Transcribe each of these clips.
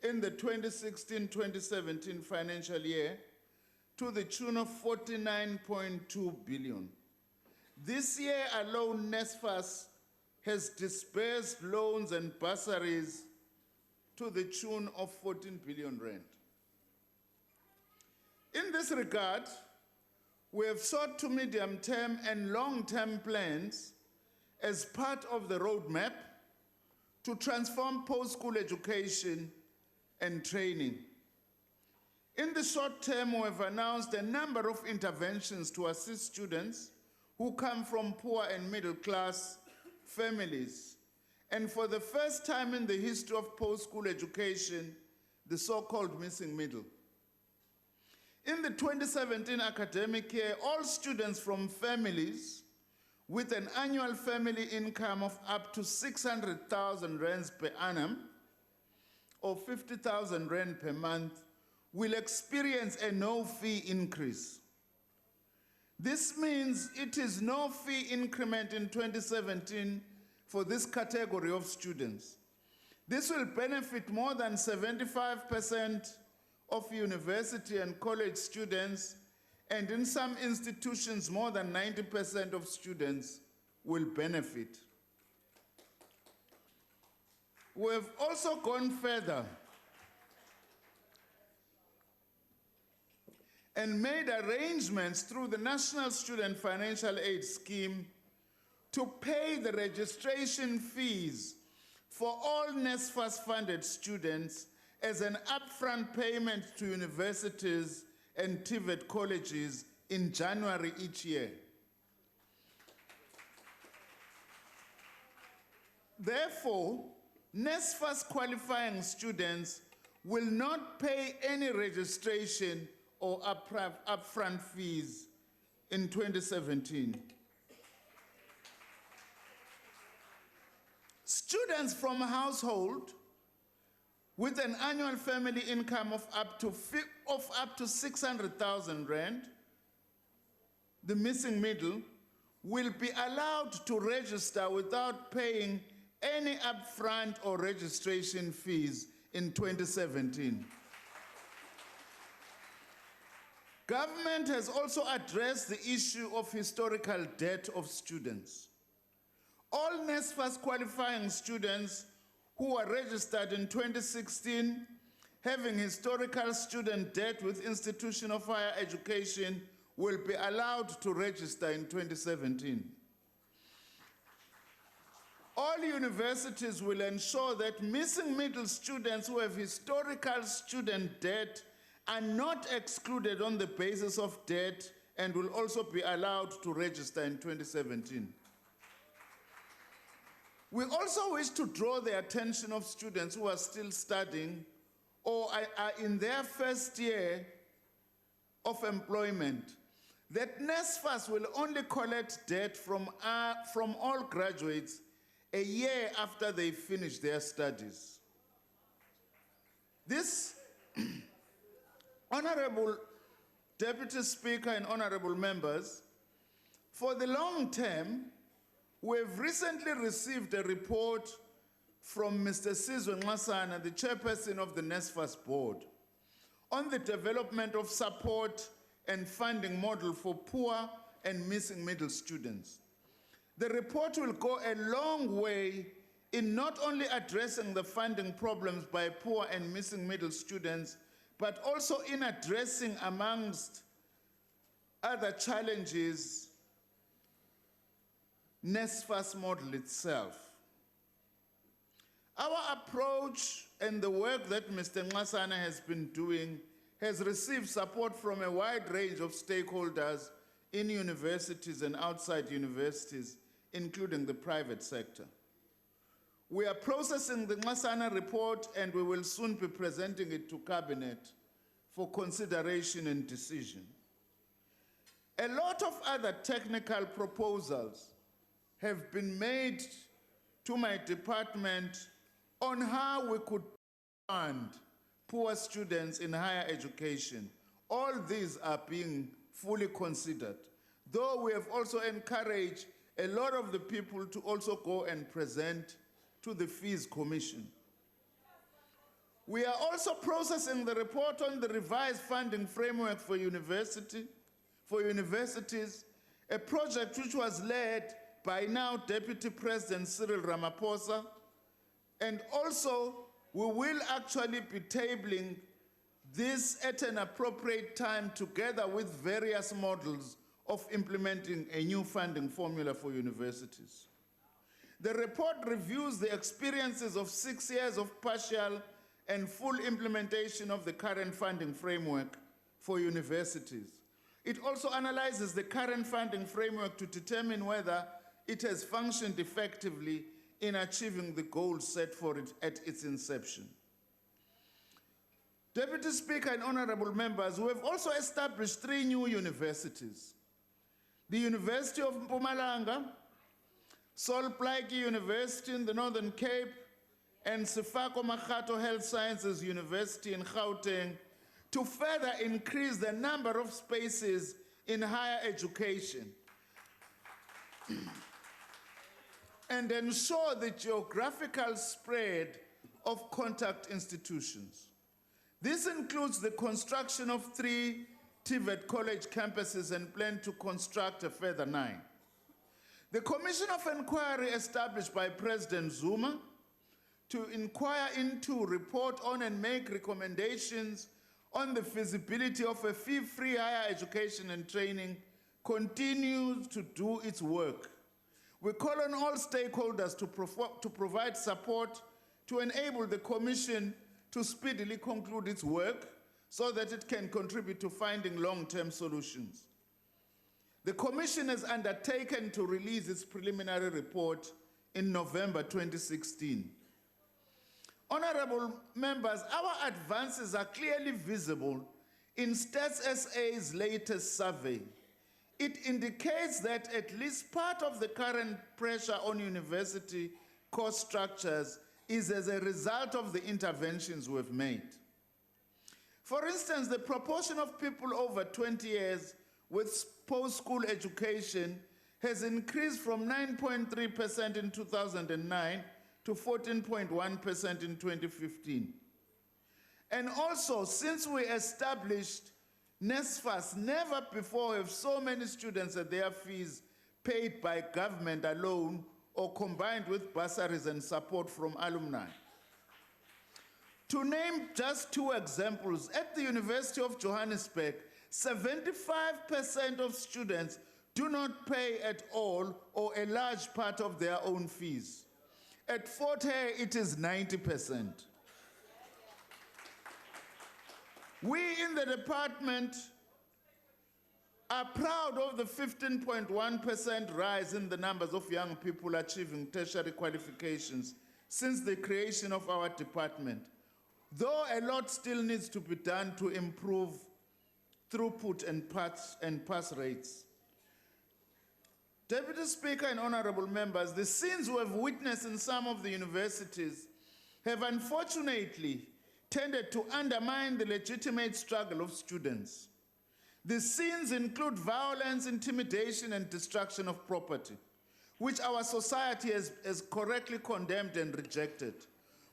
in the 2016-2017 financial year to the tune of 49.2 billion. This year alone, NSFAS has disbursed loans and bursaries to the tune of 14 billion rand. In this regard, we have sought to medium-term and long-term plans as part of the roadmap to transform post-school education and training. In the short term, we have announced a number of interventions to assist students who come from poor and middle-class families, and for the first time in the history of post-school education, the so-called missing middle. In the 2017 academic year, all students from families with an annual family income of up to 600,000 rands per annum or 50,000 rand per month will experience a no-fee increase. This means it is no fee increment in 2017 for this category of students. This will benefit more than 75% of university and college students, and in some institutions, more than 90% of students will benefit. We have also gone further and made arrangements through the National Student Financial Aid Scheme to pay the registration fees for all NSFAS-funded students as an upfront payment to universities and TVET colleges in January each year. Therefore, NSFAS qualifying students will not pay any registration or upfront fees in 2017. Students from a household with an annual family income of up to 600,000 rand, the missing middle, will be allowed to register without paying any upfront or registration fees in 2017. Government has also addressed the issue of historical debt of students. All NSFAS qualifying students who are registered in 2016 having historical student debt with institution of higher education will be allowed to register in 2017. All universities will ensure that missing middle students who have historical student debt are not excluded on the basis of debt and will also be allowed to register in 2017. We also wish to draw the attention of students who are still studying or are in their first year of employment that NSFAS will only collect debt from all graduates a year after they finish their studies. This, Honorable Deputy Speaker and honorable members, for the long term, we have recently received a report from Mr. Sizwe Nxasana, the chairperson of the NSFAS board, on the development of support and funding model for poor and missing middle students. The report will go a long way in not only addressing the funding problems by poor and missing middle students, but also in addressing, amongst other challenges, NSFAS model itself. Our approach and the work that Mr. Nxasana has been doing has received support from a wide range of stakeholders in universities and outside universities, including the private sector. We are processing the Nxasana report and we will soon be presenting it to Cabinet for consideration and decision. A lot of other technical proposals have been made to my department on how we could fund poor students in higher education. All these are being fully considered, though we have also encouraged a lot of the people to also go and present to the Fees Commission. We are also processing the report on the revised funding framework for universities, a project which was led by now Deputy President Cyril Ramaphosa, and also we will actually be tabling this at an appropriate time together with various models of implementing a new funding formula for universities. The report reviews the experiences of 6 years of partial and full implementation of the current funding framework for universities. It also analyzes the current funding framework to determine whether it has functioned effectively in achieving the goals set for it at its inception. Deputy Speaker and honorable members, we have also established 3 new universities. The University of Mpumalanga, Sol Plaatje University in the Northern Cape, and Sefako Makgato Health Sciences University in Gauteng, to further increase the number of spaces in higher education and ensure the geographical spread of contact institutions. This includes the construction of 3 TVET college campuses and plan to construct a further 9. The Commission of Inquiry established by President Zuma to inquire into, report on, and make recommendations on the feasibility of a fee-free higher education and training continues to do its work. We call on all stakeholders to provide support to enable the Commission to speedily conclude its work so that it can contribute to finding long-term solutions. The Commission has undertaken to release its preliminary report in November 2016. Honorable members, our advances are clearly visible in Stats SA's latest survey. It indicates that at least part of the current pressure on university cost structures is as a result of the interventions we've made. For instance, the proportion of people over 20 years with post-school education has increased from 9.3% in 2009 to 14.1% in 2015. And also, since we established NSFAS, never before have so many students had their fees paid by government alone or combined with bursaries and support from alumni. To name just 2 examples, at the University of Johannesburg, 75% of students do not pay at all or a large part of their own fees. At Fort Hare, it is 90%. We in the department are proud of the 15.1% rise in the numbers of young people achieving tertiary qualifications since the creation of our department, though a lot still needs to be done to improve throughput and pass rates. Deputy Speaker and honorable members, the scenes we have witnessed in some of the universities have unfortunately tended to undermine the legitimate struggle of students. The scenes include violence, intimidation, and destruction of property, which our society has correctly condemned and rejected.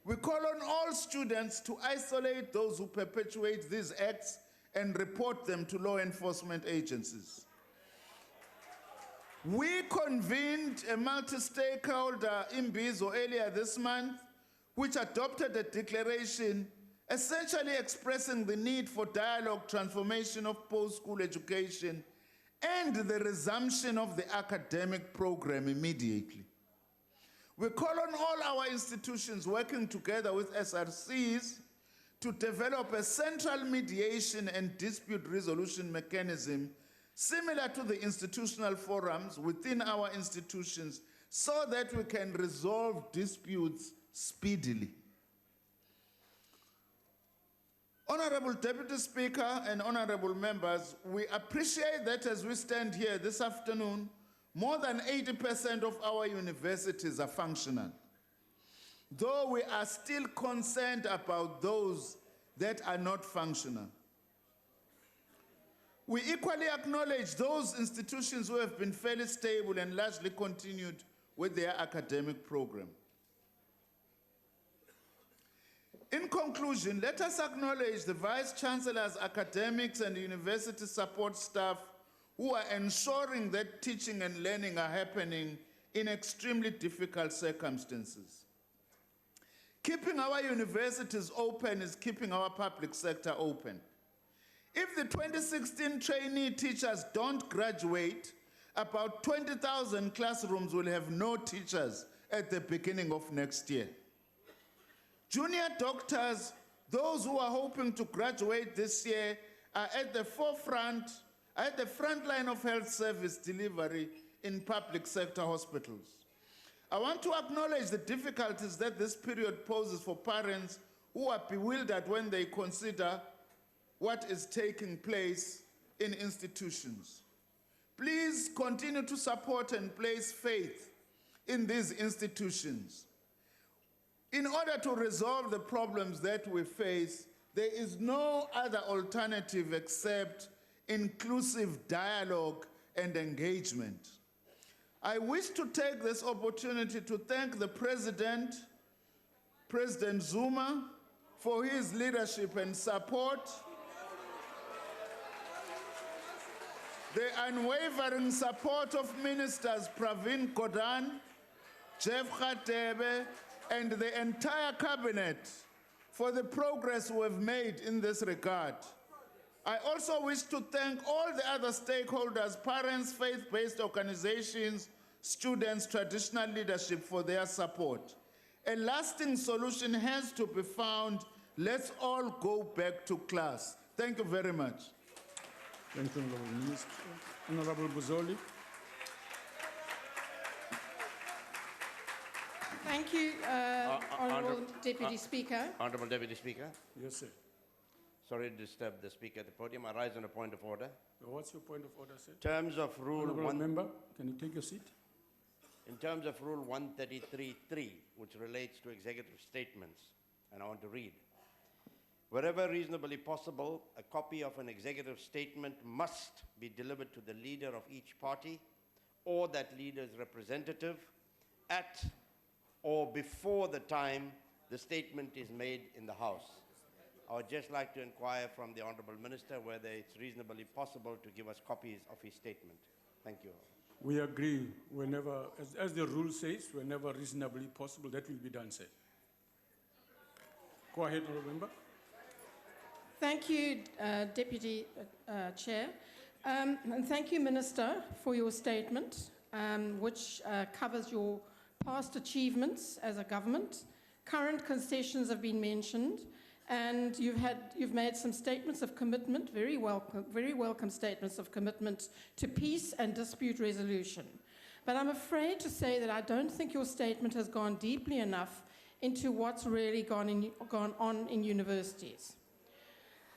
We call on all students to isolate those who perpetuate these acts and report them to law enforcement agencies. We convened a multi-stakeholder imbizo earlier this month, which adopted a declaration essentially expressing the need for dialogue, transformation of post-school education, and the resumption of the academic program immediately. We call on all our institutions working together with SRCs to develop a central mediation and dispute resolution mechanism similar to the institutional forums within our institutions so that we can resolve disputes speedily. Honorable Deputy Speaker and honorable members, we appreciate that as we stand here this afternoon, more than 80% of our universities are functional, though we are still concerned about those that are not functional. We equally acknowledge those institutions who have been fairly stable and largely continued with their academic program. In conclusion, conclusion, let us acknowledge the Vice-Chancellor's academics and university support staff who are ensuring that teaching and learning are happening in extremely difficult circumstances. Keeping our universities open is keeping our public sector open. If the 2016 trainee teachers don't graduate, about 20,000 classrooms will have no teachers at the beginning of next year. Junior doctors, those who are hoping to graduate this year, are at the forefront, at the front line of health service delivery in public sector hospitals. I want to acknowledge the difficulties that this period poses for parents who are bewildered when they consider what is taking place in institutions. Please continue to support and place faith in these institutions. In order to resolve the problems that we face, there is no other alternative except inclusive dialogue and engagement. I wish to take this opportunity to thank the President, President Zuma, for his leadership and support, the unwavering support of Ministers Pravin Gordhan, Jeff Khatebe, and the entire cabinet for the progress we've made in this regard. I also wish to thank all the other stakeholders, parents, faith-based organizations, students, traditional leadership for their support. A lasting solution has to be found. Let's all go back to class. Thank you very much. Thank you, Honourable Minister. Honourable Buzoli. Thank you, Honourable Deputy Speaker. Honourable Deputy Speaker. Yes, sir. Sorry to disturb the Speaker at the podium. I rise on a point of order. What's your point of order, sir? Terms of Rule Honourable Member, can you take your seat? In terms of Rule 133.3, which relates to executive statements, and I want to read. Wherever reasonably possible, a copy of an executive statement must be delivered to the leader of each party or that leader's representative at or before the time the statement is made in the House. I would just like to inquire from the Honourable Minister whether it's reasonably possible to give us copies of his statement. Thank you. We agree whenever, as the rule says, whenever reasonably possible, that will be done, sir. Go ahead, Honourable Member. Thank you, Deputy Chair. And thank you, Minister, for your statement, which covers your past achievements as a government. Current concessions have been mentioned, and you've made some statements of commitment, very welcome statements of commitment to peace and dispute resolution. But I'm afraid to say that I don't think your statement has gone deeply enough into what's really gone on in universities.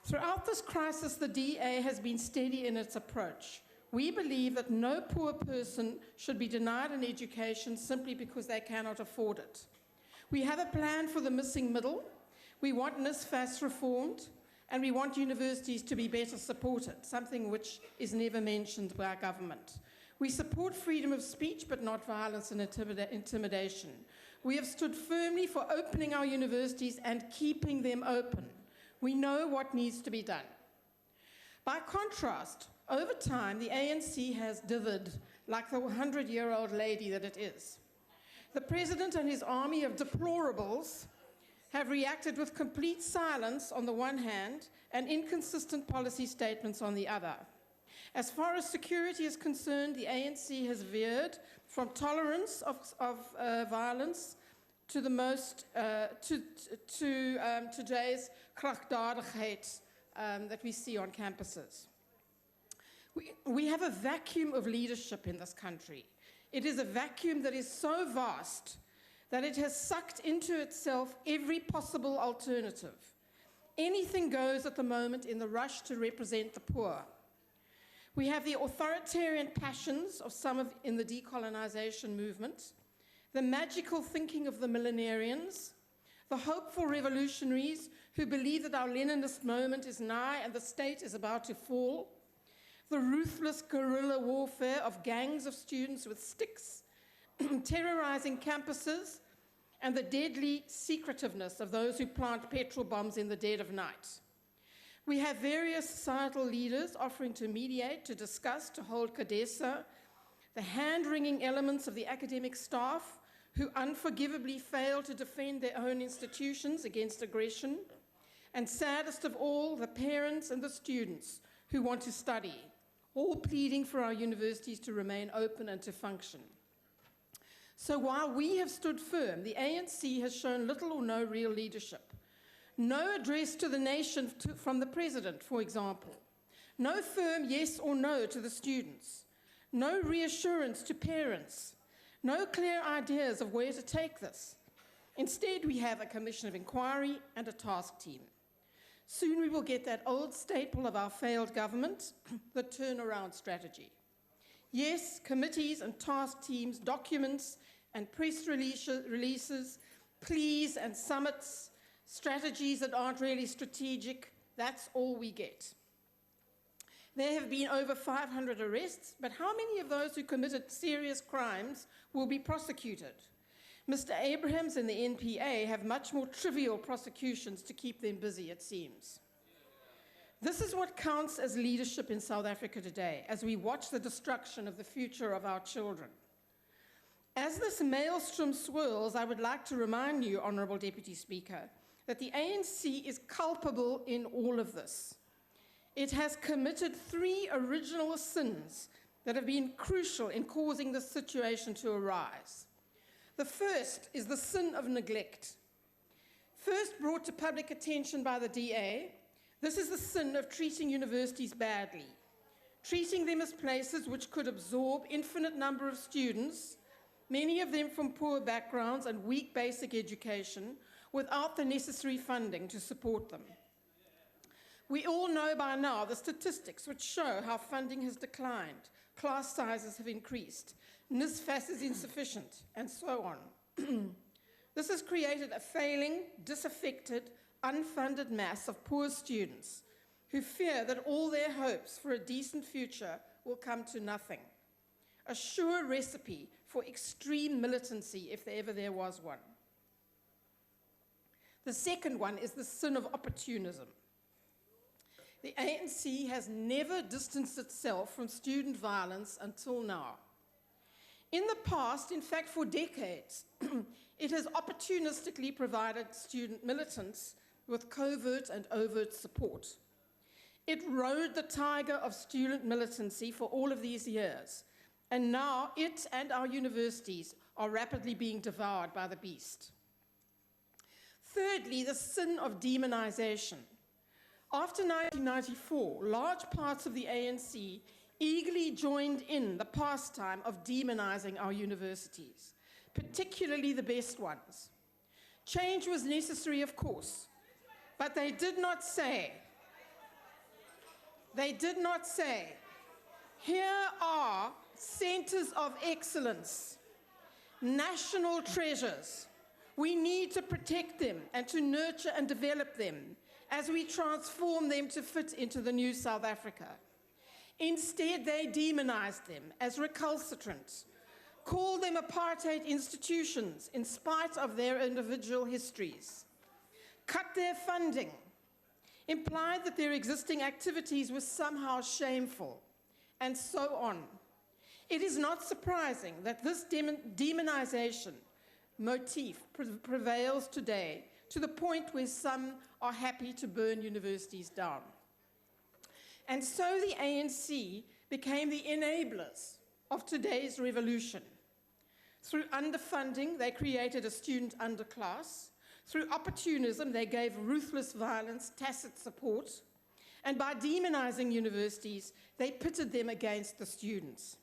Throughout this crisis, the DA has been steady in its approach. We believe that no poor person should be denied an education simply because they cannot afford it. We have a plan for the missing middle. We want NSFAS reformed, and we want universities to be better supported, something which is never mentioned by our government. We support freedom of speech, but not violence and intimidation. We have stood firmly for opening our universities and keeping them open. We know what needs to be done. By contrast, over time, the ANC has dithered like the 100-year-old lady that it is. The President and his army of deplorables have reacted with complete silence on the one hand and inconsistent policy statements on the other. As far as security is concerned, the ANC has veered from tolerance of violence to the most today's krachtdadigheid that we see on campuses. We have a vacuum of leadership in this country. It is a vacuum that is so vast that it has sucked into itself every possible alternative. Anything goes at the moment in the rush to represent the poor. We have the authoritarian passions of some in the decolonization movement, the magical thinking of the millenarians, the hopeful revolutionaries who believe that our Leninist moment is nigh and the state is about to fall, the ruthless guerrilla warfare of gangs of students with sticks terrorizing campuses, and the deadly secretiveness of those who plant petrol bombs in the dead of night. We have various societal leaders offering to mediate, to discuss, to hold cadesa, the hand-wringing elements of the academic staff who unforgivably fail to defend their own institutions against aggression, and saddest of all, the parents and the students who want to study, all pleading for our universities to remain open and to function. So while we have stood firm, the ANC has shown little or no real leadership. No address to the nation from the president, for example. No firm yes or no to the students. No reassurance to parents. No clear ideas of where to take this. Instead, we have a commission of inquiry and a task team. Soon we will get that old staple of our failed government, the turnaround strategy. Yes, committees and task teams, documents and press releases, pleas and summits, strategies that aren't really strategic, that's all we get. There have been over 500 arrests, but how many of those who committed serious crimes will be prosecuted? Mr. Abrahams and the NPA have much more trivial prosecutions to keep them busy, it seems. This is what counts as leadership in South Africa today, as we watch the destruction of the future of our children. As this maelstrom swirls, I would like to remind you, Honourable Deputy Speaker, that the ANC is culpable in all of this. It has committed 3 original sins that have been crucial in causing this situation to arise. The first is the sin of neglect. First brought to public attention by the DA, this is the sin of treating universities badly, treating them as places which could absorb infinite number of students, many of them from poor backgrounds and weak basic education, without the necessary funding to support them. We all know by now the statistics which show how funding has declined, class sizes have increased, NSFAS is insufficient, and so on. This has created a failing, disaffected, unfunded mass of poor students who fear that all their hopes for a decent future will come to nothing. A sure recipe for extreme militancy, if ever there was one. The second one is the sin of opportunism. The ANC has never distanced itself from student violence until now. In the past, in fact for decades, it has opportunistically provided student militants with covert and overt support. It rode the tiger of student militancy for all of these years, and now it and our universities are rapidly being devoured by the beast. Thirdly, the sin of demonization. After 1994, large parts of the ANC eagerly joined in the pastime of demonizing our universities, particularly the best ones. Change was necessary, of course, but they did not say, here are centers of excellence, national treasures. We need to protect them and to nurture and develop them as we transform them to fit into the new South Africa. Instead, they demonized them as recalcitrant, called them apartheid institutions in spite of their individual histories, cut their funding, implied that their existing activities were somehow shameful, and so on. It is not surprising that this demonization motif prevails today, to the point where some are happy to burn universities down. And so the ANC became the enablers of today's revolution. Through underfunding, they created a student underclass. Through opportunism, they gave ruthless violence tacit support. And by demonizing universities, they pitted them against the students.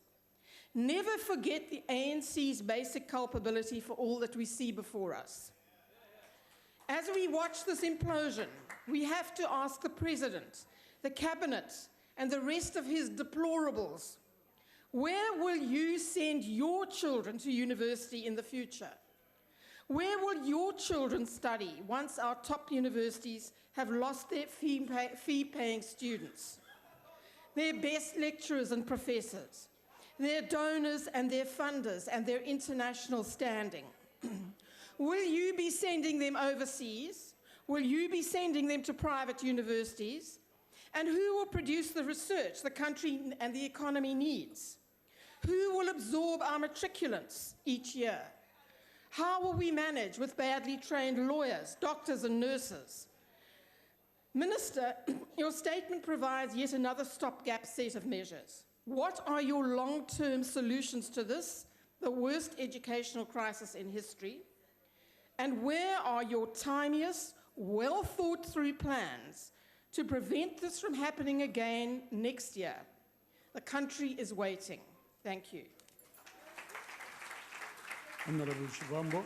Never forget the ANC's basic culpability for all that we see before us. As we watch this implosion, we have to ask the President, the Cabinet, and the rest of his deplorables, where will you send your children to university in the future? Where will your children study once our top universities have lost their fee-paying students, their best lecturers and professors, their donors and their funders and their international standing? Will you be sending them overseas? Will you be sending them to private universities? And who will produce the research the country and the economy needs? Who will absorb our matriculants each year? How will we manage with badly trained lawyers, doctors, and nurses? Minister, your statement provides yet another stopgap set of measures. What are your long-term solutions to this, the worst educational crisis in history? And where are your tiniest, well-thought-through plans to prevent this from happening again next year? The country is waiting. Thank you. Honorable Shivambo.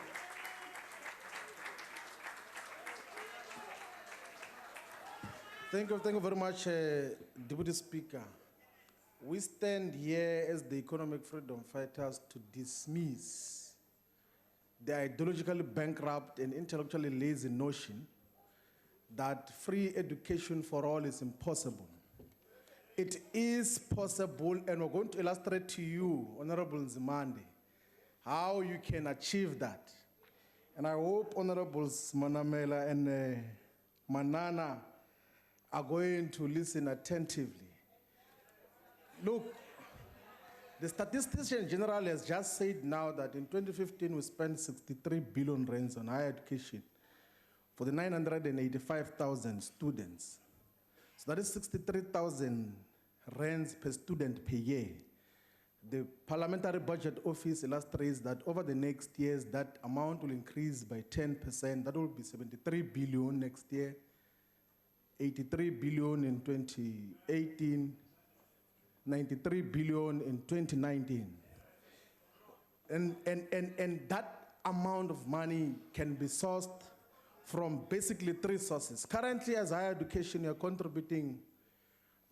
Thank you very much, Deputy Speaker. We stand here as the economic freedom fighters to dismiss the ideologically bankrupt and intellectually lazy notion that free education for all is impossible. It is possible, and we're going to illustrate to you, Honorable Nzimande, how you can achieve that. And I hope Honorables Manamela and Manana are going to listen attentively. Look, the statistician general has just said now that in 2015 we spent 63 billion rands on higher education for the 985,000 students. So that is 63,000 rands per student per year. The Parliamentary Budget Office illustrates that over the next years, that amount will increase by 10%. That will be 73 billion next year, 83 billion in 2018, 93 billion in 2019. And that amount of money can be sourced from basically three sources. Currently, as higher education, you're contributing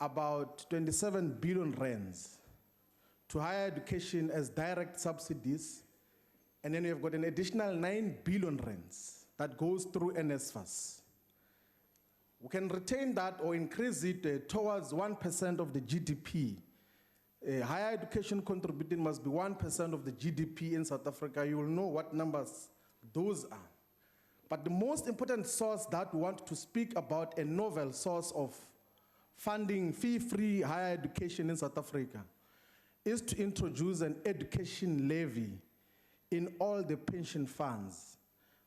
about 27 billion rands to higher education as direct subsidies, and then you've got an additional 9 billion rands that goes through NSFAS. We can retain that or increase it towards 1% of the GDP. Higher education contributing must be 1% of the GDP in South Africa. You will know what numbers those are. But the most important source that we want to speak about, a novel source of funding fee-free higher education in South Africa, is to introduce an education levy in all the pension funds.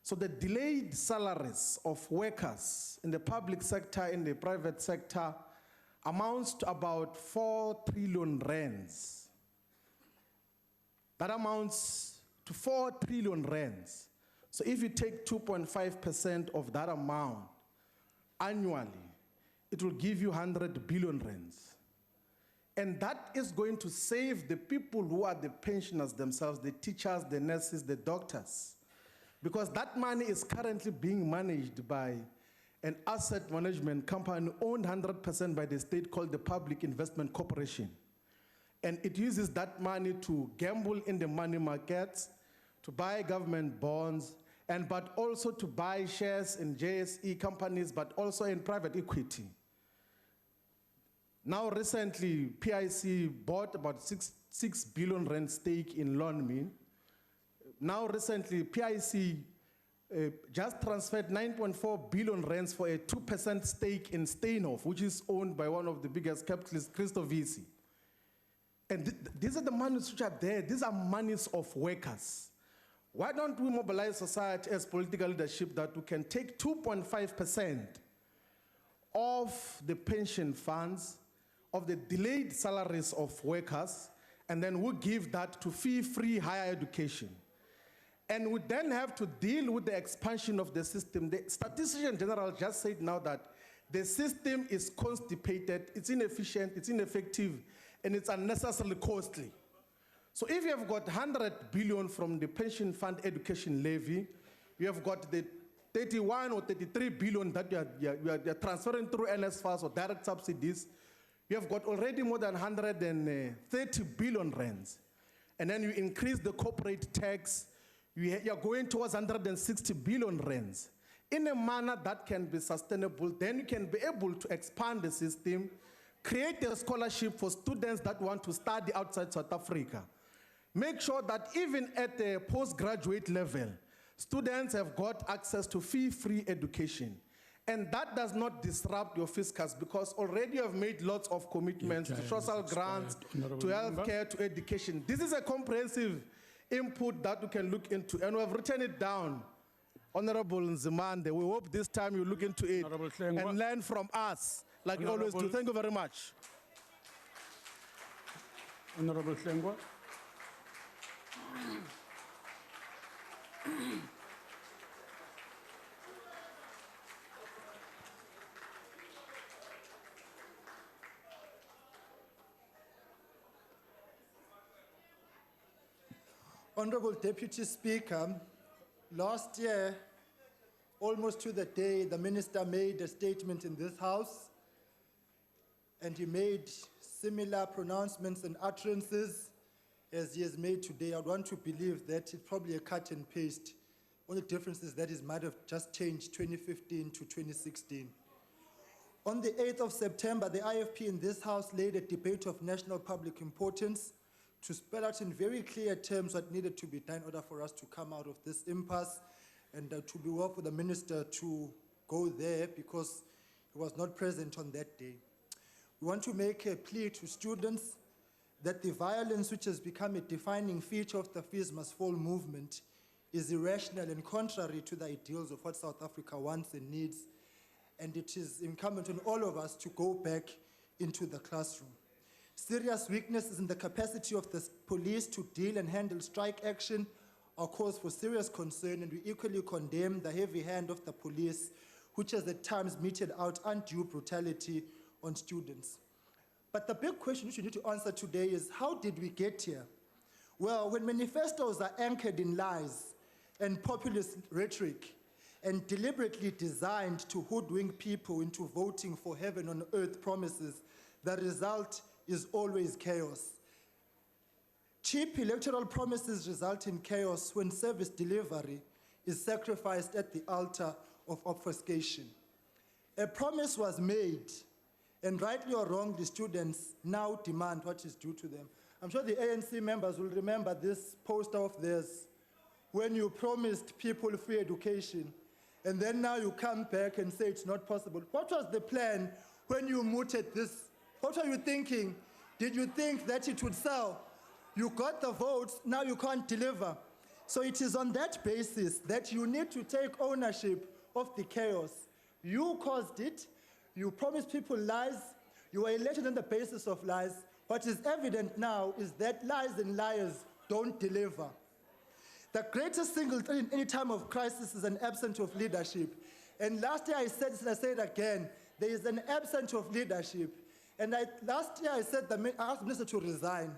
So the delayed salaries of workers in the public sector, in the private sector, amounts to about 4 trillion rands. That amounts to 4 trillion rands. So if you take 2.5% of that amount annually, it will give you 100 billion rands. And that is going to save the people who are the pensioners themselves, the teachers, the nurses, the doctors. Because that money is currently being managed by an asset management company owned 100% by the state called the Public Investment Corporation. And it uses that money to gamble in the money markets, to buy government bonds, but also to buy shares in JSE companies, but also in private equity. Now recently, PIC bought about 6 billion rand stake in Lonmin. Now recently, PIC just transferred 9.4 billion rands for a 2% stake in Steinhoff, which is owned by one of the biggest capitalists, Christo Visi. And these are the monies which are there. These are monies of workers. Why don't we mobilize society as political leadership that we can take 2.5% of the pension funds, of the delayed salaries of workers, and then we give that to fee-free higher education. And we then have to deal with the expansion of the system. The statistician general just said now that the system is constipated, it's inefficient, it's ineffective, and it's unnecessarily costly. So if you have got 100 billion from the pension fund education levy, you have got the 31 or 33 billion that you are transferring through NSFAS or direct subsidies, you have got already more than 130 billion rands. And then you increase the corporate tax, you are going towards 160 billion rands. In a manner that can be sustainable, then you can be able to expand the system, create a scholarship for students that want to study outside South Africa. Make sure that even at the postgraduate level, Students have got access to fee-free education. And that does not disrupt your fiscus because already you have made lots of commitments to social grants, to healthcare, to education. This is a comprehensive input that we can look into, and we have written it down. Honorable Nzimande, we hope this time you look into it Honorable Hlengwa. and learn from us, like you always do. Honorable- Thank you very much. Honorable Hlengwa. Honorable Deputy Speaker, last year, almost to the day, the minister made a statement in this House, and he made similar pronouncements and utterances as he has made today. I want to believe that it's probably a cut and paste. Only difference is that it might have just changed 2015 to 2016. On the 8th of September, the IFP in this House laid a debate of national public importance to spell out in very clear terms what needed to be done in order for us to come out of this impasse, and to be well for the minister to go there because he was not present on that day. We want to make a plea to students that the violence which has become a defining feature of the Fees Must Fall movement is irrational and contrary to the ideals of what South Africa wants and needs, and it is incumbent on all of us to go back into the classroom. Serious weaknesses in the capacity of the police to deal and handle strike action are cause for serious concern, and we equally condemn the heavy hand of the police, which has at times meted out undue brutality on students. But the big question which you need to answer today is, how did we get here? Well, when manifestos are anchored in lies and populist rhetoric and deliberately designed to hoodwink people into voting for heaven on earth promises, the result is always chaos. Cheap electoral promises result in chaos when service delivery is sacrificed at the altar of obfuscation. A promise was made, and rightly or wrongly, students now demand what is due to them. I'm sure the ANC members will remember this poster of theirs when you promised people free education, and then now you come back and say it's not possible. What was the plan when you mooted this? What were you thinking? Did you think that it would sell? You got the votes, now you can't deliver. So it is on that basis that you need to take ownership of the chaos. You caused it, you promised people lies, you were elected on the basis of lies. What is evident now is that lies and liars don't deliver. The greatest single threat in any time of crisis is an absence of leadership. And last year I said this and I say it again, there is an absence of leadership. And last year I said I asked the minister to resign.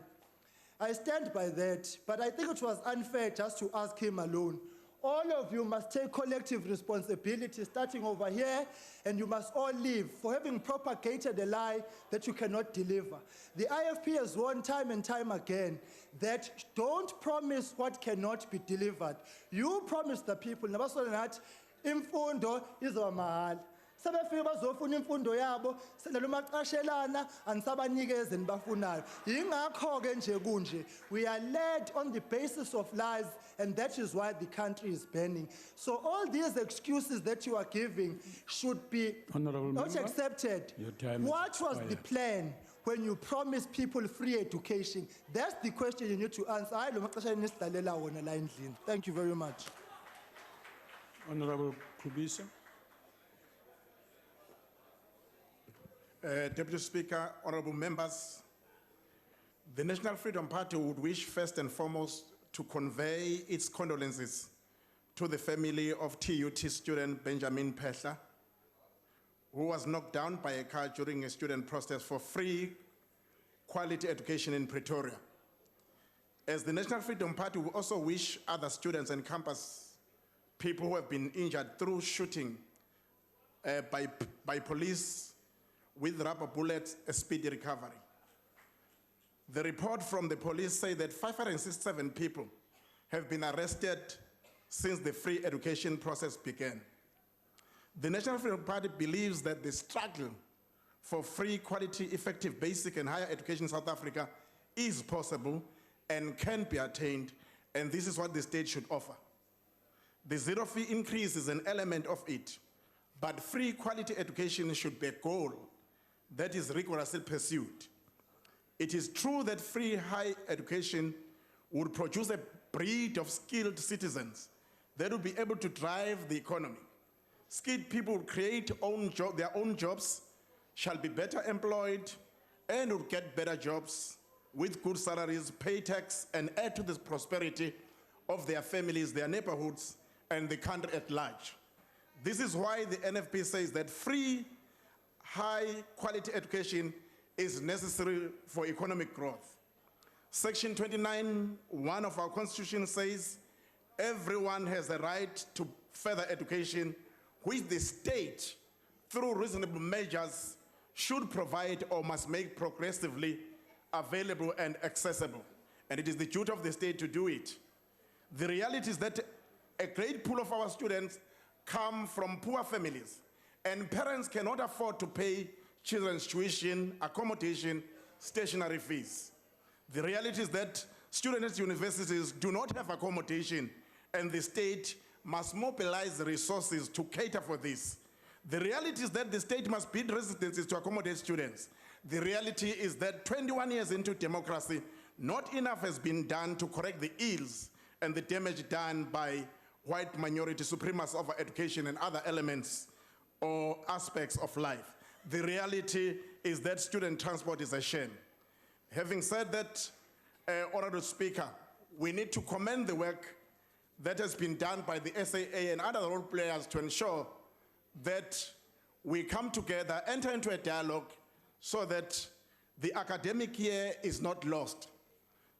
I stand by that, but I think it was unfair just to ask him alone. All of you must take collective responsibility, starting over here, and you must all leave for having propagated a lie that you cannot deliver. The IFP has warned time and time again that don't promise what cannot be delivered. You promise the people, imfundo izoba mahhala. Sebefika bazofuna imfundo yabo selelo maqashelana anisabanikeze nibafunayo. Yingakho ke nje kunje we are led on the basis of lies, and that is why the country is burning. So all these excuses that you are giving should be Honorable not Member, accepted. your time What is was the expired. plan when you promised people free education? That's the question you need to answer. Hayi lo maqashelana nisidalela wona la endlini. Thank you very much. Honorable Kubisa. Deputy Speaker, honorable members, the National Freedom Party would wish first and foremost to convey its condolences to the family of TUT student Benjamin Phehla, who was knocked down by a car during a student protest for free quality education in Pretoria. As the National Freedom Party, we also wish other students and campus people who have been injured through shooting by police with rubber bullets, a speedy recovery. The report from the police say that 567 people have been arrested since the free education process began. The National Freedom Party believes that the struggle for free, quality, effective basic and higher education in South Africa is possible and can be attained, and this is what the state should offer. The zero fee increase is an element of it, but free quality education should be a goal that is rigorously pursued. It is true that free higher education would produce a breed of skilled citizens that would be able to drive the economy. Skilled people will create their own jobs, shall be better employed, and will get better jobs with good salaries, pay tax, and add to the prosperity of their families, their neighborhoods, and the country at large. This is why the NFP says that free, high-quality education is necessary for economic growth. Section 29(1) of our Constitution says everyone has a right to further education, which the state, through reasonable measures, should provide or must make progressively available and accessible. And it is the duty of the state to do it. The reality is that a great pool of our students come from poor families, and parents cannot afford to pay children's tuition, accommodation, stationery fees. The reality is that students at universities do not have accommodation, and the state must mobilize resources to cater for this. The reality is that the state must build residences to accommodate students. The reality is that 21 years into democracy, not enough has been done to correct the ills and the damage done by white minority supremacy over education and other elements or aspects of life. The reality is that student transport is a shame. Having said that, Honorable Speaker, we need to commend the work that has been done by the SAA and other role players to ensure that we come together, enter into a dialogue so that the academic year is not lost.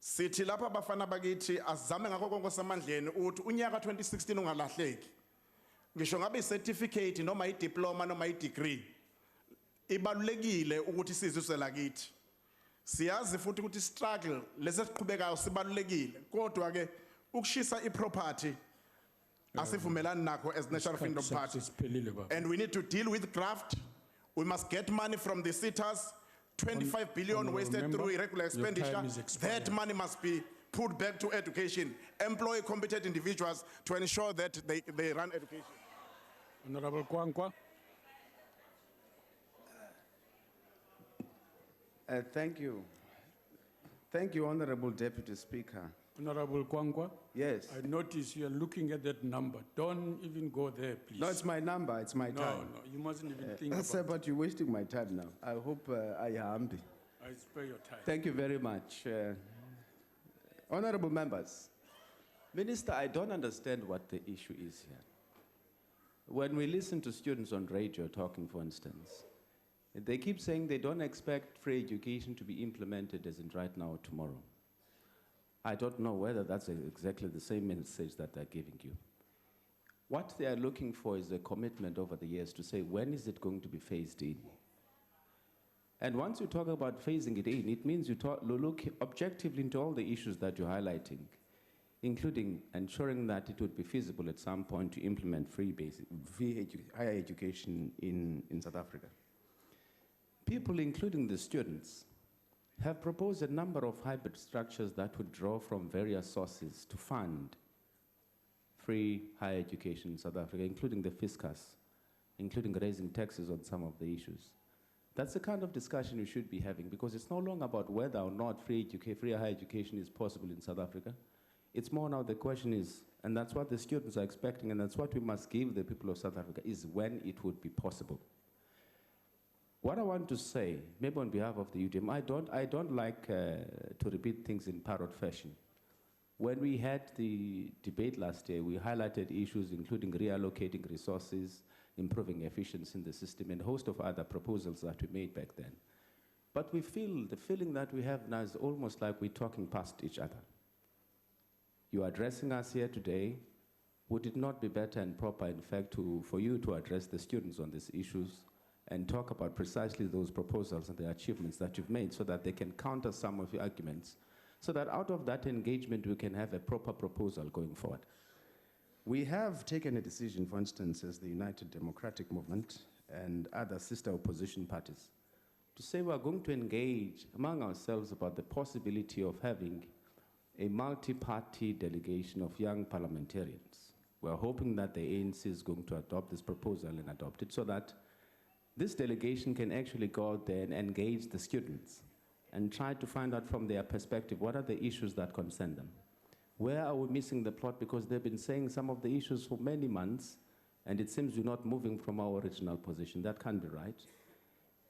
Sithi lapha bafana bakithi azame ngakho konke osemandleni ukuthi unyaka 2016 ungalahleki. Ngisho ngabe certificate noma idiploma noma idegree ibalulekile ukuthi sizwe lakithi. Siyazi futhi ukuthi struggle lesesiqhubekayo sibalulekile. Kodwa ke ukushisa iproperty asivumelani nakho as National Freedom Party. And we need to deal with graft. We must get money from the sitters. 25 billion wasted through irregular expenditure. That money must be put back to education. Employ competent individuals to ensure that they run education. Honorable Kwankwa. Thank you. Thank you, Honorable Deputy Speaker. Honorable Kwankwa. Yes. I notice you are looking at that number. Don't even go there, please. No, it's my number. It's my time. No, you mustn't even think about Sir, it. but you're wasting my time now. I hope I am. I spare your time. Thank you very much. Honorable members, Minister, I don't understand what the issue is here. When we listen to students on radio talking, for instance, they keep saying they don't expect free education to be implemented as in right now or tomorrow. I don't know whether that's exactly the same message that they're giving you. What they are looking for is a commitment over the years to say, when is it going to be phased in? And once you talk about phasing it in, it means you look objectively into all the issues that you're highlighting, including ensuring that it would be feasible at some point to implement free higher education in South Africa. People, including the students, have proposed a number of hybrid structures that would draw from various sources to fund free higher education in South Africa, including the fiscus, including raising taxes on some of the issues. That's the kind of discussion we should be having, because it's no longer about whether or not free higher education is possible in South Africa. It's more now the question is, and that's what the students are expecting, and that's what we must give the people of South Africa, is when it would be possible. What I want to say, maybe on behalf of the UTM, I don't like to repeat things in parrot fashion. When we had the debate last year, we highlighted issues including reallocating resources, improving efficiency in the system, and a host of other proposals that we made back then. But we feel, the feeling that we have now is almost like we're talking past each other. You're addressing us here today. Would it not be better and proper, in fact, for you to address the students on these issues and talk about precisely those proposals and the achievements that you've made so that they can counter some of your arguments, so that out of that engagement we can have a proper proposal going forward? We have taken a decision, for instance, as the United Democratic Movement and other sister opposition parties, to say we are going to engage among ourselves about the possibility of having a multi-party delegation of young parliamentarians We're hoping that the ANC is going to adopt this proposal and adopt it so that this delegation can actually go out there and engage the students and try to find out from their perspective what are the issues that concern them. Where are we missing the plot? Because they've been saying some of the issues for many months, and it seems we're not moving from our original position. That can't be right.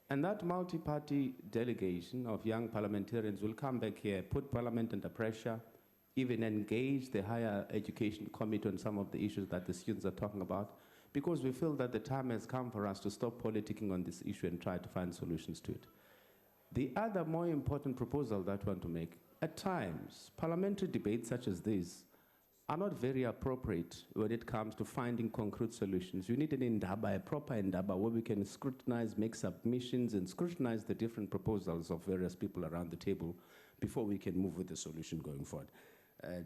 And that multi-party delegation of young parliamentarians will come back here, put Parliament under pressure, even engage the Higher Education Committee on some of the issues that the students are talking about, because we feel that the time has come for us to stop politicking on this issue and try to find solutions to it. The other more important proposal that we want to make, at times, parliamentary debates such as this are not very appropriate when it comes to finding concrete solutions. You need an indaba, a proper indaba, where we can scrutinize, make submissions, and scrutinize the different proposals of various people around the table before we can move with the solution going forward.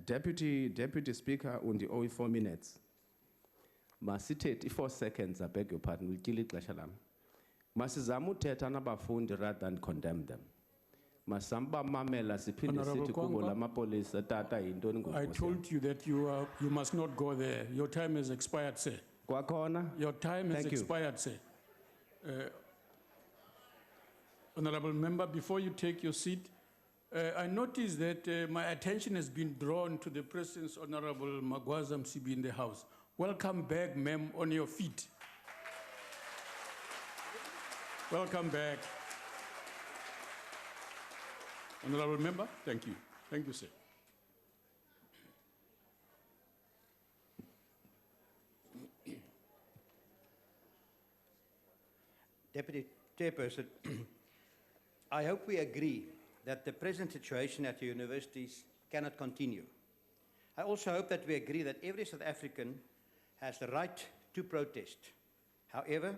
Deputy Speaker, on the 4 minutes. Masithethe 4 seconds, I beg your pardon, we'll kill it ixesha lam. Masizama uthetha nabafundi rather than condemn them. Masamba mamela siphinde Honorable sithi kubo Kwankwa, lamapolisa tata yintoni I ngoku. told you that you must not go there. Your time has expired, sir. Kwakhona? Your time has Thank you. expired, sir. Honorable Member, before you take your seat, I noticed that my attention has been drawn to the presence of Honorable Magwaza Msibi in the House. Welcome back, ma'am, on your feet. Welcome back. Honorable Member, thank you. Thank you, sir. Deputy Chairperson, I hope we agree that the present situation at the universities cannot continue. I also hope that we agree that every South African has the right to protest. However,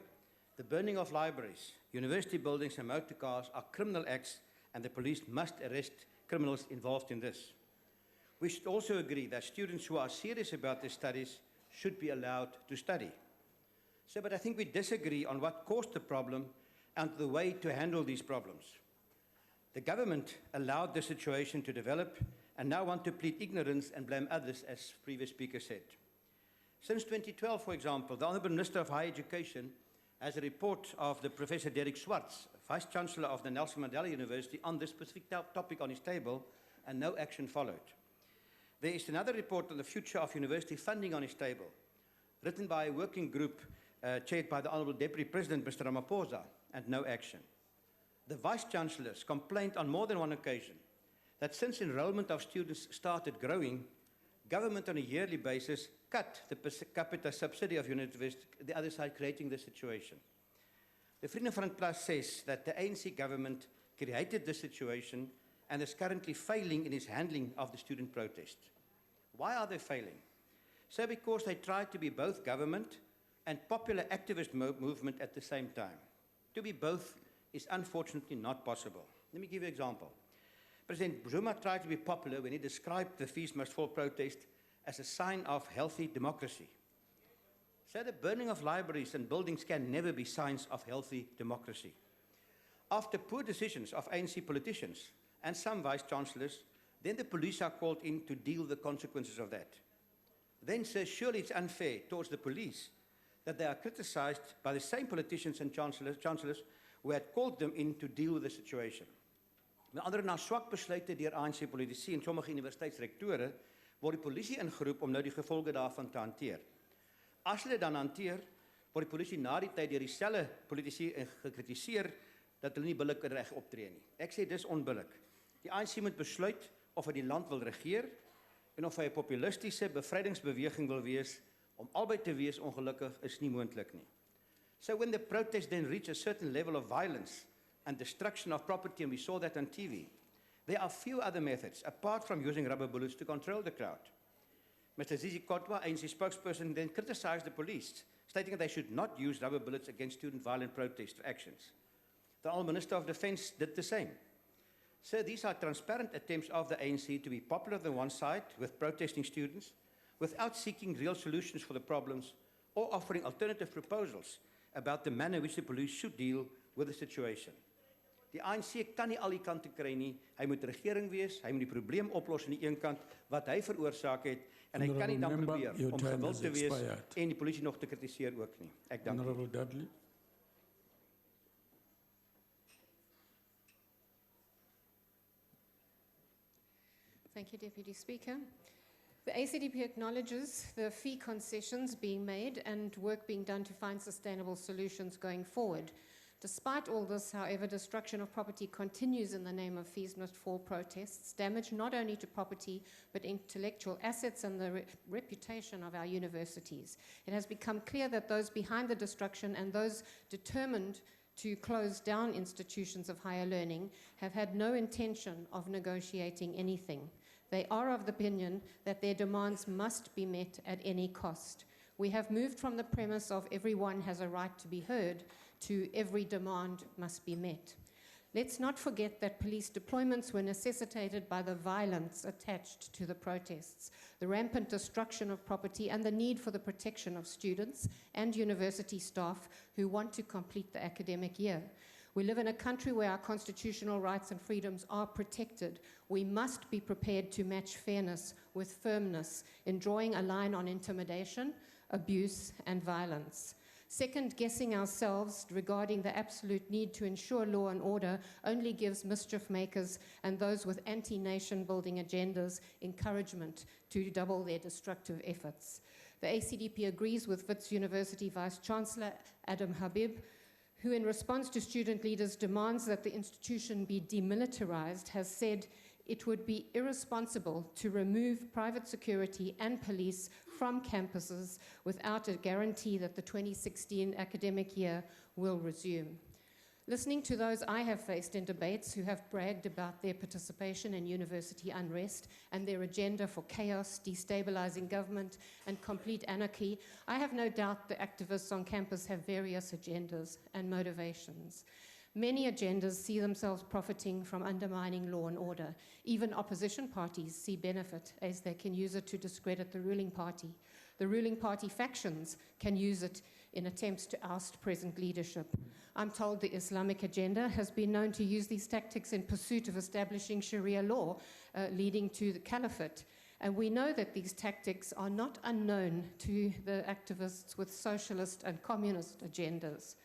the burning of libraries, university buildings and motor cars are criminal acts, and the police must arrest criminals involved in this. We should also agree that students who are serious about their studies should be allowed to study. So, but I think we disagree on what caused the problem and the way to handle these problems. The government allowed the situation to develop and now want to plead ignorance and blame others, as previous speaker said. Since 2012, for example, the Honourable Minister of Higher Education has a report of the Professor Derek Swartz, Vice-Chancellor of the Nelson Mandela University, on this specific topic on his table, and no action followed. There is another report on the future of university funding on his table, written by a working group chaired by the Honourable Deputy President, Mr. Ramaphosa, and no action. The Vice-Chancellors complained on more than one occasion that since enrollment of students started growing, government on a yearly basis cut the per capita subsidy of universities, the other side creating the situation. The Freedom Front Plus says that the ANC government created this situation and is currently failing in its handling of the student protest. Why are they failing? So because they try to be both government and popular activist movement at the same time. To be both is unfortunately not possible. Let me give you an example. President Zuma tried to be popular when he described the Fees Must Fall protest as a sign of healthy democracy. So the burning of libraries and buildings can never be signs of healthy democracy. After poor decisions of ANC politicians and some vice-chancellors, then the police are called in to deal with the consequences of that. Then, sir, surely it's unfair towards the police that they are criticized by the same politicians and chancellors who had called them in to deal with the situation. Met andere na swak besluite deur ANC politici en sommige universiteitsrektore word die polisie ingeroep om nou die gevolge daarvan te hanteer. As hulle dan hanteer, word die polisie na die tyd deur dieselfde politici gekritiseer dat hulle nie billik reg optree nie. Ek sê dis onbillik. Die ANC moet besluit of hy die land wil regeer en of hy 'n populistiese bevrydingsbeweging wil wees. Om albei te wees ongelukkig is nie moontlik nie. So when the protests then reach a certain level of violence and destruction of property, and we saw that on TV, there are few other methods apart from using rubber bullets to control the crowd. Mr. Zizi Kotwa, ANC spokesperson, then criticized the police, stating that they should not use rubber bullets against student violent protest actions. The Honourable Minister of Defence did the same. So these are transparent attempts of the ANC to be popular on one side with protesting students, without seeking real solutions for the problems or offering alternative proposals about the manner in which the police should deal with the situation. Die ANC kan nie al die kante kry nie. Hy moet regering wees, hy moet die probleem oplos aan die een kant wat hy veroorsaak het en hy kan nie dan Honourable member, probeer your om time gewild has te wees expired. en die polisie nog te kritiseer ook nie. Ek dank u. Honorable Dudley. Thank you, Deputy Speaker. The ACDP acknowledges the fee concessions being made and work being done to find sustainable solutions going forward. Despite all this, however, destruction of property continues in the name of fees must fall protests, damage not only to property but intellectual assets and the reputation of our universities. It has become clear that those behind the destruction and those determined to close down institutions of higher learning have had no intention of negotiating anything. They are of the opinion that their demands must be met at any cost. We have moved from the premise of everyone has a right to be heard to every demand must be met. Let's not forget that police deployments were necessitated by the violence attached to the protests, the rampant destruction of property, and the need for the protection of students and university staff who want to complete the academic year. We live in a country where our constitutional rights and freedoms are protected. We must be prepared to match fairness with firmness in drawing a line on intimidation, abuse, and violence. Second, guessing ourselves regarding the absolute need to ensure law and order only gives mischief makers and those with anti-nation building agendas encouragement to double their destructive efforts. The ACDP agrees with Wits University Vice-Chancellor Adam Habib, who in response to student leaders' demands that the institution be demilitarized, has said it would be irresponsible to remove private security and police from campuses without a guarantee that the 2016 academic year will resume. Listening to those I have faced in debates who have bragged about their participation in university unrest and their agenda for chaos, destabilizing government, and complete anarchy, I have no doubt the activists on campus have various agendas and motivations. Many agendas see themselves profiting from undermining law and order. Even opposition parties see benefit as they can use it to discredit the ruling party. The ruling party factions can use it in attempts to oust present leadership. I'm told the Islamic agenda has been known to use these tactics in pursuit of establishing Sharia law, leading to the caliphate. And we know that these tactics are not unknown to the activists with socialist and communist agendas.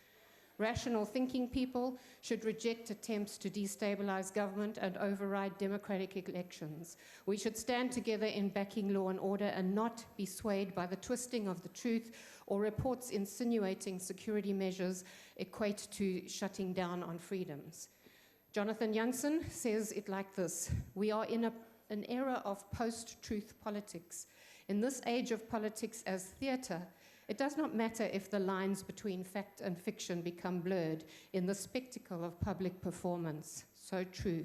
Rational thinking people should reject attempts to destabilize government and override democratic elections. We should stand together in backing law and order and not be swayed by the twisting of the truth or reports insinuating security measures equate to shutting down on freedoms. Jonathan Jansen says it like this: we are in an era of post-truth politics. In this age of politics as theater, it does not matter if the lines between fact and fiction become blurred in the spectacle of public performance. So true.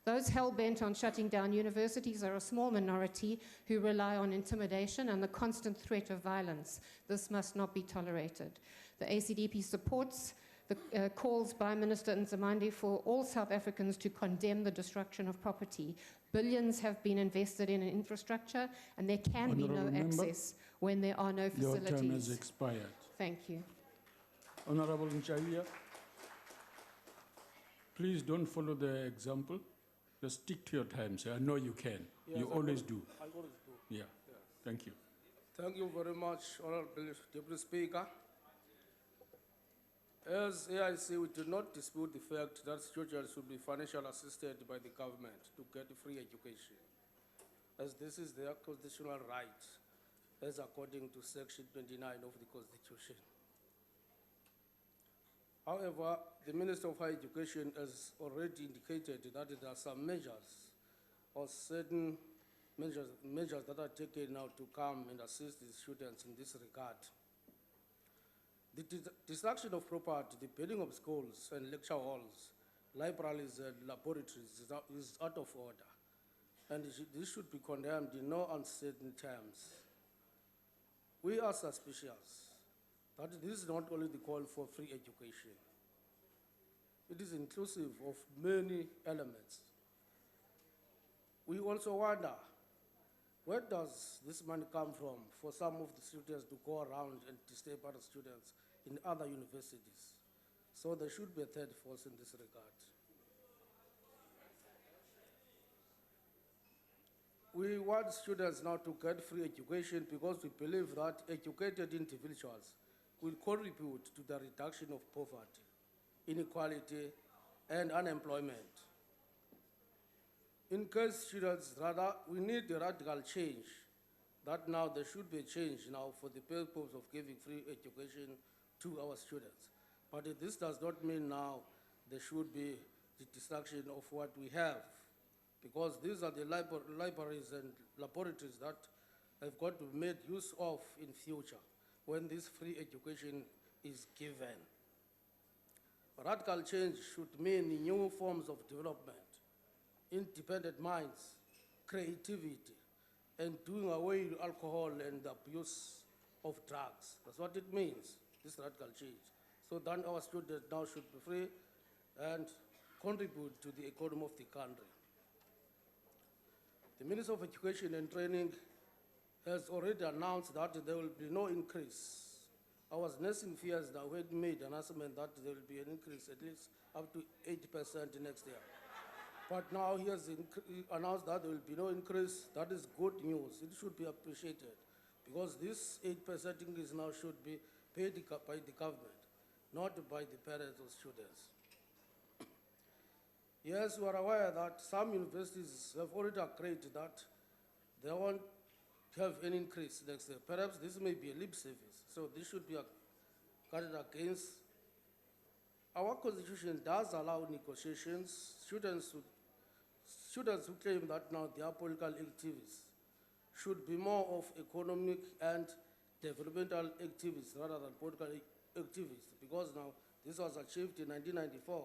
Those hell-bent on shutting down universities are a small minority who rely on intimidation and the constant threat of violence. This must not be tolerated. The ACDP supports the calls by Minister Nzimande for all South Africans to condemn the destruction of property. Billions have been invested in infrastructure, and there can be no access when there are no facilities. Your time has expired. Thank you. Honorable Nchawia, please don't follow the example. Just stick to your time, sir. I know you can. Yes, you always do. I always do. Yeah. Yes. Thank you. Thank you very much, Honorable Deputy Speaker. As AIC, we do not dispute the fact that students should be financially assisted by the government to get free education, as this is their constitutional right, as according to Section 29 of the Constitution. However, the Minister of Higher Education has already indicated that there are some measures or certain measures that are taken now to come and assist the students in this regard. The destruction of property, the building of schools and lecture halls, libraries and laboratories is out of order, and this should be condemned in no uncertain terms. We are suspicious that this is not only the call for free education. It is inclusive of many elements. We also wonder, where does this money come from for some of the students to go around and disturb other students in other universities? So there should be a third force in this regard. We want students now to get free education because we believe that educated individuals will contribute to the reduction of poverty, inequality, and unemployment. In case students, rather, we need a radical change, that now there should be a change now for the purpose of giving free education to our students. But this does not mean now there should be the destruction of what we have, because these are the libraries and laboratories that have got to be made use of in future when this free education is given. Radical change should mean new forms of development, independent minds, creativity, and doing away with alcohol and the abuse of drugs. That's what it means, this radical change. So then our students now should be free and contribute to the economy of the country. The Minister of Education and Training has already announced that there will be no increase. Our nursing fears now had made an announcement that there will be an increase at least up to 80% next year. But now he has announced that there will be no increase. That is good news. It should be appreciated because this 8% increase now should be paid by the government, not by the parents or students. Yes, we are aware that some universities have already agreed that they won't have any increase next year. Perhaps this may be a lip service, so this should be guarded against. Our constitution does allow negotiations. Students who claim that now their political activities should be more of economic and developmental activities rather than political activities, because now this was achieved in 1994.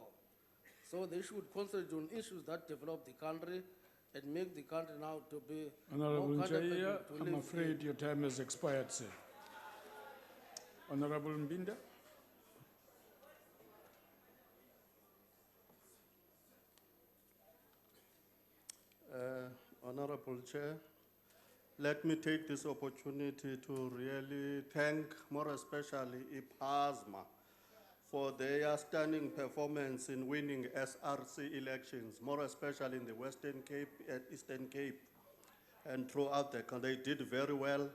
So they should concentrate on issues that develop the country and make the country now to be Honorable more Njaya, comfortable to I'm live afraid in. your time has expired, sir. Honorable Mbinda. Honorable Chair, let me take this opportunity to really thank, more especially IPASMA, for their stunning performance in winning SRC elections, more especially in the Western Cape and Eastern Cape and throughout the country. They did very well.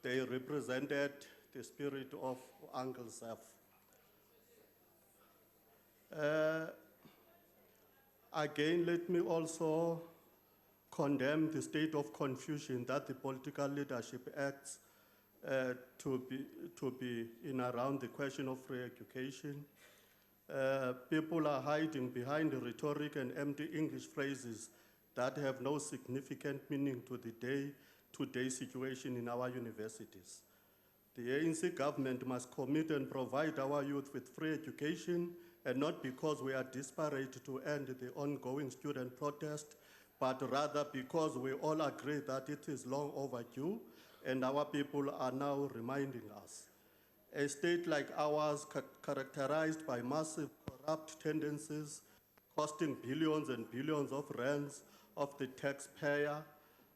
They represented the spirit of Uncle Seth. Again, let me also condemn the state of confusion that the political leadership acts to be in around the question of free education. People are hiding behind the rhetoric and empty English phrases that have no significant meaning to the day-to-day situation in our universities. The ANC government must commit and provide our youth with free education, and not because we are desperate to end the ongoing student protest, but rather because we all agree that it is long overdue, and our people are now reminding us. A state like ours, characterized by massive corrupt tendencies, costing billions and billions of rands of the taxpayer,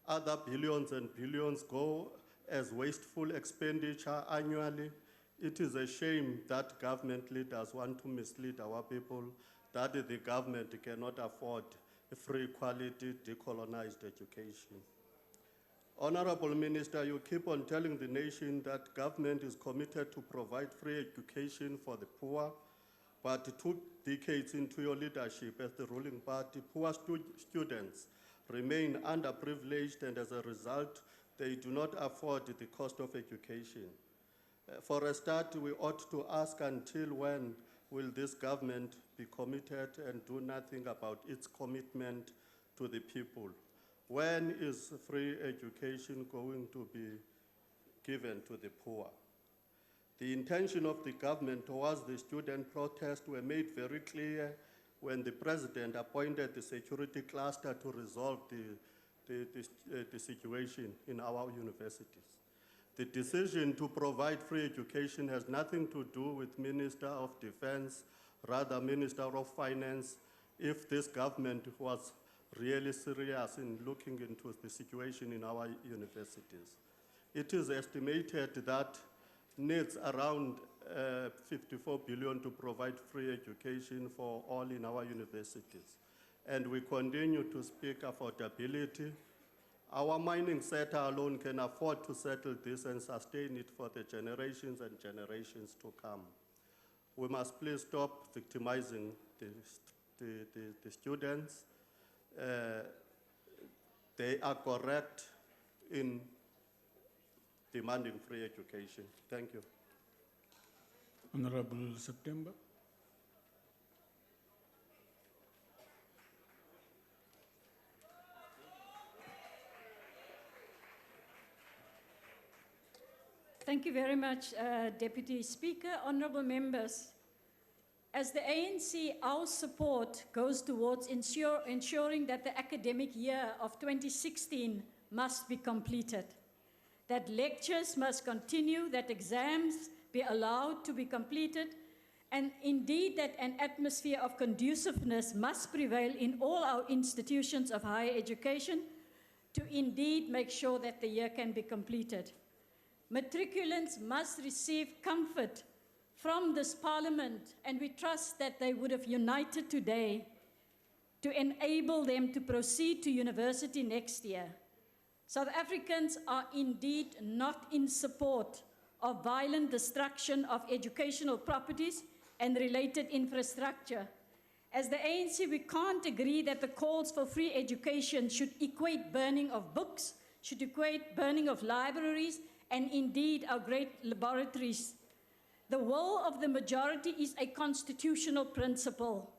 other billions and billions go as wasteful expenditure annually. It is a shame that government leaders want to mislead our people, that the government cannot afford free, quality, decolonized education. Honorable Minister, you keep on telling the nation that government is committed to provide free education for the poor, but 2 decades into your leadership as the ruling party, poor students remain underprivileged, and as a result, they do not afford the cost of education. For a start, we ought to ask until when will this government be committed and do nothing about its commitment to the people? When is free education going to be given to the poor? The intention of the government towards the student protest were made very clear when the president appointed the security cluster to resolve the situation in our universities. The decision to provide free education has nothing to do with Minister of Defense, rather Minister of Finance. If this government was really serious in looking into the situation in our universities. It is estimated that needs around 54 billion to provide free education for all in our universities. And we continue to speak affordability. Our mining sector alone can afford to settle this and sustain it for the generations and generations to come. We must please stop victimizing the students. They are correct in demanding free education. Thank you. Honorable September. Thank you very much, Deputy Speaker. Honourable members, as the ANC, our support goes towards ensuring that the academic year of 2016 must be completed, that lectures must continue, that exams be allowed to be completed, and indeed that an atmosphere of conduciveness must prevail in all our institutions of higher education to indeed make sure that the year can be completed. Matriculants must receive comfort from this Parliament, and we trust that they would have united today to enable them to proceed to university next year. South Africans are indeed not in support of violent destruction of educational properties and related infrastructure. As the ANC, we can't agree that the calls for free education should equate burning of books, should equate burning of libraries, and indeed our great laboratories. The will of the majority is a constitutional principle.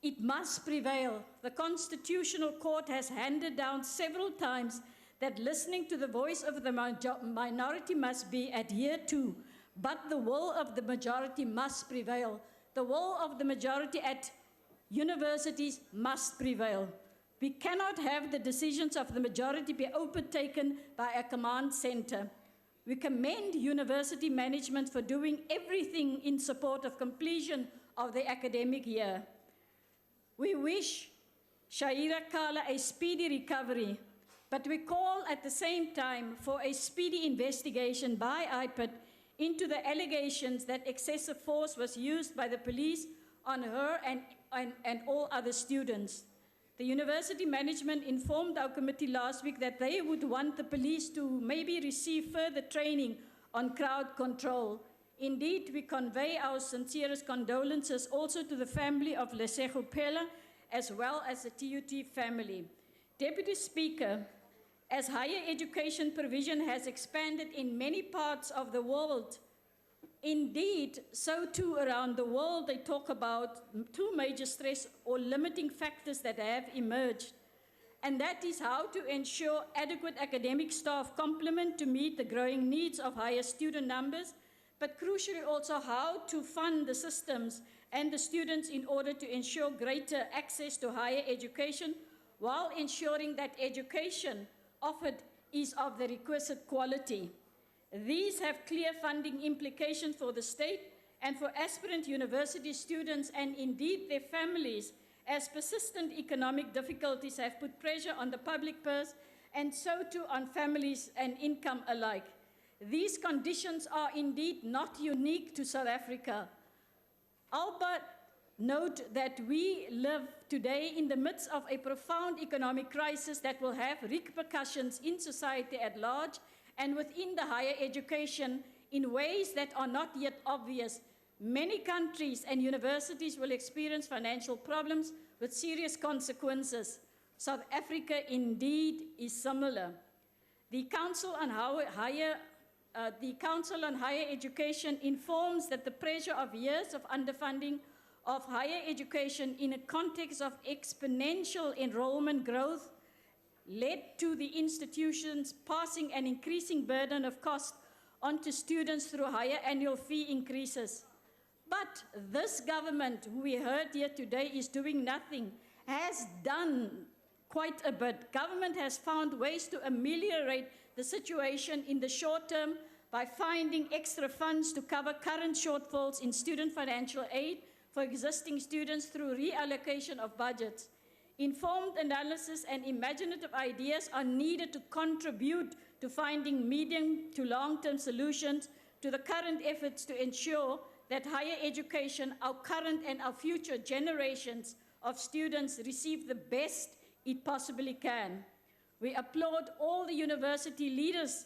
It must prevail. The Constitutional Court has handed down several times that listening to the voice of the minority must be adhered to, but the will of the majority must prevail. The will of the majority at universities must prevail. We cannot have the decisions of the majority be overtaken by a command center. We commend university management for doing everything in support of completion of the academic year. We wish Shaira Kala a speedy recovery, but we call at the same time for a speedy investigation by IPID into the allegations that excessive force was used by the police on her and all other students. The university management informed our committee last week that they would want the police to maybe receive further training on crowd control. Indeed, we convey our sincerest condolences also to the family of Lesego Phela, as well as the TUT family. Deputy Speaker, as higher education provision has expanded in many parts of the world, indeed, so too around the world, they talk about two major stress or limiting factors that have emerged. And that is how to ensure adequate academic staff complement to meet the growing needs of higher student numbers, but crucially also how to fund the systems and the students in order to ensure greater access to higher education while ensuring that education offered is of the requisite quality. These have clear funding implications for the state and for aspirant university students and indeed their families, as persistent economic difficulties have put pressure on the public purse and so too on families and income alike. These conditions are indeed not unique to South Africa. Albeit note that we live today in the midst of a profound economic crisis that will have repercussions in society at large and within the higher education in ways that are not yet obvious. Many countries and universities will experience financial problems with serious consequences. South Africa indeed is similar. The Council on Higher Education informs that the pressure of years of underfunding of higher education in a context of exponential enrollment growth led to the institutions passing an increasing burden of cost onto students through higher annual fee increases. But this government, who we heard here today, is doing nothing, has done quite a bit. Government has found ways to ameliorate the situation in the short term by finding extra funds to cover current shortfalls in student financial aid for existing students through reallocation of budgets. Informed analysis and imaginative ideas are needed to contribute to finding medium to long-term solutions to the current efforts to ensure that higher education, our current and our future generations of students receive the best it possibly can. We applaud all the university leaders,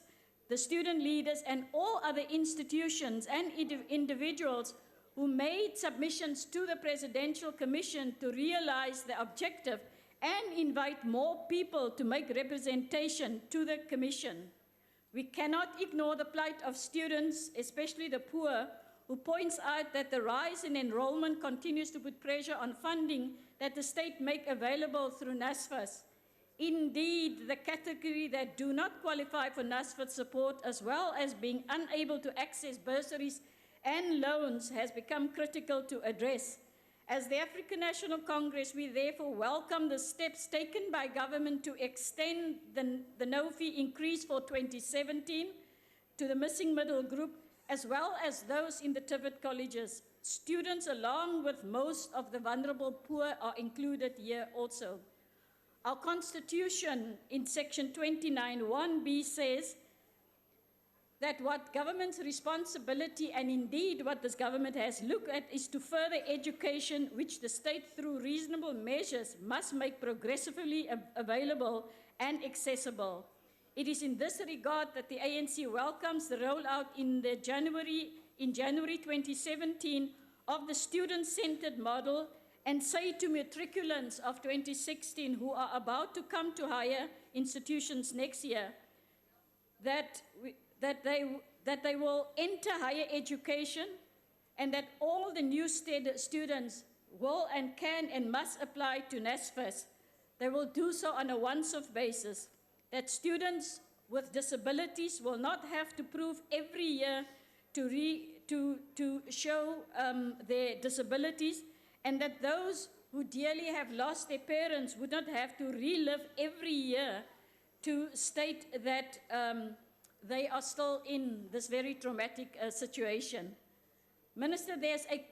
the student leaders, and all other institutions and individuals who made submissions to the Presidential Commission to realize the objective and invite more people to make representation to the Commission. We cannot ignore the plight of students, especially the poor, who points out that the rise in enrollment continues to put pressure on funding that the state make available through NSFAS. Indeed, the category that do not qualify for NSFAS support, as well as being unable to access bursaries and loans, has become critical to address. As the African National Congress, we therefore welcome the steps taken by government to extend the no-fee increase for 2017 to the missing middle group, as well as those in the TVET colleges. Students, along with most of the vulnerable poor, are included here also. Our Constitution in Section 29(1)(b) says that what government's responsibility, and indeed what this government has looked at, is to further education, which the state through reasonable measures must make progressively available and accessible. It is in this regard that the ANC welcomes the rollout in January 2017 of the student-centered model, and say to matriculants of 2016 who are about to come to higher institutions next year that they will enter higher education, and that all the new students will and can and must apply to NSFAS. They will do so on a once-off basis, that students with disabilities will not have to prove every year to show their disabilities, and that those who dearly have lost their parents would not have to relive every year to state that they are still in this very traumatic situation. Minister, there's a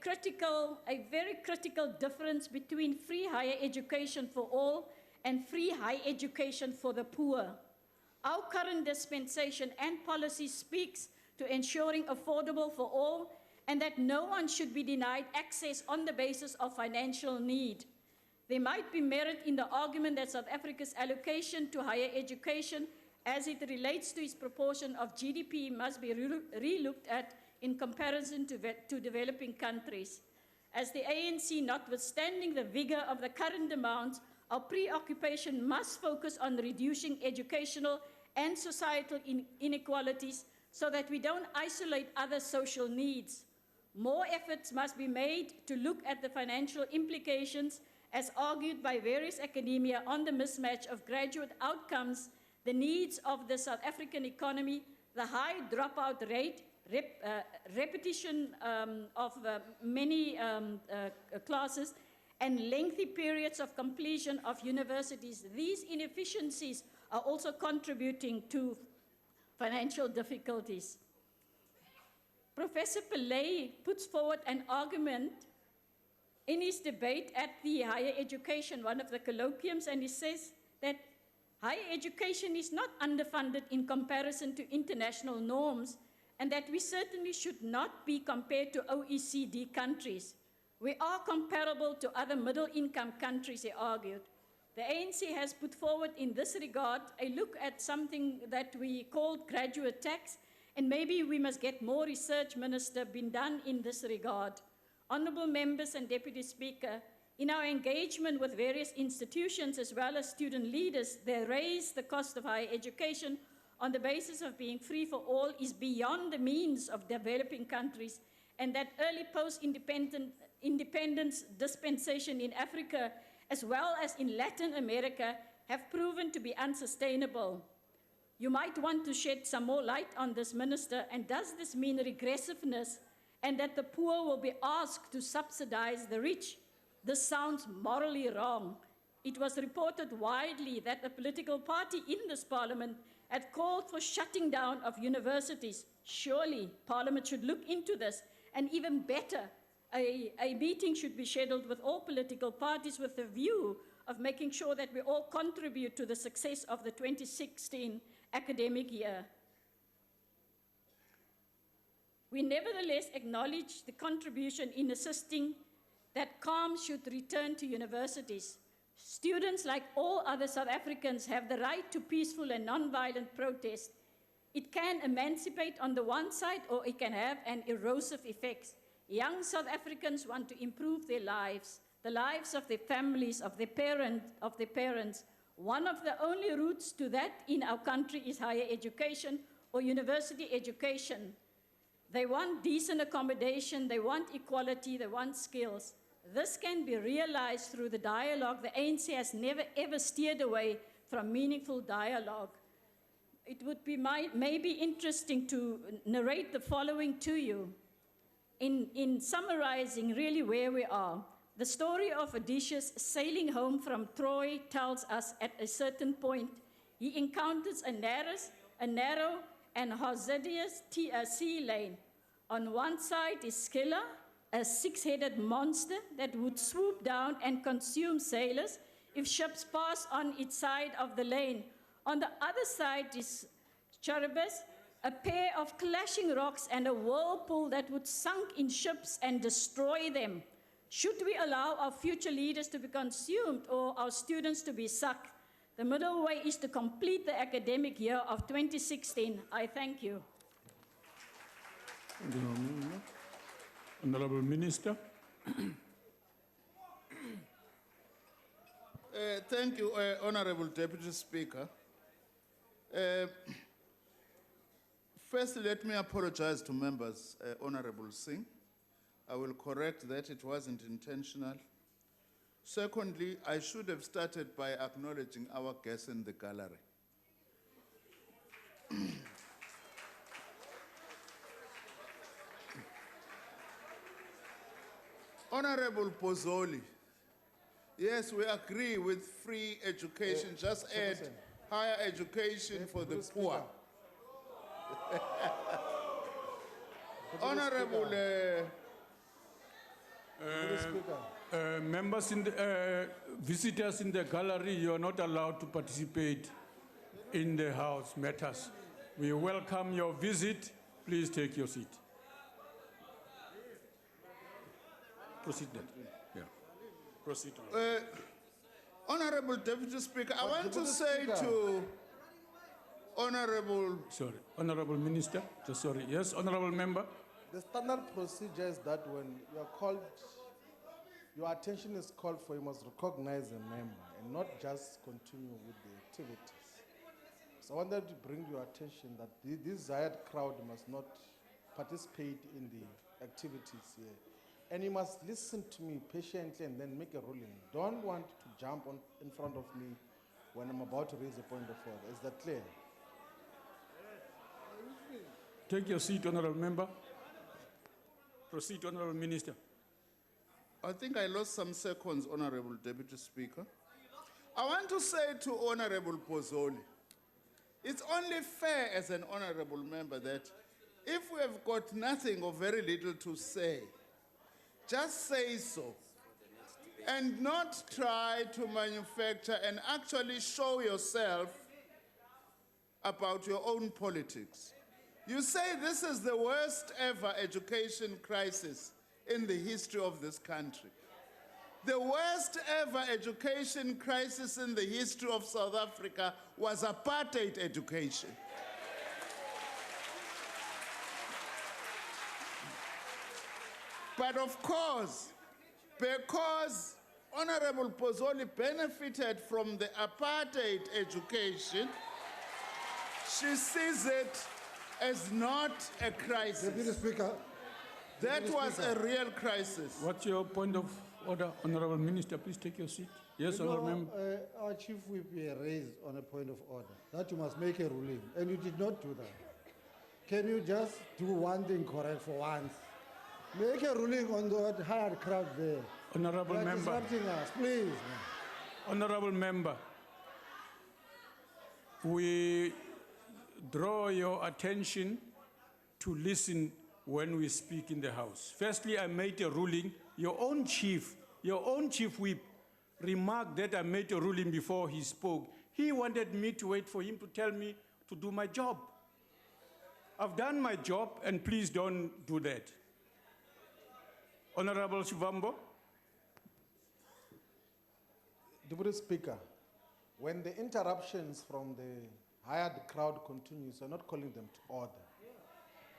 very critical difference between free higher education for all and free higher education for the poor. Our current dispensation and policy speaks to ensuring affordable for all, and that no one should be denied access on the basis of financial need. There might be merit in the argument that South Africa's allocation to higher education, as it relates to its proportion of GDP, must be re-looked at in comparison to developing countries. As the ANC, notwithstanding the vigor of the current demands, our preoccupation must focus on reducing educational and societal inequalities so that we don't isolate other social needs. More efforts must be made to look at the financial implications, as argued by various academia, on the mismatch of graduate outcomes, the needs of the South African economy, the high dropout rate, repetition of many classes, and lengthy periods of completion of universities. These inefficiencies are also contributing to financial difficulties. Professor Pillay puts forward an argument in his debate at the higher education, one of the colloquiums, and he says that higher education is not underfunded in comparison to international norms, and that we certainly should not be compared to OECD countries. We are comparable to other middle-income countries, he argued. The ANC has put forward in this regard a look at something that we called graduate tax, and maybe we must get more research, Minister, been done in this regard. Honourable members and Deputy Speaker, in our engagement with various institutions as well as student leaders, they raise the cost of higher education on the basis of being free for all is beyond the means of developing countries, and that early post-independence dispensation in Africa as well as in Latin America have proven to be unsustainable. You might want to shed some more light on this, Minister, and does this mean regressiveness and that the poor will be asked to subsidize the rich? This sounds morally wrong. It was reported widely that a political party in this parliament had called for shutting down of universities. Surely Parliament should look into this, and even better, a meeting should be scheduled with all political parties with the view of making sure that we all contribute to the success of the 2016 academic year. We nevertheless acknowledge the contribution in assisting that calm should return to universities. Students, like all other South Africans, have the right to peaceful and non-violent protest. It can emancipate on the one side, or it can have an erosive effect. Young South Africans want to improve their lives, the lives of their families, of their parents. One of the only routes to that in our country is higher education or university education. They want decent accommodation, they want equality, they want skills. This can be realized through the dialogue. The ANC has never ever steered away from meaningful dialogue. It would be maybe interesting to narrate the following to you. In summarizing really where we are, the story of Odysseus sailing home from Troy tells us at a certain point, he encounters a narrow and hazardous sea lane. On one side is Scylla, a six-headed monster that would swoop down and consume sailors if ships pass on its side of the lane. On the other side is Charybdis, a pair of clashing rocks and a whirlpool that would sink in ships and destroy them. Should we allow our future leaders to be consumed or our students to be sucked? The middle way is to complete the academic year of 2016. I thank you. Honorable Minister. Thank you, Honorable Deputy Speaker. First, let me apologize to members, Honorable Singh. I will correct that it wasn't intentional. Secondly, I should have started by acknowledging our guests in the gallery. Honorable Pozzoli, yes, we agree with free education. Just add higher education for the poor. Honorable members visitors in the gallery, you are not allowed to participate in the House matters. We welcome your visit. Please take your seat. Proceed then. Yeah. Proceed. Honorable Deputy Speaker, I want to say to Honorable... Sorry, Honorable Minister, just sorry. Yes, Honorable Member. The standard procedure is that when you are called, your attention is called for, you must recognize a member and not just continue with the activities. So I wanted to bring your attention that the desired crowd must not participate in the activities here. And you must listen to me patiently and then make a ruling. Don't want to jump in front of me when I'm about to raise a point of order. Is that clear? Take your seat, Honorable Member. Proceed, Honorable Minister. I think I lost some seconds, Honorable Deputy Speaker. I want to say to Honorable Pozzoli, it's only fair as an honorable member that if we have got nothing or very little to say, just say so, and not try to manufacture and actually show yourself about your own politics. You say this is the worst ever education crisis in the history of this country. The worst ever education crisis in the history of South Africa was apartheid education. But of course, because Honorable Pozzoli benefited from the apartheid education, she sees it as not a crisis. Deputy Speaker. That was a real crisis. What's your point of order, Honorable Minister? Please take your seat. Yes, Honorable Member. Our Chief Whip raised on a point of order that you must make a ruling, and you did not do that. Can you just do one thing correct for once? Make a ruling on the hired crowd there. Honorable Member. Disrupting us, please. Honorable Member, we draw your attention to listen when we speak in the House. Firstly, I made a ruling. Your own chief whip remarked that I made a ruling before he spoke. He wanted me to wait for him to tell me to do my job. I've done my job, and please don't do that. Honorable Shivambo. Deputy Speaker, when the interruptions from the hired crowd continues, you're not calling them to order.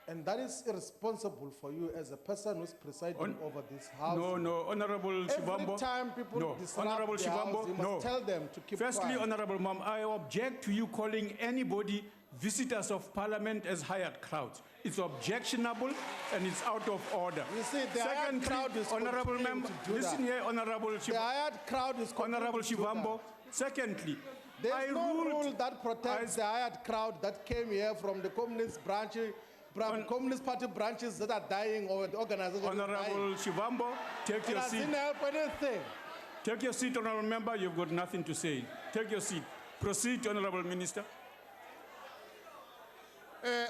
And that is irresponsible for you as a person who's presiding over this house. No, Honorable Shivambo. Every time people disrupt Honorable the house, Shivambo, you must tell them to keep Firstly, quiet. Honorable Ma'am, I object to you calling anybody visitors of parliament as hired crowds. It's objectionable and it's out of order. You see, the hired crowd is Honorable continuing Member, to do listen that. here, Honorable Shivambo. The hired crowd is Honorable continuing to do Shivambo. Secondly, There's no rule that protects the hired crowd that came here from the Communist branch, Communist Party branches that are dying or the organization. Honorable Shivambo, take your seat. It doesn't help anything. Take your seat, Honorable Member. You've got nothing to say. Take your seat. Proceed, Honorable Minister.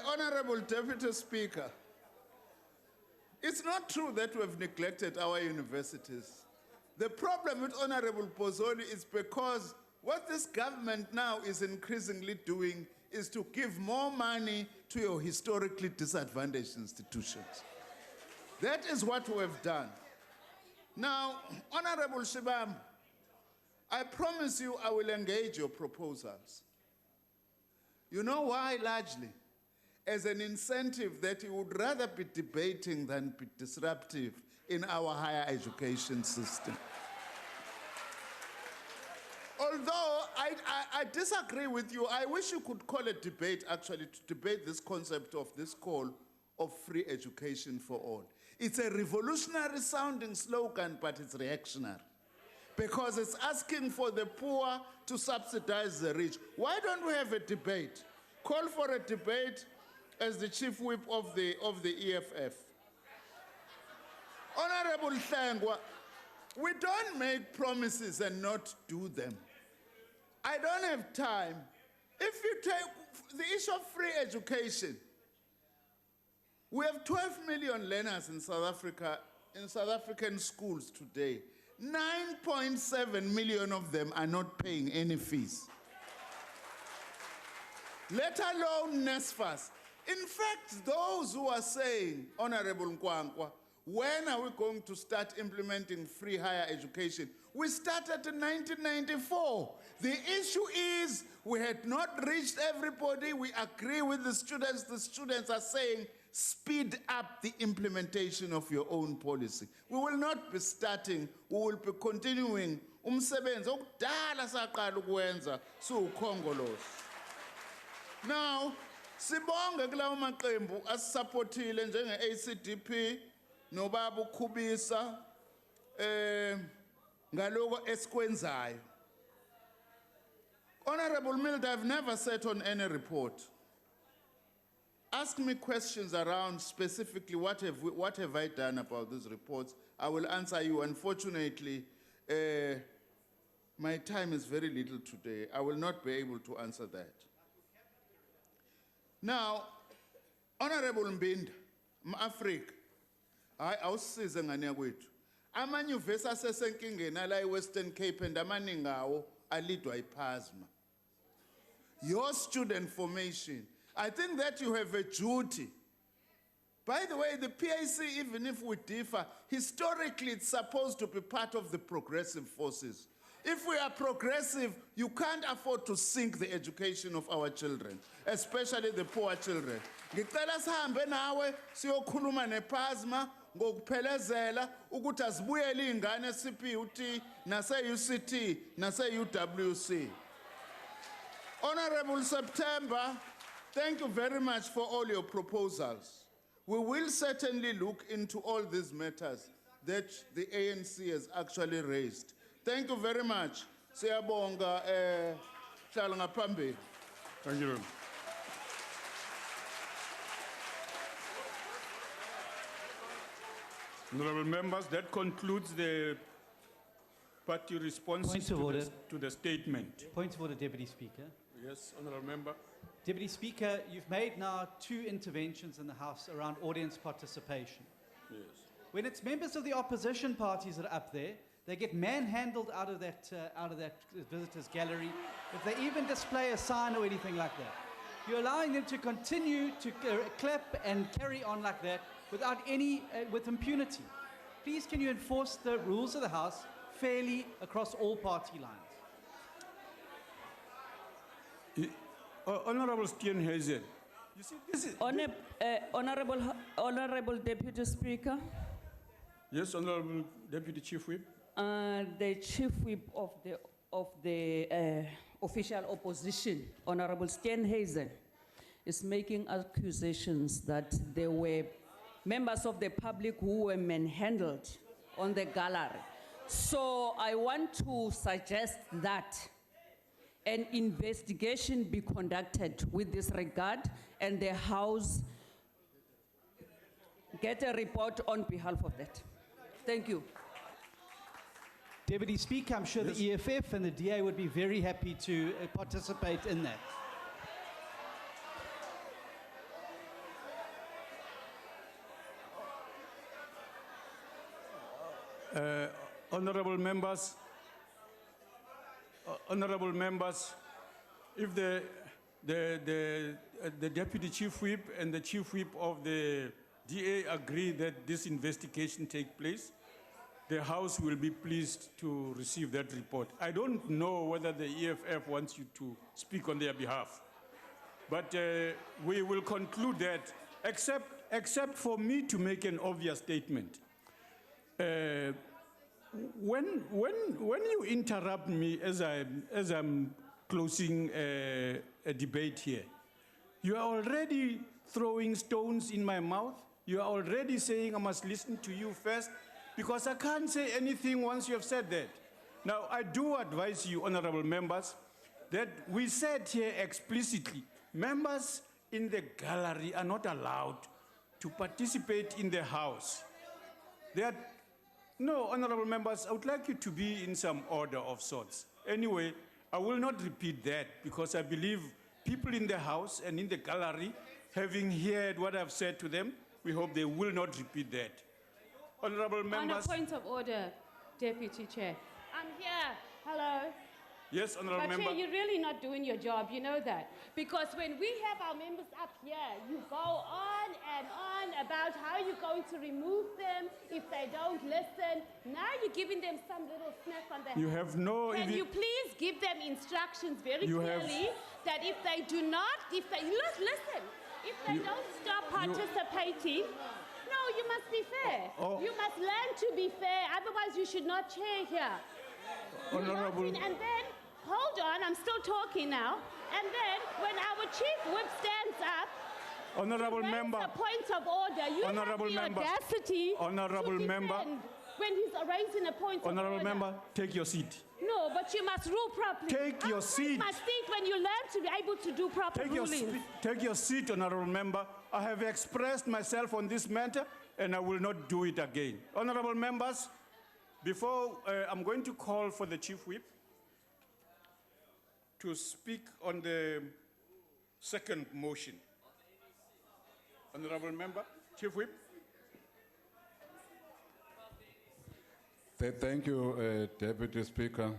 Honorable Deputy Speaker, it's not true that we've neglected our universities. The problem with Honorable Pozzoli is because what this government now is increasingly doing is to give more money to your historically disadvantaged institutions. That is what we've done. Now, Honorable Shibam, I promise you I will engage your proposals. You know why, largely? As an incentive that you would rather be debating than be disruptive in our higher education system. Although I disagree with you, I wish you could call a debate, actually, to debate this concept of this call of free education for all. It's a revolutionary sounding slogan, but it's reactionary. Because it's asking for the poor to subsidize the rich. Why don't we have a debate? Call for a debate as the chief whip of the EFF. Honorable Hlengwa, we don't make promises and not do them. I don't have time. If you take the issue of free education, we have 12 million learners in South Africa, in South African schools today. 9.7 million of them are not paying any fees, let alone NSFAS. In fact, those who are saying, Honorable Nkwankwa, when are we going to start implementing free higher education? We started in 1994. The issue is we had not reached everybody. We agree with the students. The students are saying, speed up the implementation of your own policy. We will not be starting, we will be continuing umsebenzi okudala saqala ukwenza siwukhongolosi. Now, sibonge kulawo maqembu asisupportile njenge-ACDP nobaba uKhubisa ngaloko esikwenzayo. Honorable Mild, I've never sat on any report. Ask me questions around specifically what have I done about these reports. I will answer you. Unfortunately, my time is very little today. I will not be able to answer that. Now, Honorable Mbinda, Africa, awusize ngane yakwethu. Amanyuvesi asesenkingeni ala eWestern Cape and amaningi awo alidwa iPhasma. Your student formation, I think that you have a duty. By the way, the PIC, even if we differ, historically it's supposed to be part of the progressive forces. If we are progressive, you can't afford to sink the education of our children, especially the poor children. Ngicela sihambe nawe siyokhuluma nePhasma ngokuphelezela ukuthi azibuyele ingane eCPUT nase-UCT nase-UWC. Honorable September, thank you very much for all your proposals. We will certainly look into all these matters that the ANC has actually raised. Thank you very much. Siyabonga hlala ngaphambili. Thank you. Honorable members, that concludes the party responses to the statement. Point of order, Deputy Speaker. Yes, Honorable Member. Deputy Speaker, you've made now 2 interventions in the House around audience participation. Yes. When it's members of the opposition parties that are up there, they get manhandled out of that visitors gallery if they even display a sign or anything like that. You're allowing them to continue to clap and carry on like that without with impunity. Please, can you enforce the rules of the House fairly across all party lines? Honorable Steenhuisen, you see, this is... Honorable Deputy Speaker, Yes, Honorable Deputy Chief Whip. the Chief Whip of the official opposition, Honorable Steenhuisen, is making accusations that there were members of the public who were manhandled on the gallery. So I want to suggest that an investigation be conducted with this regard and the House get a report on behalf of that. Thank you. Deputy Speaker, I'm sure the EFF and the DA would be very happy to participate in that. Honorable members, if the Deputy Chief Whip and the Chief Whip of the DA agree that this investigation take place, the House will be pleased to receive that report. I don't know whether the EFF wants you to speak on their behalf, but we will conclude that, except for me to make an obvious statement. When you interrupt me as I'm closing a debate here, you are already throwing stones in my mouth. You are already saying I must listen to you first, because I can't say anything once you have said that. Now, I do advise you, honorable members, that we said here explicitly, members in the gallery are not allowed to participate in the House. No, honorable members, I would like you to be in some order of sorts. Anyway, I will not repeat that, because I believe people in the House and in the gallery, having heard what I've said to them, we hope they will not repeat that. Honorable members. On a point of order, Deputy Chair. I'm here. Hello. Yes, honorable member. Chair, you're really not doing your job, you know that. Because when we have our members up here, you go on about how you're going to remove them if they don't listen. Now you're giving them some little smack on the head. You have no... Can you please give them instructions very clearly that if they do not, if they don't stop participating, no, you must be fair. You must learn to be fair, otherwise you should not chair here. Honorable... And then, hold on, I'm still talking now. And then, when our Chief Whip stands up, honorable member, a point of order, you honorable have the member, audacity honorable to member, when he's raising a point of order. Honorable member, take your seat. No, but you must rule properly. Take your seat. My seat when you learn to be able to do proper rulings. Take your seat, honorable member. I have expressed myself on this matter, and I will not do it again. Honorable members, before I'm going to call for the Chief Whip to speak on the second motion. Honorable member, Chief Whip. Thank you, Deputy Speaker.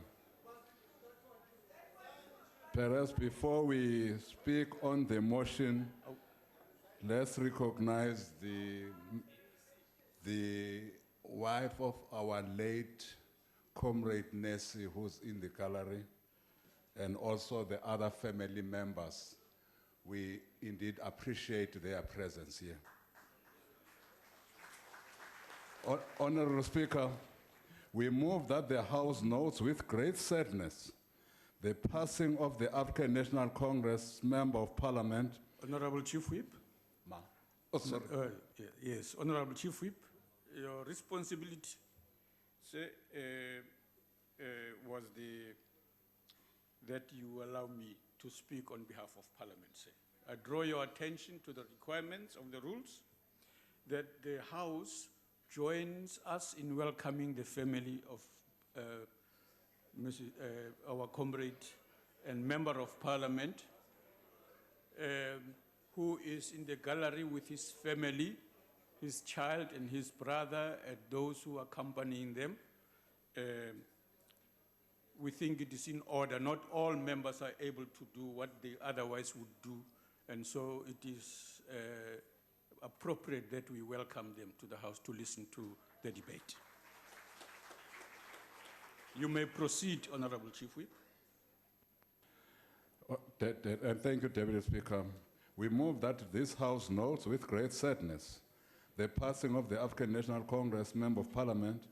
Perhaps before we speak on the motion, let's recognize the wife of our late comrade Nessie, who's in the gallery, and also the other family members. We indeed appreciate their presence here. Honorable Speaker, we move that the House notes with great sadness the passing of the African National Congress Member of Parliament. Honorable Chief Whip. Oh, sorry. Yes, Honorable Chief Whip, your responsibility was that you allow me to speak on behalf of Parliament. I draw your attention to the requirements of the rules that the House joins us in welcoming the family of our comrade and Member of Parliament who is in the gallery with his family, his child and his brother, and those who are accompanying them. We think it is in order. Not all members are able to do what they otherwise would do, and so it is appropriate that we welcome them to the House to listen to the debate. You may proceed, Honorable Chief Whip. And thank you, Deputy Speaker. We move that this House notes with great sadness the passing of the African National Congress Member of Parliament,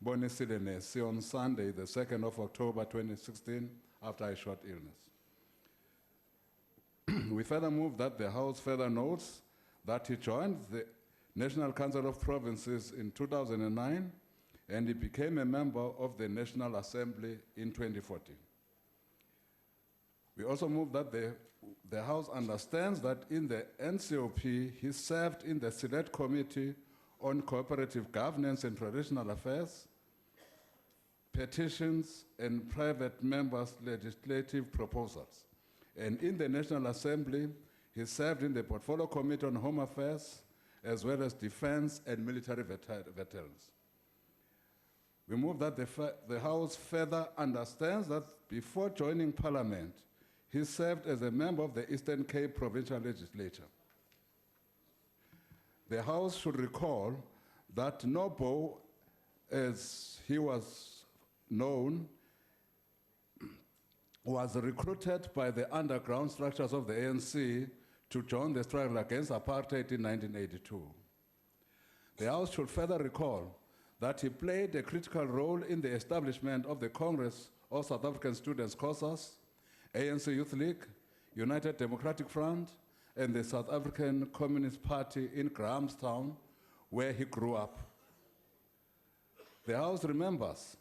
Bonisile Nesi, on Sunday, the 2nd of October 2016, after a short illness. We further move that the House further notes that he joined the National Council of Provinces in 2009, and he became a member of the National Assembly in 2014. We also move that the House understands that in the NCOP, he served in the Select Committee on Cooperative Governance and Traditional Affairs, Petitions, and Private Members' Legislative Proposals. And in the National Assembly, he served in the Portfolio Committee on Home Affairs, as well as Defense and Military Veterans. We move that the House further understands that before joining Parliament, he served as a member of the Eastern Cape Provincial Legislature. The House should recall that Nobo, as he was known, was recruited by the underground structures of the ANC to join the struggle against apartheid in 1982. The House should further recall that he played a critical role in the establishment of the Congress of South African Students, COSAS, ANC Youth League, United Democratic Front, and the South African Communist Party in Grahamstown, where he grew up. The House remembers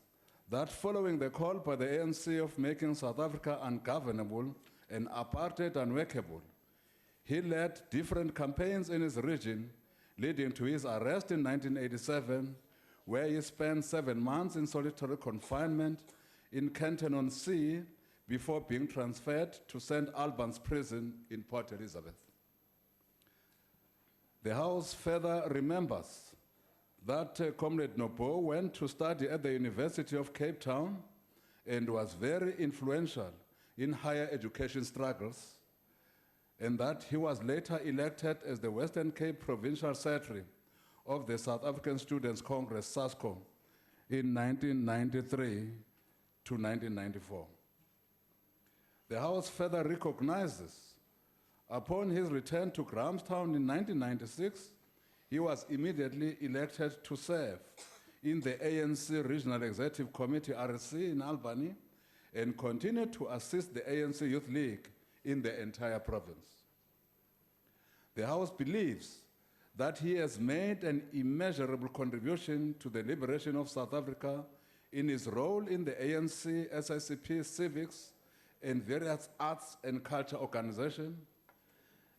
that following the call by the ANC of making South Africa ungovernable and apartheid unworkable, he led different campaigns in his region, leading to his arrest in 1987, where he spent 7 months in solitary confinement in Kenton-on-Sea before being transferred to St. Albans Prison in Port Elizabeth. The House further remembers that Comrade Nobo went to study at the University of Cape Town and was very influential in higher education struggles, and that he was later elected as the Western Cape Provincial Secretary of the South African Students' Congress, SASCO, in 1993 to 1994. The House further recognizes, upon his return to Grahamstown in 1996, he was immediately elected to serve in the ANC Regional Executive Committee, RC, in Albany, and continued to assist the ANC Youth League in the entire province. The House believes that he has made an immeasurable contribution to the liberation of South Africa in his role in the ANC, SICP, civics, and various arts and culture organizations,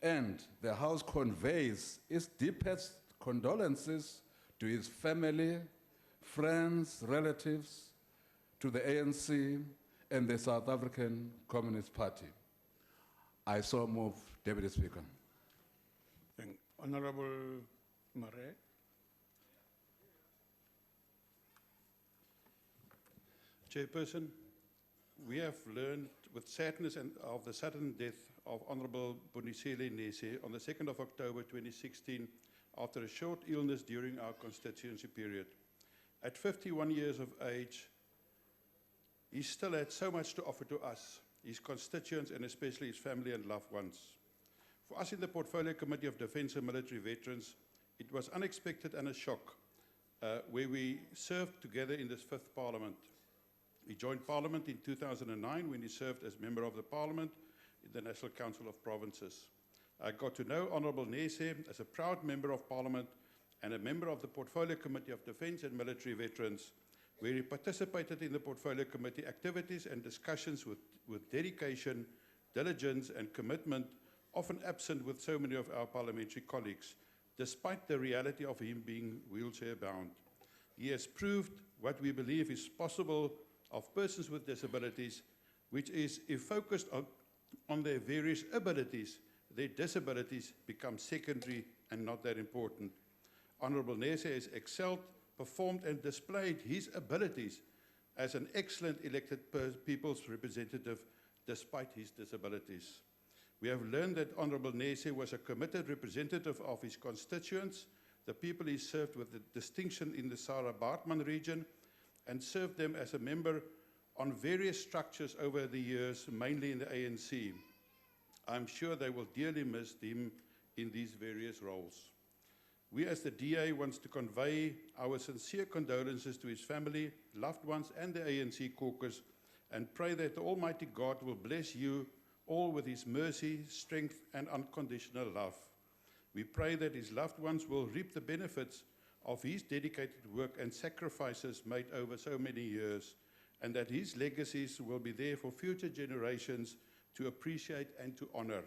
and the House conveys its deepest condolences to his family, friends, relatives, to the ANC, and the South African Communist Party. I so move, Deputy Speaker. Honorable Murray. Chairperson, we have learned with sadness of the sudden death of Honorable Bonisile Nesi on the 2nd of October 2016 after a short illness during our constituency period. At 51 years of age, he still had so much to offer to us, his constituents, and especially his family and loved ones. For us in the Portfolio Committee of Defence and Military Veterans, it was unexpected and a shock, where we served together in this 5th Parliament. He joined Parliament in 2009 when he served as Member of the Parliament in the National Council of Provinces. I got to know Honourable Nesi as a proud Member of Parliament and a member of the Portfolio Committee of Defence and Military Veterans, where he participated in the Portfolio Committee activities and discussions with dedication, diligence and commitment, often absent with so many of our parliamentary colleagues, despite the reality of him being wheelchair-bound. He has proved what we believe is possible of persons with disabilities, which is if focused on their various abilities, their disabilities become secondary and not that important. Honourable Nesi has excelled, performed and displayed his abilities as an excellent elected people's representative despite his disabilities. We have learned that Honourable Nesi was a committed representative of his constituents, the people he served with distinction in the Sarah Baartman region, and served them as a member on various structures over the years, mainly in the ANC. I'm sure they will dearly miss him in these various roles. We as the DA want to convey our sincere condolences to his family, loved ones, and the ANC caucus, and pray that the Almighty God will bless you all with his mercy, strength, and unconditional love. We pray that his loved ones will reap the benefits of his dedicated work and sacrifices made over so many years, and that his legacies will be there for future generations to appreciate and to honor.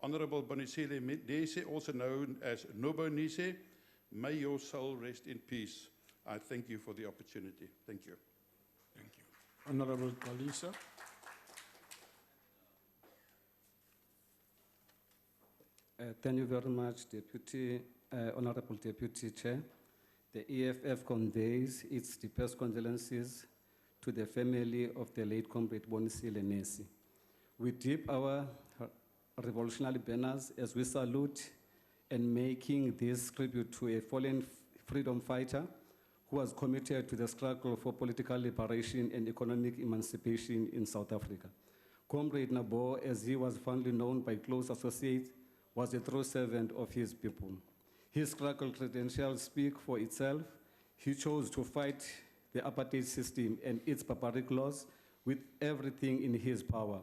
Honorable Bonisile Nese, also known as Nobo Nese, may your soul rest in peace. I thank you for the opportunity. Thank you. Thank you. Honorable Kalisa. Thank you very much, Honorable Deputy Chair. The EFF conveys its deepest condolences to the family of the late comrade Bonisile Nese. We dip our revolutionary banners as we salute and making this tribute to a fallen freedom fighter who was committed to the struggle for political liberation and economic emancipation in South Africa. Comrade Nabo, as he was fondly known by close associates, was a true servant of his people. His struggle credentials speak for itself. He chose to fight the apartheid system and its barbaric laws with everything in his power.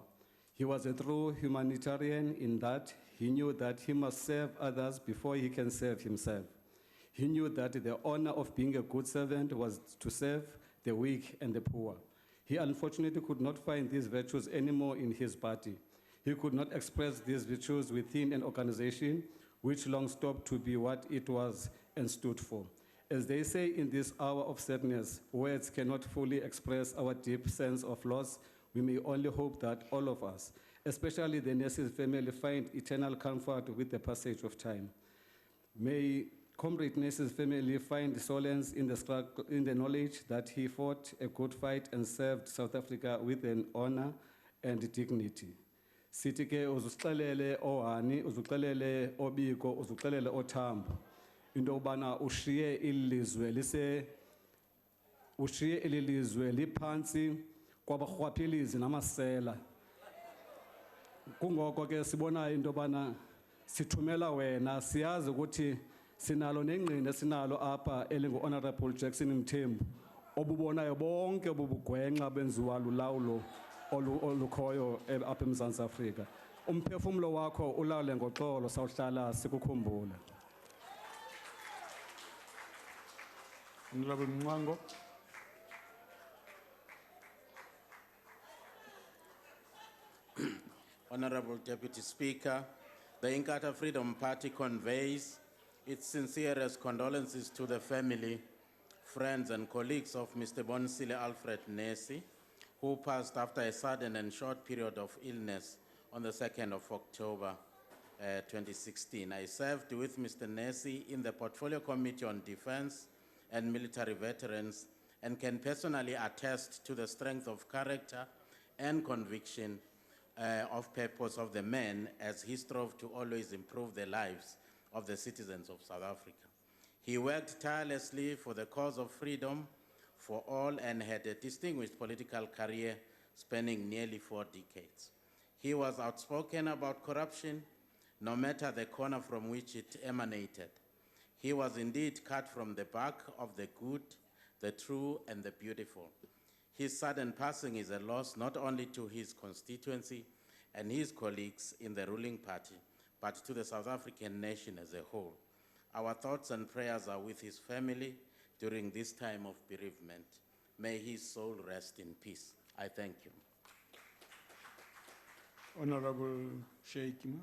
He was a true humanitarian in that he knew that he must serve others before he can serve himself. He knew that the honor of being a good servant was to serve the weak and the poor. He unfortunately could not find these virtues anymore in his party. He could not express these virtues within an organization which long stopped to be what it was and stood for. As they say in this hour of sadness, words cannot fully express our deep sense of loss. We may only hope that all of us, especially the Nese's family, find eternal comfort with the passage of time. May Comrade Nese's family find solace in the struggle, in the knowledge that he fought a good fight and served South Africa with an honor and dignity. Sithi ke uzuxelele oHani, uzuxelele oBiko, uzuxelele oThambo into ubana ushiye ilizwe liphansi kwabarhwaphilizi namasela. Kungoko ke sibona into bana sithumela wena, siyazi ukuthi sinalo nengqindi sinalo apha elingu Honorable Jackson Mthembu obubonayo bonke obubugwenxa benziwa lulawulo olukhoyo apha eMzantsi Afrika. Umphefumlo wakho ulawule ngoxolo, sawuhlala sikukhumbula. Honorable Mwango. Honorable Deputy Speaker, the Inkatha Freedom Party conveys its sincerest condolences to the family, friends and colleagues of Mr. Bonisile Alfred Nese, who passed after a sudden and short period of illness on the 2nd of October 2016. I served with Mr. Nese in the Portfolio Committee on Defense and Military Veterans and can personally attest to the strength of character and conviction of purpose of the man as he strove to always improve the lives of the citizens of South Africa. He worked tirelessly for the cause of freedom for all and had a distinguished political career spanning nearly 4 decades. He was outspoken about corruption, no matter the corner from which it emanated. He was indeed cut from the bark of the good, the true, and the beautiful. His sudden passing is a loss not only to his constituency and his colleagues in the ruling party, but to the South African nation as a whole. Our thoughts and prayers are with his family during this time of bereavement. May his soul rest in peace. I thank you. Honorable Sheikima.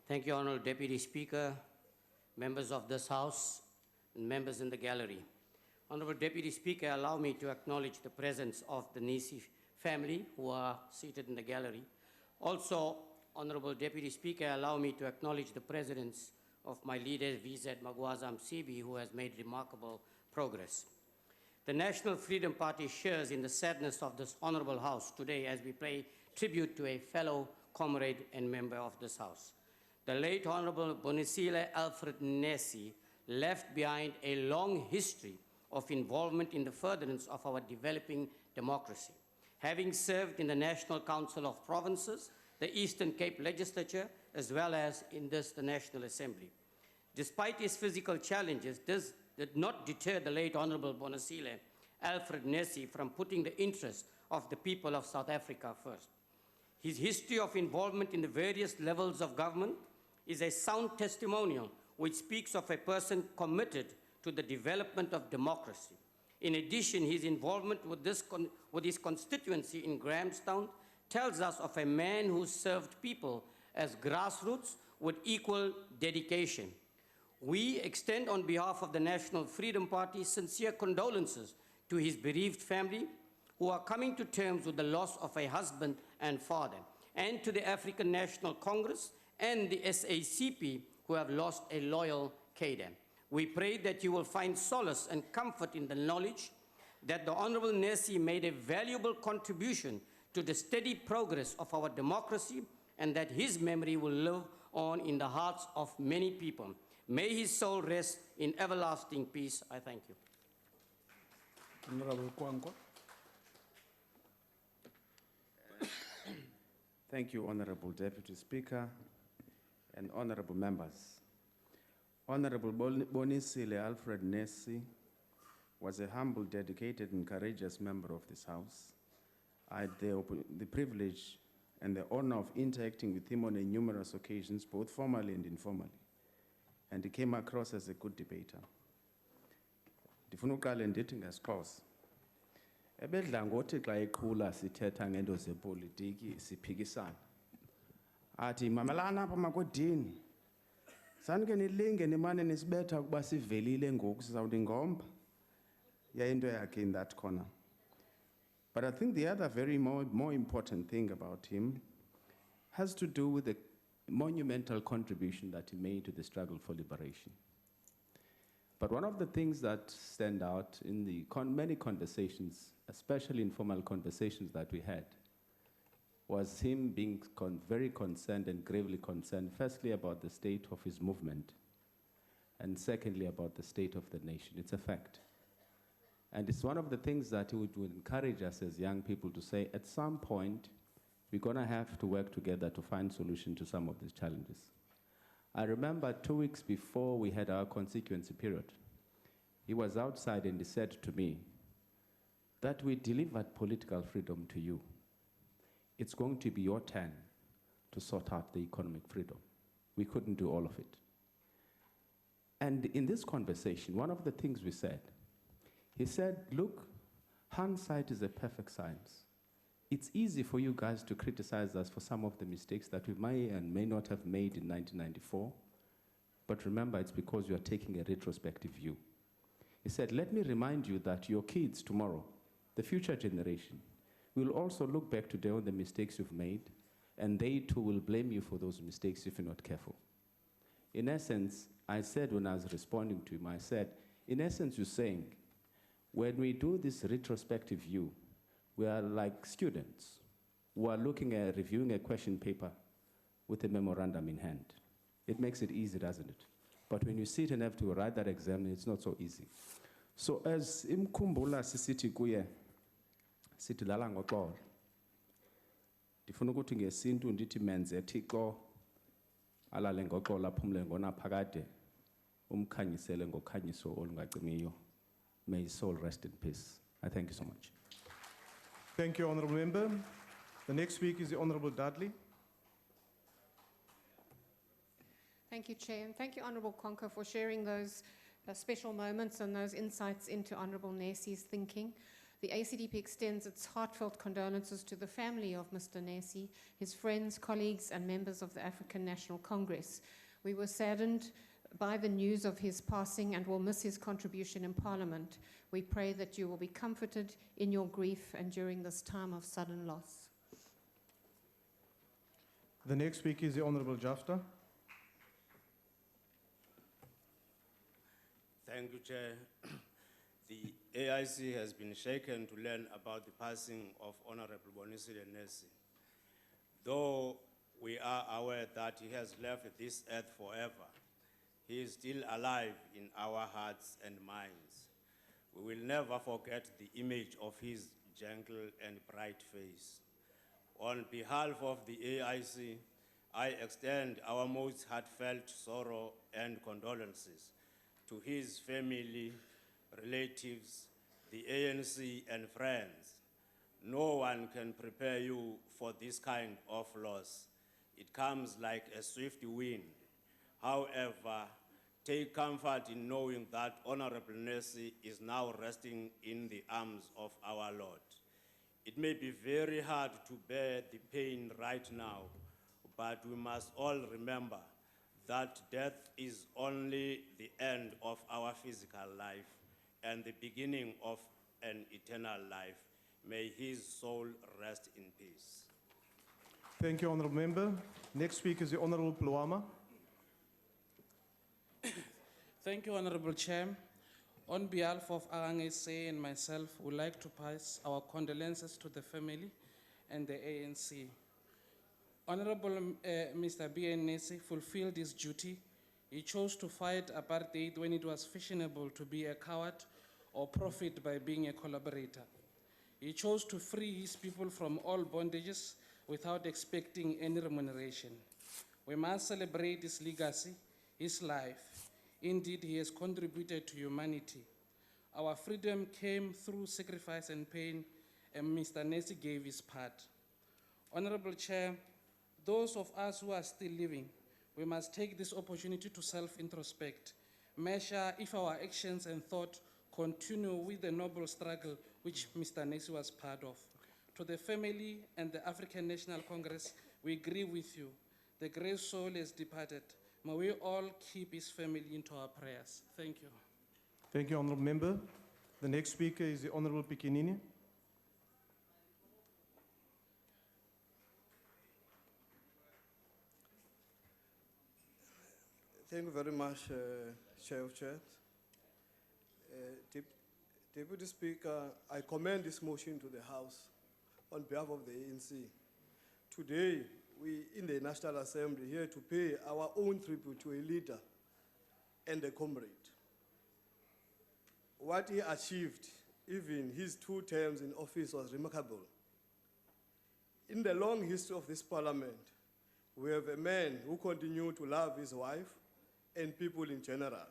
Thank you, Honorable Deputy Speaker, members of this House, and members in the gallery. Honorable Deputy Speaker, allow me to acknowledge the presence of the Nese family who are seated in the gallery. Also, Honorable Deputy Speaker, allow me to acknowledge the presence of my leader, VZ Magwaza Msibi, who has made remarkable progress. The National Freedom Party shares in the sadness of this honorable House today as we pay tribute to a fellow comrade and member of this House. The late Honorable Bonisile Alfred Nese left behind a long history of involvement in the furtherance of our developing democracy. Having served in the National Council of Provinces, the Eastern Cape Legislature, as well as in the National Assembly. Despite his physical challenges, this did not deter the late Honorable Bonisile Alfred Nessie from putting the interests of the people of South Africa first. His history of involvement in the various levels of government is a sound testimonial which speaks of a person committed to the development of democracy. In addition, his involvement with his constituency in Grahamstown tells us of a man who served people as grassroots with equal dedication. We extend on behalf of the National Freedom Party sincere condolences to his bereaved family who are coming to terms with the loss of a husband and father, and to the African National Congress and the SACP who have lost a loyal cadre. We pray that you will find solace and comfort in the knowledge that the Honorable Nessie made a valuable contribution to the steady progress of our democracy, and that his memory will live on in the hearts of many people. May his soul rest in everlasting peace. I thank you. Honorable Kwankwa. Thank you, Honorable Deputy Speaker and honorable members. Honorable Bonisile Alfred Nessie was a humble, dedicated, and courageous member of this House. I had the privilege and the honor of interacting with him on numerous occasions, both formally and informally, and he came across as a good debater. Ndifuna uqale ndithi ngesiXhosa. Ebedla ngothi xa eqhula sithetha ngento zepolitiki siphikisana. Athi mamelana apha makodini. Sanike nilinge nimane nisibetha ukuba sivelile ngoku sizawuthi ngomba. Yayinto yakhe in that corner. But I think the other very more important thing about him has to do with the monumental contribution that he made to the struggle for liberation. But one of the things that stand out in the many conversations, especially informal conversations that we had, was him being very concerned and gravely concerned, firstly about the state of his movement, and secondly about the state of the nation. It's a fact. And it's one of the things that he would encourage us as young people to say, at some point, we're going to have to work together to find solution to some of these challenges. I remember 2 weeks before we had our constituency period, he was outside and he said to me that we delivered political freedom to you. It's going to be your turn to sort out the economic freedom. We couldn't do all of it. And in this conversation, one of the things we said, he said, look, hindsight is a perfect science. It's easy for you guys to criticize us for some of the mistakes that we may and may not have made in 1994, but remember, it's because you are taking a retrospective view. He said, let me remind you that your kids tomorrow, the future generation, will also look back today on the mistakes you've made, and they too will blame you for those mistakes if you're not careful. In essence, I said when I was responding to him, I said, in essence, you're saying, when we do this retrospective view, we are like students who are looking at reviewing a question paper with a memorandum in hand. It makes it easy, doesn't it? But when you sit and have to write that exam, it's not so easy. So as imkhumbula sisithi kuye, sithi lala ngoxolo. Ndifuna ukuthi ngesintu ndithi menze Thixo alale ngoxolo aphumle ngonaphakade umkhanyisele ngokhanyiso olungacimiyo. May his soul rest in peace. I thank you so much. Thank you, Honourable Member. The next speaker is the Honourable Dudley. Thank you, Chair, and thank you, Honourable Conco, for sharing those special moments and those insights into Honourable Nessie's thinking. The ACDP extends its heartfelt condolences to the family of Mr. Nessie, his friends, colleagues, and members of the African National Congress. We were saddened by the news of his passing and will miss his contribution in Parliament. We pray that you will be comforted in your grief and during this time of sudden loss. The next speaker is the Honourable Jafta. Thank you, Chair. The AIC has been shaken to learn about the passing of Honourable Bonisile Nessie. Though we are aware that he has left this earth forever, he is still alive in our hearts and minds. We will never forget the image of his gentle and bright face. On behalf of the AIC, I extend our most heartfelt sorrow and condolences to his family, relatives, the ANC, and friends. No one can prepare you for this kind of loss. It comes like a swift wind. However, take comfort in knowing that Honorable Nessie is now resting in the arms of our Lord. It may be very hard to bear the pain right now, but we must all remember that death is only the end of our physical life and the beginning of an eternal life. May his soul rest in peace. Thank you, Honourable Member. Next speaker is the Honourable Pluama. Thank you, Honourable Chair. On behalf of RNSA and myself, we would like to pass our condolences to the family and the ANC. Honourable Mr. B.N. Nessie fulfilled his duty. He chose to fight apartheid when it was fashionable to be a coward or profit by being a collaborator. He chose to free his people from all bondages without expecting any remuneration. We must celebrate his legacy, his life. Indeed, he has contributed to humanity. Our freedom came through sacrifice and pain, and Mr. Nessie gave his part. Honourable Chair, those of us who are still living, we must take this opportunity to self-introspect, measure if our actions and thought continue with the noble struggle which Mr. Nessie was part of. To the family and the African National Congress, we grieve with you. The great soul has departed. May we all keep his family into our prayers. Thank you. Thank you, Honourable Member. The next speaker is the Honourable Pikinini. Thank you very much, Chair of Chairs. Deputy Speaker, I commend this motion to the House on behalf of the ANC. Today, we in the National Assembly here to pay our own tribute to a leader and a comrade. What he achieved, even his 2 terms in office, was remarkable. In the long history of this parliament, we have a man who continued to love his wife and people in general.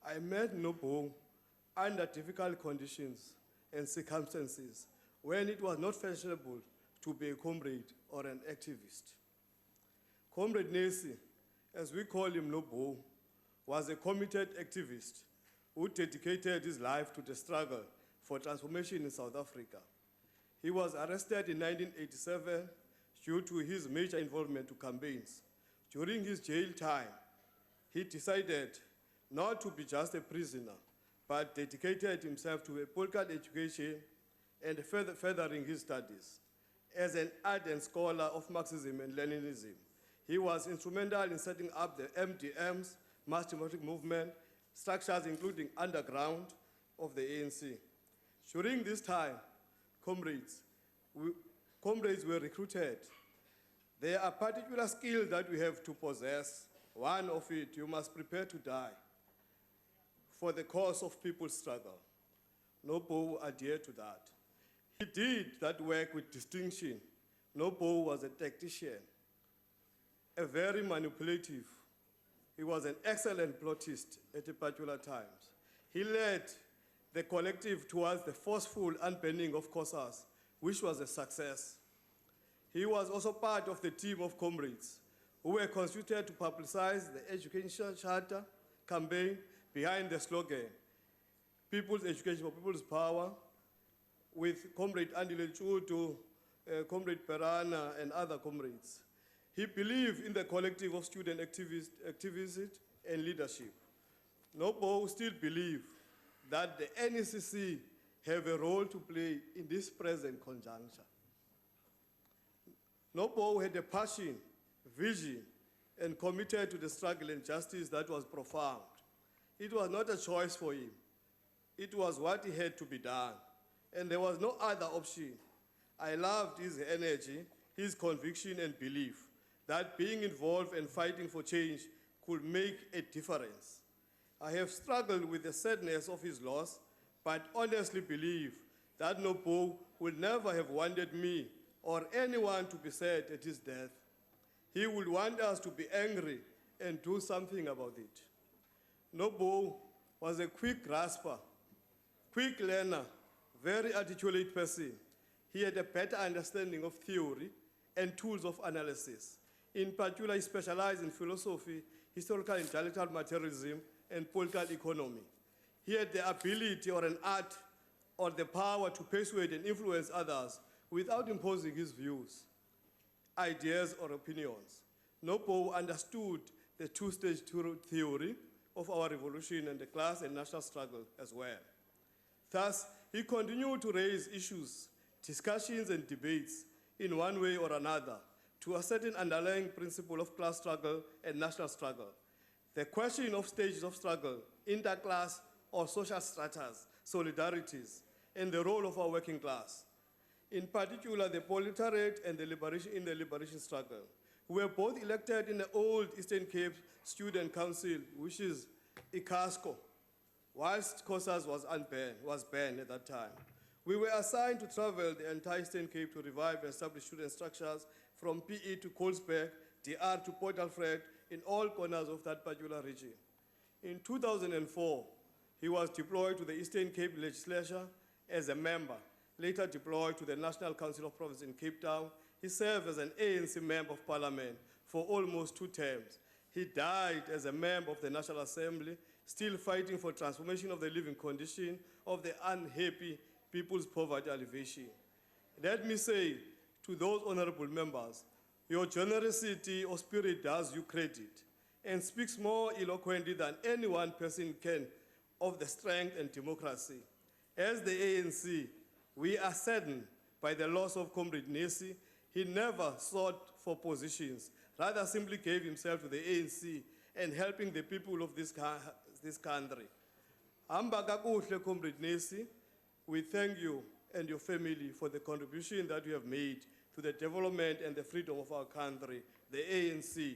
I met Nobo under difficult conditions and circumstances when it was not fashionable to be a comrade or an activist. Comrade Nessie, as we call him Nobo, was a committed activist who dedicated his life to the struggle for transformation in South Africa. He was arrested in 1987 due to his major involvement to campaigns. During his jail time, he decided not to be just a prisoner, but dedicated himself to a political education and furthering his studies. As an ardent scholar of Marxism and Leninism, he was instrumental in setting up the MDM's mass democratic movement, structures including underground of the ANC. During this time, comrades were recruited. There are particular skills that we have to possess. One of it, you must prepare to die for the cause of people's struggle. Nobo adhered to that. He did that work with distinction. Nobo was a tactician, a very manipulative. He was an excellent plottist at particular times. He led the collective towards the forceful unbending of COSAS, which was a success. He was also part of the team of comrades who were constituted to publicize the Education Charter campaign behind the slogan, People's Education for People's Power, with Comrade Andile Chutu, Comrade Perana, and other comrades. He believed in the collective of student activism and leadership. Nobo still believes that the NECC have a role to play in this present conjuncture. Nobo had a passion, vision, and committed to the struggle and justice that was profound. It was not a choice for him. It was what he had to be done, and there was no other option. I loved his energy, his conviction and belief that being involved and fighting for change could make a difference. I have struggled with the sadness of his loss, but honestly believe that Nobo would never have wanted me or anyone to be sad at his death. He would want us to be angry and do something about it. Nobo was a quick grasper, quick learner, very articulate person. He had a better understanding of theory and tools of analysis. In particular, he specialized in philosophy, historical intellectual materialism, and political economy. He had the ability or an art or the power to persuade and influence others without imposing his views, ideas, or opinions. Nobo understood the two-stage theory of our revolution and the class and national struggle as well. Thus, he continued to raise issues, discussions, and debates in one way or another to a certain underlying principle of class struggle and national struggle. The question of stages of struggle, interclass or social stratas, solidarities, and the role of our working class. In particular, the proletariat and the liberation struggle. We were both elected in the old Eastern Cape Student Council, which is ICASCO, whilst COSAS was banned at that time. We were assigned to travel the entire Eastern Cape to revive and establish student structures from PE to Colesberg, DR to Port Alfred, in all corners of that particular region. In 2004, he was deployed to the Eastern Cape Legislature as a member, later deployed to the National Council of Provinces in Cape Town. He served as an ANC Member of Parliament for almost 2 terms. He died as a member of the National Assembly, still fighting for transformation of the living condition of the unhappy people's poverty alleviation. Let me say to those honorable members, your generosity or spirit does you credit and speaks more eloquently than any one person can of the strength and democracy. As the ANC, we are saddened by the loss of Comrade Nesi. He never sought for positions, rather simply gave himself to the ANC and helping the people of this country. Hamba kakuhle, Comrade Nesi. We thank you and your family for the contribution that you have made to the development and the freedom of our country, the ANC.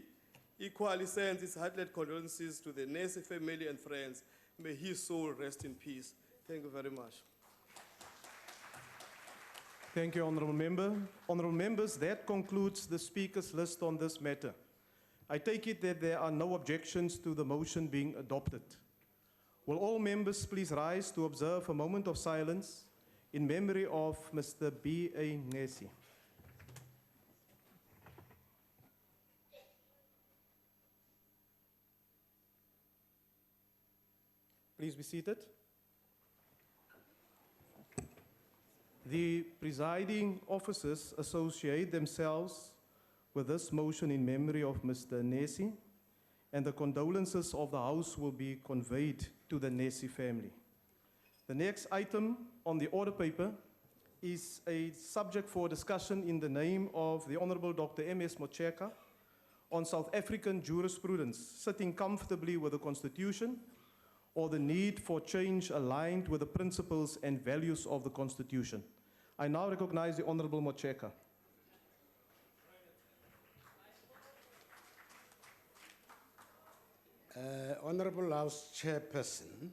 Equally sends its heartfelt condolences to the Nesi family and friends. May his soul rest in peace. Thank you very much. Thank you, Honourable Member. Honourable Members, that concludes the speakers list on this matter. I take it that there are no objections to the motion being adopted. Will all members please rise to observe a moment of silence in memory of Mr. B.A. Nesi. Please be seated. The presiding officers associate themselves with this motion in memory of Mr. Nesi, and the condolences of the House will be conveyed to the Nesi family. The next item on the order paper is a subject for discussion in the name of the Honourable Dr. M.S. Mocheka on South African jurisprudence, sitting comfortably with the Constitution or the need for change aligned with the principles and values of the Constitution. I now recognize the Honourable Mocheka. Honourable House Chairperson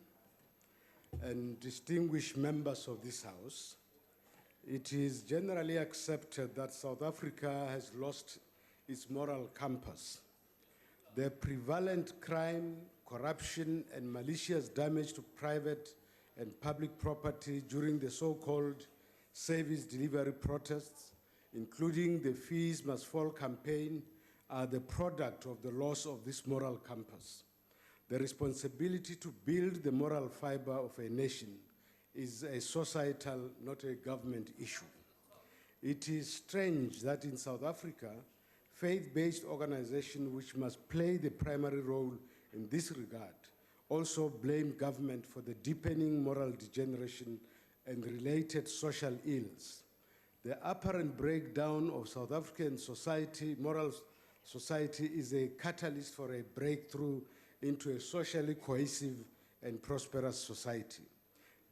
and distinguished members of this House, it is generally accepted that South Africa has lost its moral compass. The prevalent crime, corruption, and malicious damage to private and public property during the so-called service delivery protests, including the Fees Must Fall campaign, are the product of the loss of this moral compass. The responsibility to build the moral fiber of a nation is a societal, not a government issue. It is strange that in South Africa, faith-based organizations which must play the primary role in this regard also blame government for the deepening moral degeneration and related social ills. The apparent breakdown of South African society, moral society, is a catalyst for a breakthrough into a socially cohesive and prosperous society.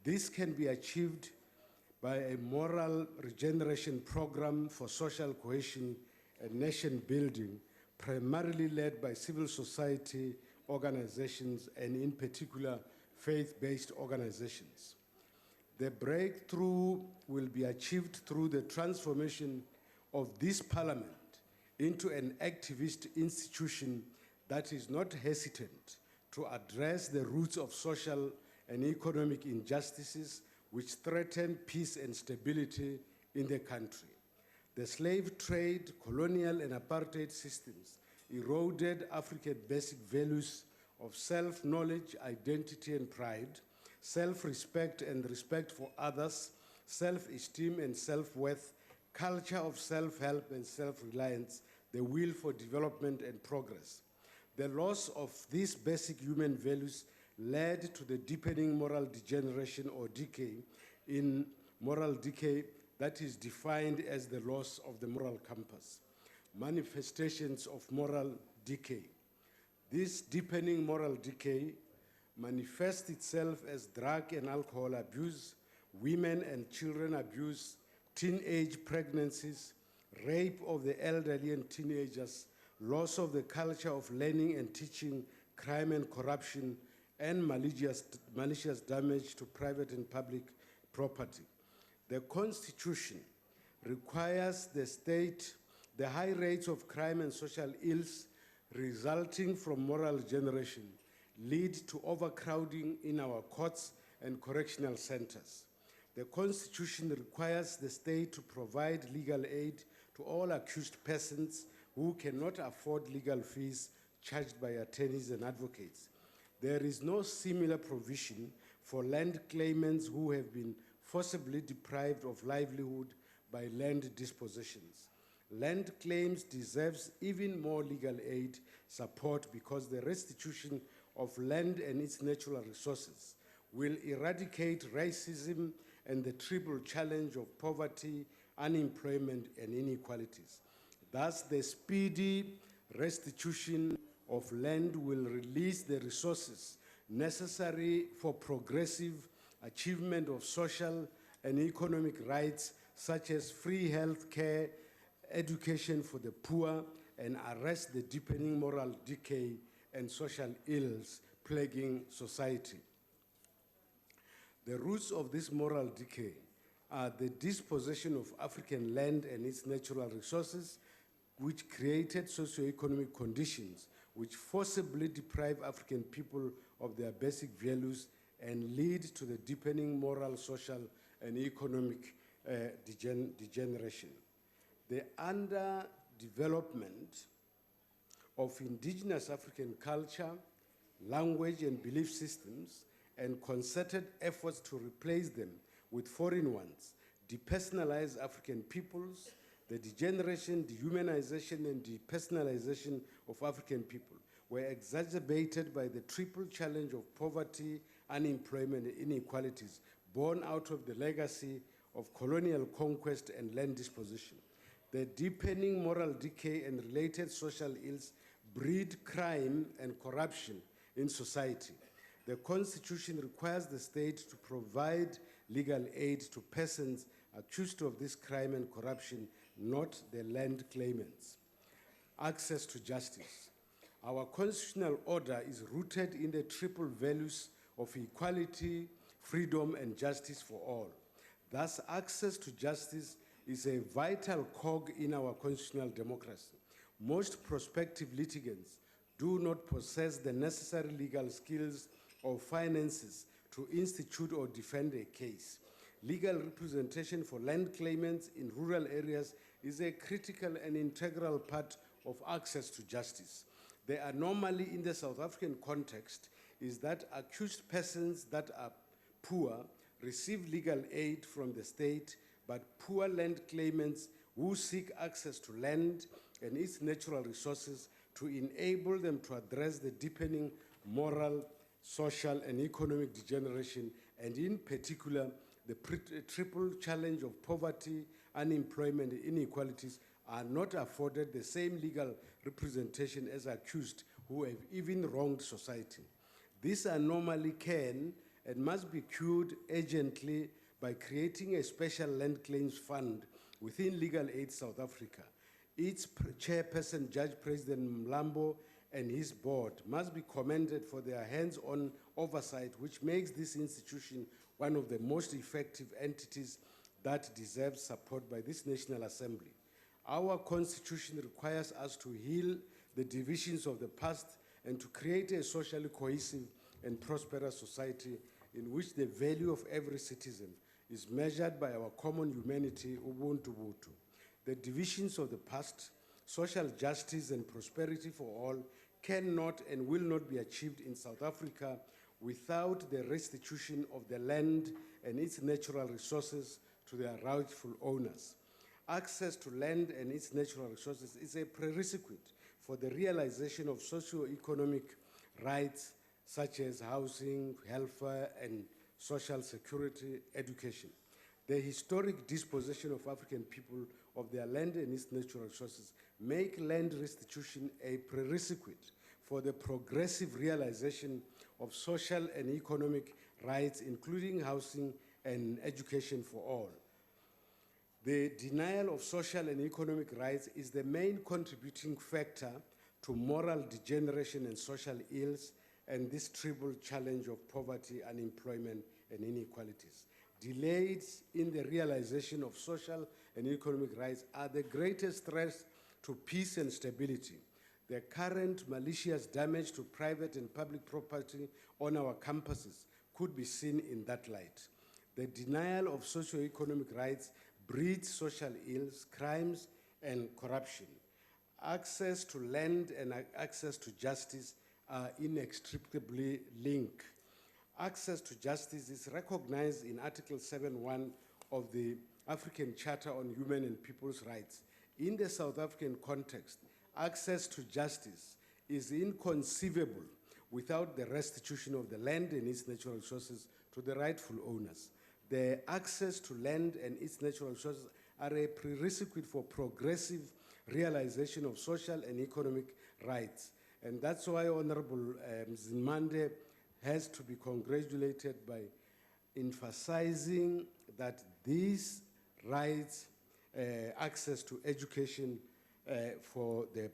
This can be achieved by a moral regeneration program for social cohesion and nation building primarily led by civil society organizations and in particular faith-based organizations. The breakthrough will be achieved through the transformation of this parliament into an activist institution that is not hesitant to address the roots of social and economic injustices which threaten peace and stability in the country. The slave trade, colonial and apartheid systems eroded Africa's basic values of self-knowledge, identity and pride, self-respect and respect for others, self-esteem and self-worth, culture of self-help and self-reliance, the will for development and progress. The loss of these basic human values led to the deepening moral degeneration or decay in moral decay that is defined as the loss of the moral compass. Manifestations of moral decay. This deepening moral decay manifests itself as drug and alcohol abuse, women and children abuse, teenage pregnancies, rape of the elderly and teenagers, loss of the culture of learning and teaching, crime and corruption, and malicious damage to private and public property. The Constitution requires the state, the high rates of crime and social ills resulting from moral degeneration lead to overcrowding in our courts and correctional centers. The Constitution requires the state to provide legal aid to all accused persons who cannot afford legal fees charged by attorneys and advocates. There is no similar provision for land claimants who have been forcibly deprived of livelihood by land dispositions. Land claims deserves even more legal aid support because the restitution of land and its natural resources will eradicate racism and the triple challenge of poverty, unemployment, and inequalities. Thus, the speedy restitution of land will release the resources necessary for progressive achievement of social and economic rights such as free health care, education for the poor, and arrest the deepening moral decay and social ills plaguing society. The roots of this moral decay are the dispossession of African land and its natural resources, which created socio-economic conditions which forcibly deprive African people of their basic values and lead to the deepening moral, social, and economic degeneration. The underdevelopment of indigenous African culture, language, and belief systems, and concerted efforts to replace them with foreign ones, depersonalize African peoples, the degeneration, dehumanization, and depersonalization of African people were exacerbated by the triple challenge of poverty, unemployment, and inequalities born out of the legacy of colonial conquest and land disposition. The deepening moral decay and related social ills breed crime and corruption in society. The Constitution requires the state to provide legal aid to persons accused of this crime and corruption, not the land claimants. Access to justice. Our constitutional order is rooted in the triple values of equality, freedom, and justice for all. Thus, access to justice is a vital cog in our constitutional democracy. Most prospective litigants do not possess the necessary legal skills or finances to institute or defend a case. Legal representation for land claimants in rural areas is a critical and integral part of access to justice. The anomaly in the South African context is that accused persons that are poor receive legal aid from the state, but poor land claimants who seek access to land and its natural resources to enable them to address the deepening moral, social, and economic degeneration, and in particular, the triple challenge of poverty, unemployment, and inequalities, are not afforded the same legal representation as accused who have even wronged society. This anomaly can and must be cured urgently by creating a special land claims fund within Legal Aid South Africa. Its chairperson, Judge President Mlambo, and his board must be commended for their hands-on oversight, which makes this institution one of the most effective entities that deserves support by this National Assembly. Our Constitution requires us to heal the divisions of the past and to create a socially cohesive and prosperous society in which the value of every citizen is measured by our common humanity, Ubuntu Butu. The divisions of the past, social justice and prosperity for all, cannot and will not be achieved in South Africa without the restitution of the land and its natural resources to their rightful owners. Access to land and its natural resources is a prerequisite for the realization of socio-economic rights such as housing, welfare, and social security, education. The historic dispossession of African people of their land and its natural resources make land restitution a prerequisite for the progressive realization of social and economic rights, including housing and education for all. The denial of social and economic rights is the main contributing factor to moral degeneration and social ills and this triple challenge of poverty, unemployment, and inequalities. Delays in the realization of social and economic rights are the greatest threat to peace and stability. The current malicious damage to private and public property on our campuses could be seen in that light. The denial of socio-economic rights breeds social ills, crimes, and corruption. Access to land and access to justice are inextricably linked. Access to justice is recognized in Article 7.1 of the African Charter on Human and People's Rights. In the South African context, access to justice is inconceivable without the restitution of the land and its natural resources to the rightful owners. The access to land and its natural resources are a prerequisite for progressive realization of social and economic rights. And that's why Honorable Nzimande has to be congratulated by emphasizing that these rights, access to education for the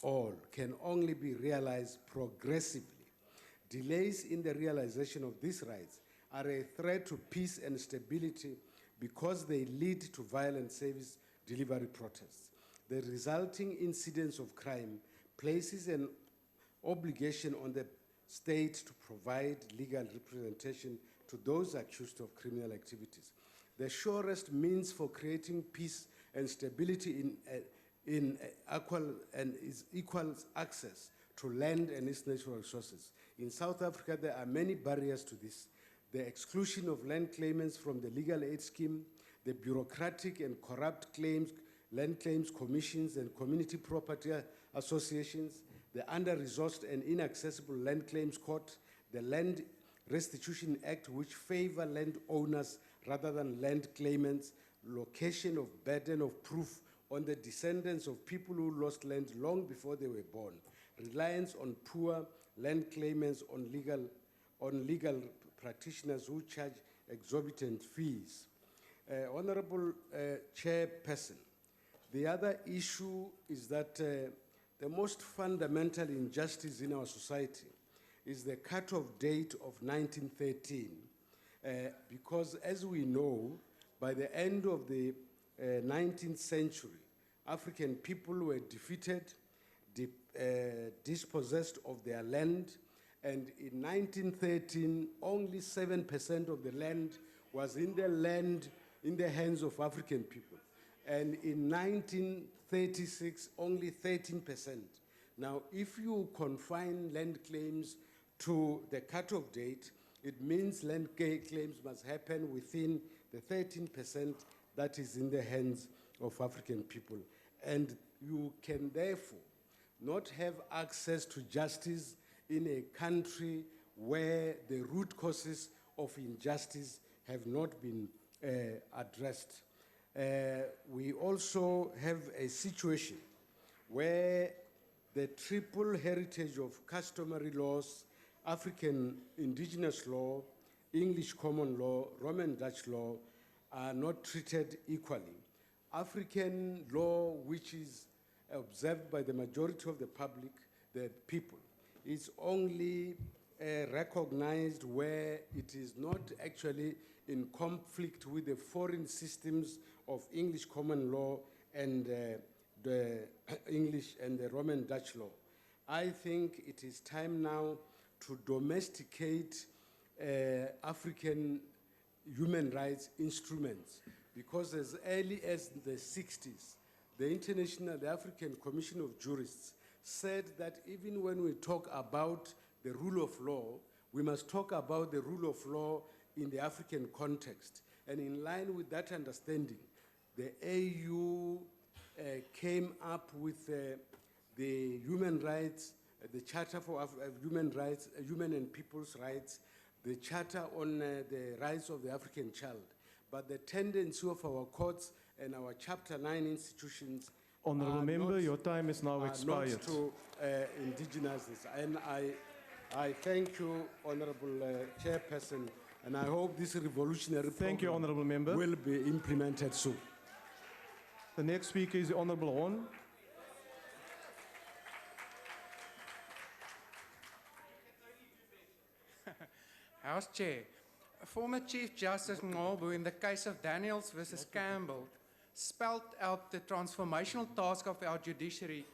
all, can only be realized progressively. Delays in the realization of these rights are a threat to peace and stability because they lead to violent service delivery protests. The resulting incidence of crime places an obligation on the state to provide legal representation to those accused of criminal activities. The surest means for creating peace and stability in equal access to land and its natural resources. In South Africa, there are many barriers to this. The exclusion of land claimants from the legal aid scheme, the bureaucratic and corrupt land claims commissions and community property associations, the under-resourced and inaccessible land claims court, the Land Restitution Act, which favor landowners rather than land claimants, location of burden of proof on the descendants of people who lost land long before they were born, reliance on poor land claimants on legal practitioners who charge exorbitant fees. Honorable Chairperson, the other issue is that the most fundamental injustice in our society is the cut-off date of 1913, because as we know, by the end of the 19th century, African people were defeated, dispossessed of their land, and in 1913, only 7% of the land was in the hands of African people. And in 1936, only 13%. Now, if you confine land claims to the cutoff date, it means land claims must happen within the 13% that is in the hands of African people. And you can therefore not have access to justice in a country where the root causes of injustice have not been addressed. We also have a situation where the triple heritage of customary laws, African indigenous law, English common law, Roman Dutch law, are not treated equally. African law, which is observed by the majority of the public, the people. It's only recognized where it is not actually in conflict with the foreign systems of English common law and the English and the Roman Dutch law. I think it is time now to domesticate African human rights instruments, because as early as the 60s, the African Commission of Jurists said that even when we talk about the rule of law, we must talk about the rule of law in the African context. And in line with that understanding, the AU came up with the human rights, the Charter for Human Rights, Human and People's Rights, the Charter on the Rights of the African Child. But the tendency of our courts and our Chapter 9 institutions Honourable Member, your time is now expired. Not to indigenize this. And I thank you, Honourable Chairperson, and I hope this revolutionary Thank you, Honourable Member. Will be implemented soon. The next speaker is the Honourable Horn. House Chair, former Chief Justice Ngobu, in the case of Daniels versus Campbell, spelled out the transformational task of our judiciary.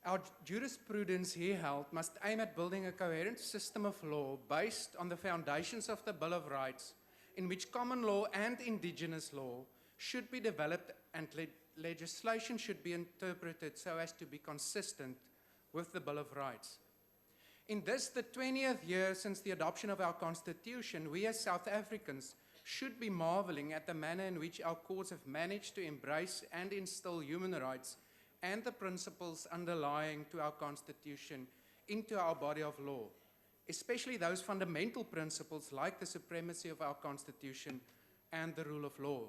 Our jurisprudence, he held, must aim at building a coherent system of law based on the foundations of the Bill of Rights, in which common law and indigenous law should be developed and legislation should be interpreted so as to be consistent with the Bill of Rights. In this, the 20th year since the adoption of our Constitution, we as South Africans should be marveling at the manner in which our courts have managed to embrace and instill human rights and the principles underlying to our Constitution into our body of law, especially those fundamental principles like the supremacy of our Constitution and the rule of law.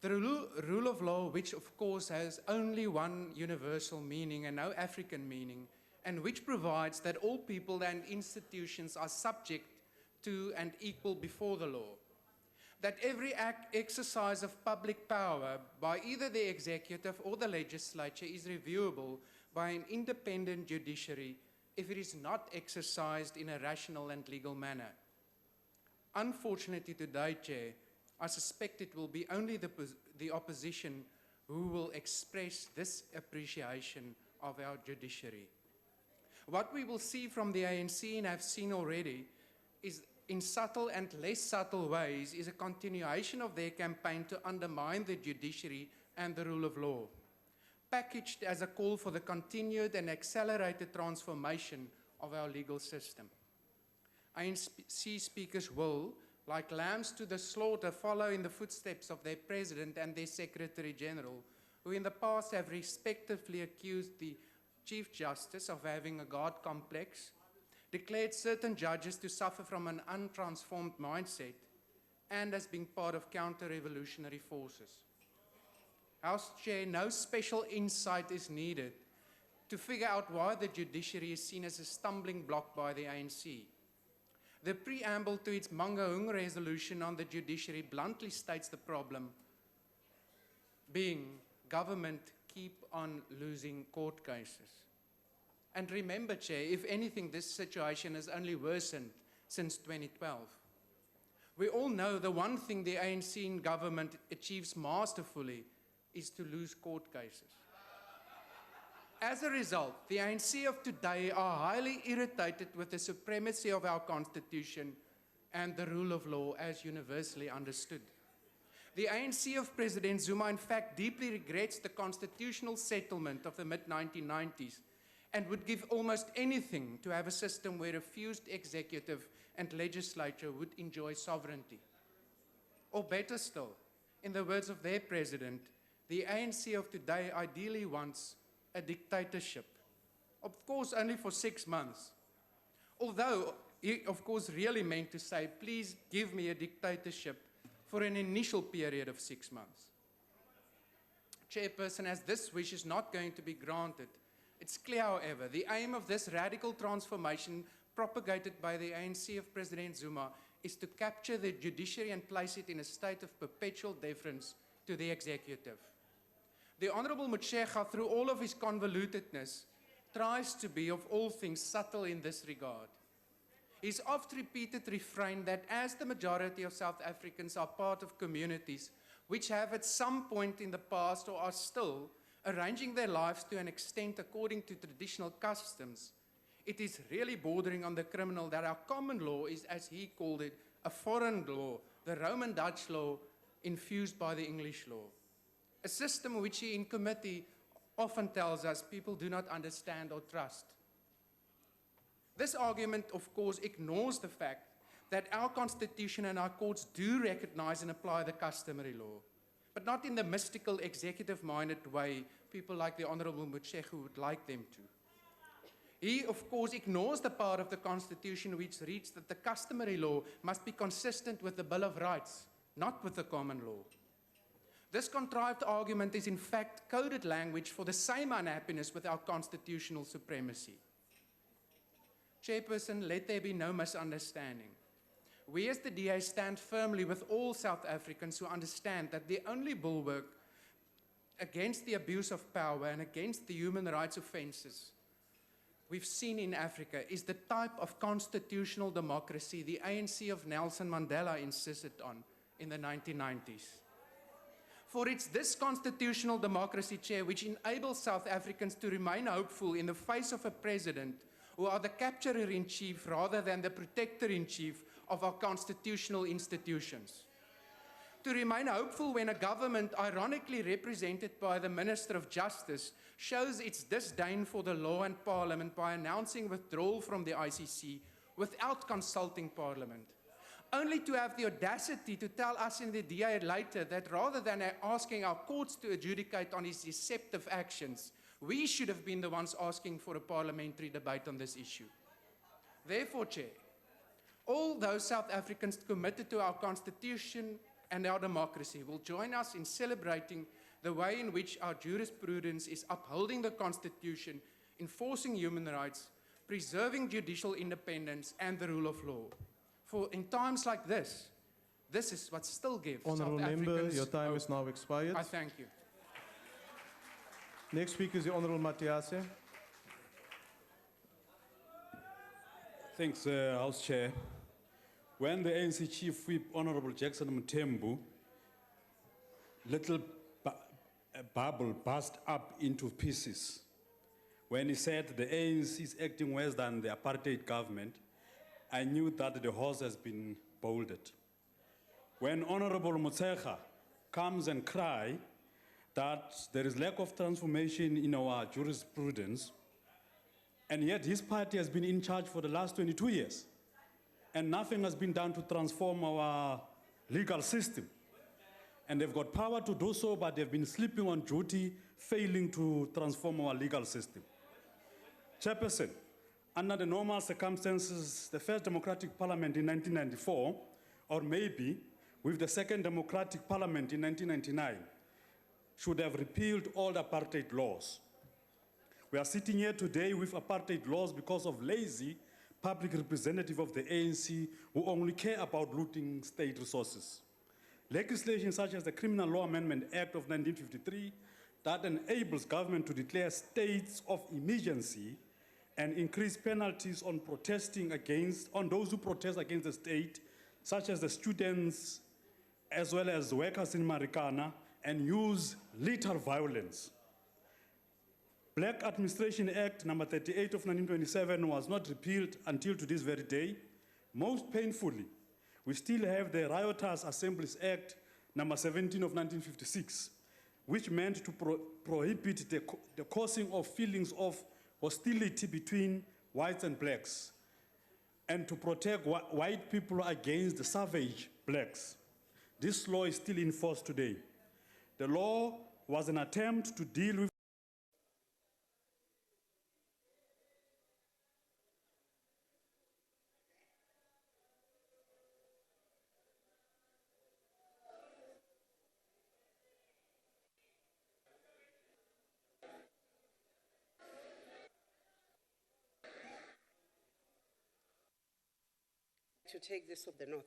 The rule of law, which of course has only one universal meaning and no African meaning, and which provides that all people and institutions are subject to and equal before the law. That every exercise of public power by either the executive or the legislature is reviewable by an independent judiciary if it is not exercised in a rational and legal manner. Unfortunately today, Chair, I suspect it will be only the opposition who will express this appreciation of our judiciary. What we will see from the ANC, and have seen already, is in subtle and less subtle ways, is a continuation of their campaign to undermine the judiciary and the rule of law, packaged as a call for the continued and accelerated transformation of our legal system. ANC speakers will, like lambs to the slaughter, follow in the footsteps of their president and their secretary general, who in the past have respectively accused the Chief Justice of having a God complex, declared certain judges to suffer from an untransformed mindset, and as being part of counter-revolutionary forces. House Chair, no special insight is needed to figure out why the judiciary is seen as a stumbling block by the ANC. The preamble to its Mangaung resolution on the judiciary bluntly states the problem being government keep on losing court cases. And remember, Chair, if anything, this situation has only worsened since 2012. We all know the one thing the ANC in government achieves masterfully is to lose court cases. As a result, the ANC of today are highly irritated with the supremacy of our Constitution and the rule of law as universally understood. The ANC of President Zuma, in fact, deeply regrets the constitutional settlement of the mid-1990s and would give almost anything to have a system where a fused executive and legislature would enjoy sovereignty. Or better still, in the words of their president, the ANC of today ideally wants a dictatorship, of course only for 6 months. Although he, of course, really meant to say, please give me a dictatorship for an initial period of 6 months. Chairperson, as this wish is not going to be granted, it's clear, however, the aim of this radical transformation propagated by the ANC of President Zuma is to capture the judiciary and place it in a state of perpetual deference to the executive. The Honorable Motshekga, through all of his convolutedness, tries to be, of all things, subtle in this regard. His oft-repeated refrain that as the majority of South Africans are part of communities which have at some point in the past or are still arranging their lives to an extent according to traditional customs, it is really bordering on the criminal that our common law is, as he called it, a foreign law, the Roman Dutch law infused by the English law. A system which he in committee often tells us people do not understand or trust. This argument, of course, ignores the fact that our Constitution and our courts do recognize and apply the customary law, but not in the mystical, executive-minded way people like the Honorable Motshekga would like them to. He, of course, ignores the part of the Constitution which reads that the customary law must be consistent with the Bill of Rights, not with the common law. This contrived argument is in fact coded language for the same unhappiness with our constitutional supremacy. Chairperson, let there be no misunderstanding. We as the DA stand firmly with all South Africans who understand that the only bulwark against the abuse of power and against the human rights offenses we've seen in Africa is the type of constitutional democracy the ANC of Nelson Mandela insisted on in the 1990s. For it's this constitutional democracy, Chair, which enables South Africans to remain hopeful in the face of a president who are the capturer-in-chief rather than the protector-in-chief of our constitutional institutions. To remain hopeful when a government, ironically represented by the Minister of Justice, shows its disdain for the law and Parliament by announcing withdrawal from the ICC without consulting Parliament, only to have the audacity to tell us in the DA later that rather than asking our courts to adjudicate on his deceptive actions, we should have been the ones asking for a parliamentary debate on this issue. Therefore, Chair, all those South Africans committed to our Constitution and our democracy will join us in celebrating the way in which our jurisprudence is upholding the Constitution, enforcing human rights, preserving judicial independence and the rule of law. For in times like this is what still gives Honourable South Member, Africans your time hope. is now expired. I thank you. Next speaker is the Honourable Matiase. Thanks, House Chair. When the ANC Chief Whip, Honorable Jackson Mthembu, little bubble burst up into pieces when he said the ANC is acting worse than the apartheid government, I knew that the horse has been bolted. When Honorable Motshekga comes and cries that there is lack of transformation in our jurisprudence, and yet his party has been in charge for the last 22 years, and nothing has been done to transform our legal system. And they've got power to do so, but they've been sleeping on duty, failing to transform our legal system. Chairperson, under the normal circumstances, the first democratic parliament in 1994, or maybe with the second democratic parliament in 1999, should have repealed all the apartheid laws. We are sitting here today with apartheid laws because of lazy public representatives of the ANC who only care about looting state resources. Legislation such as the Criminal Law Amendment Act of 1953 that enables government to declare states of emergency and increase penalties on those who protest against the state, such as the students as well as workers in Marikana, and use lethal violence. Black Administration Act number 38 of 1927 was not repealed until to this very day. Most painfully, we still have the Rioters Assemblies Act number 17 of 1956, which meant to prohibit the causing of feelings of hostility between whites and blacks, and to protect white people against the savage blacks. This law is still in force today. The law was an attempt to deal with to take this of the North.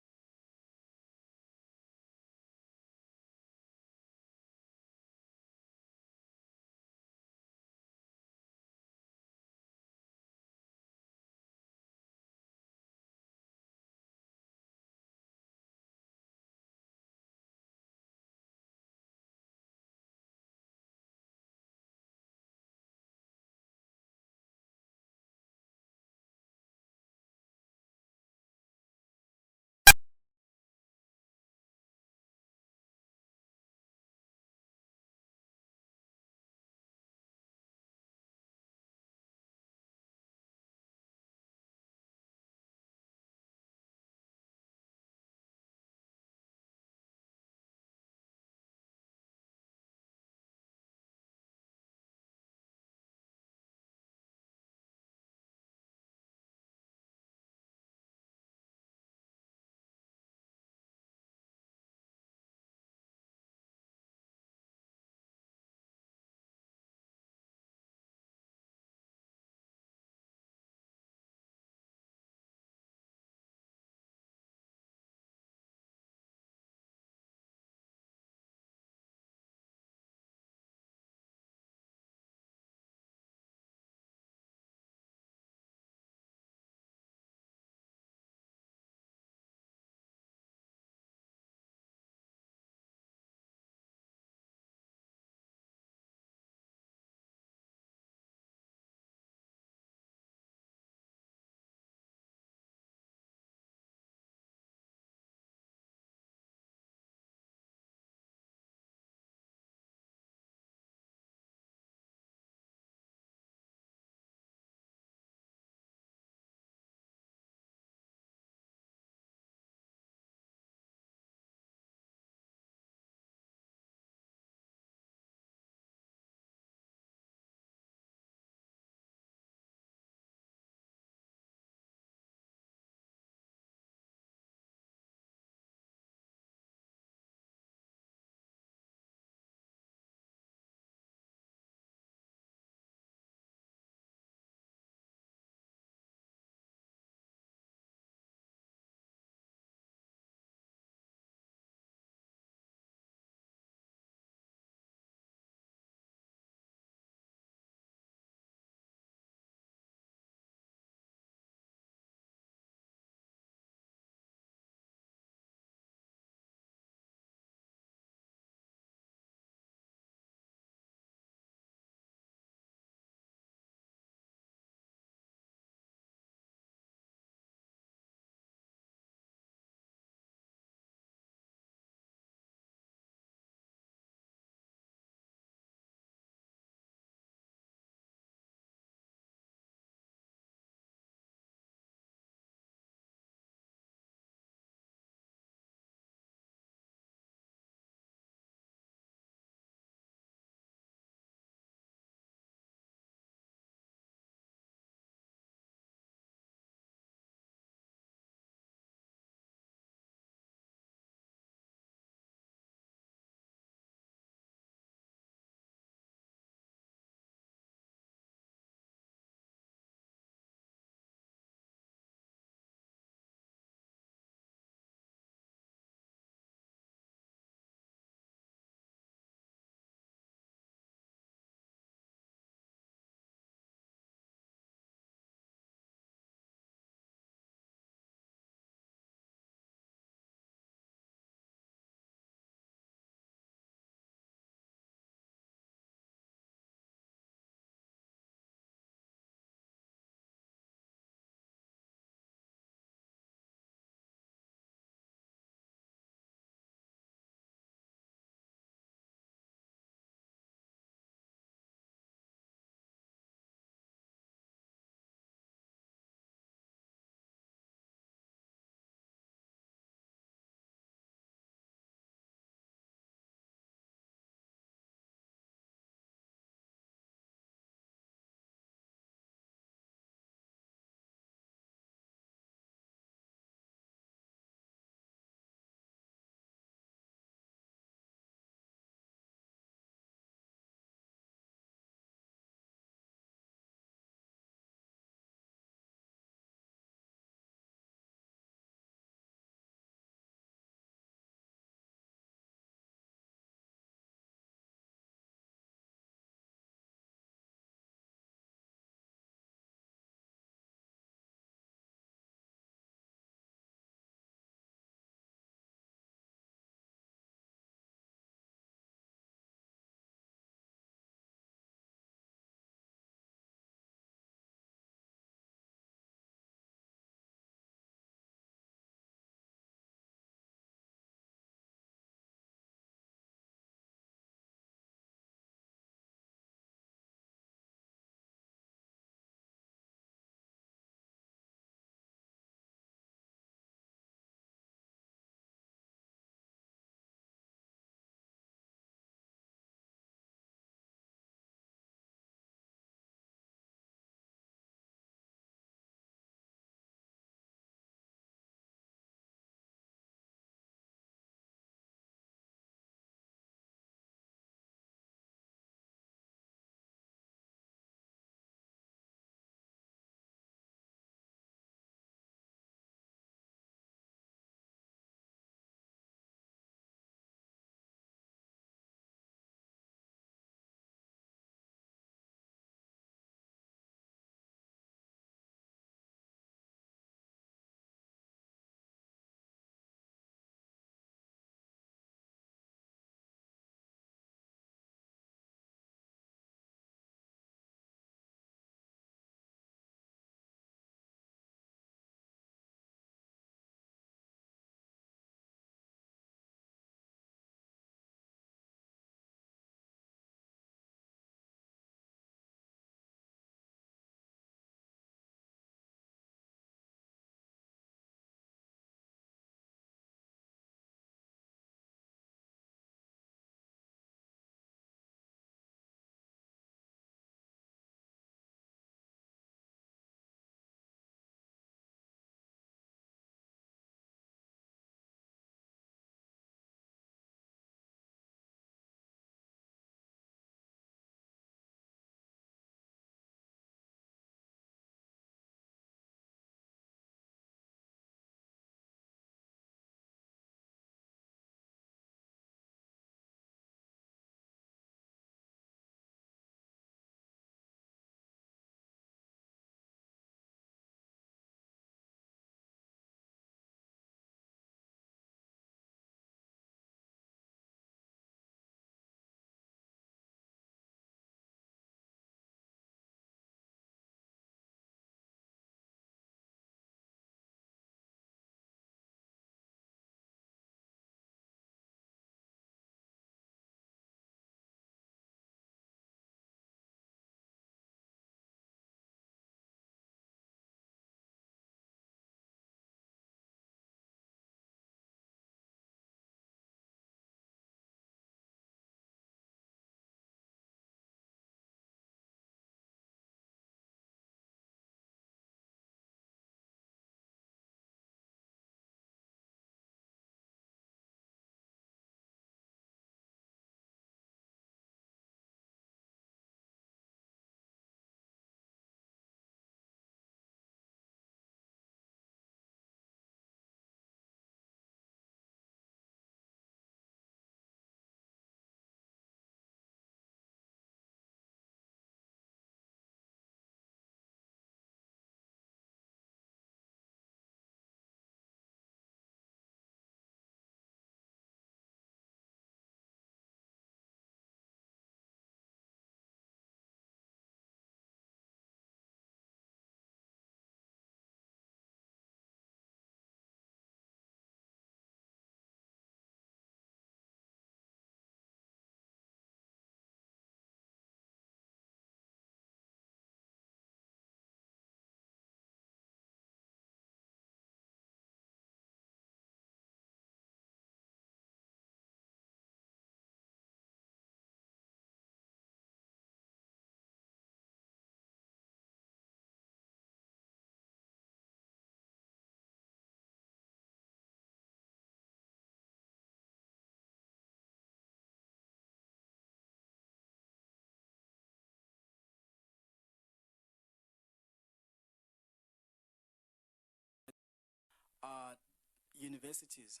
universities.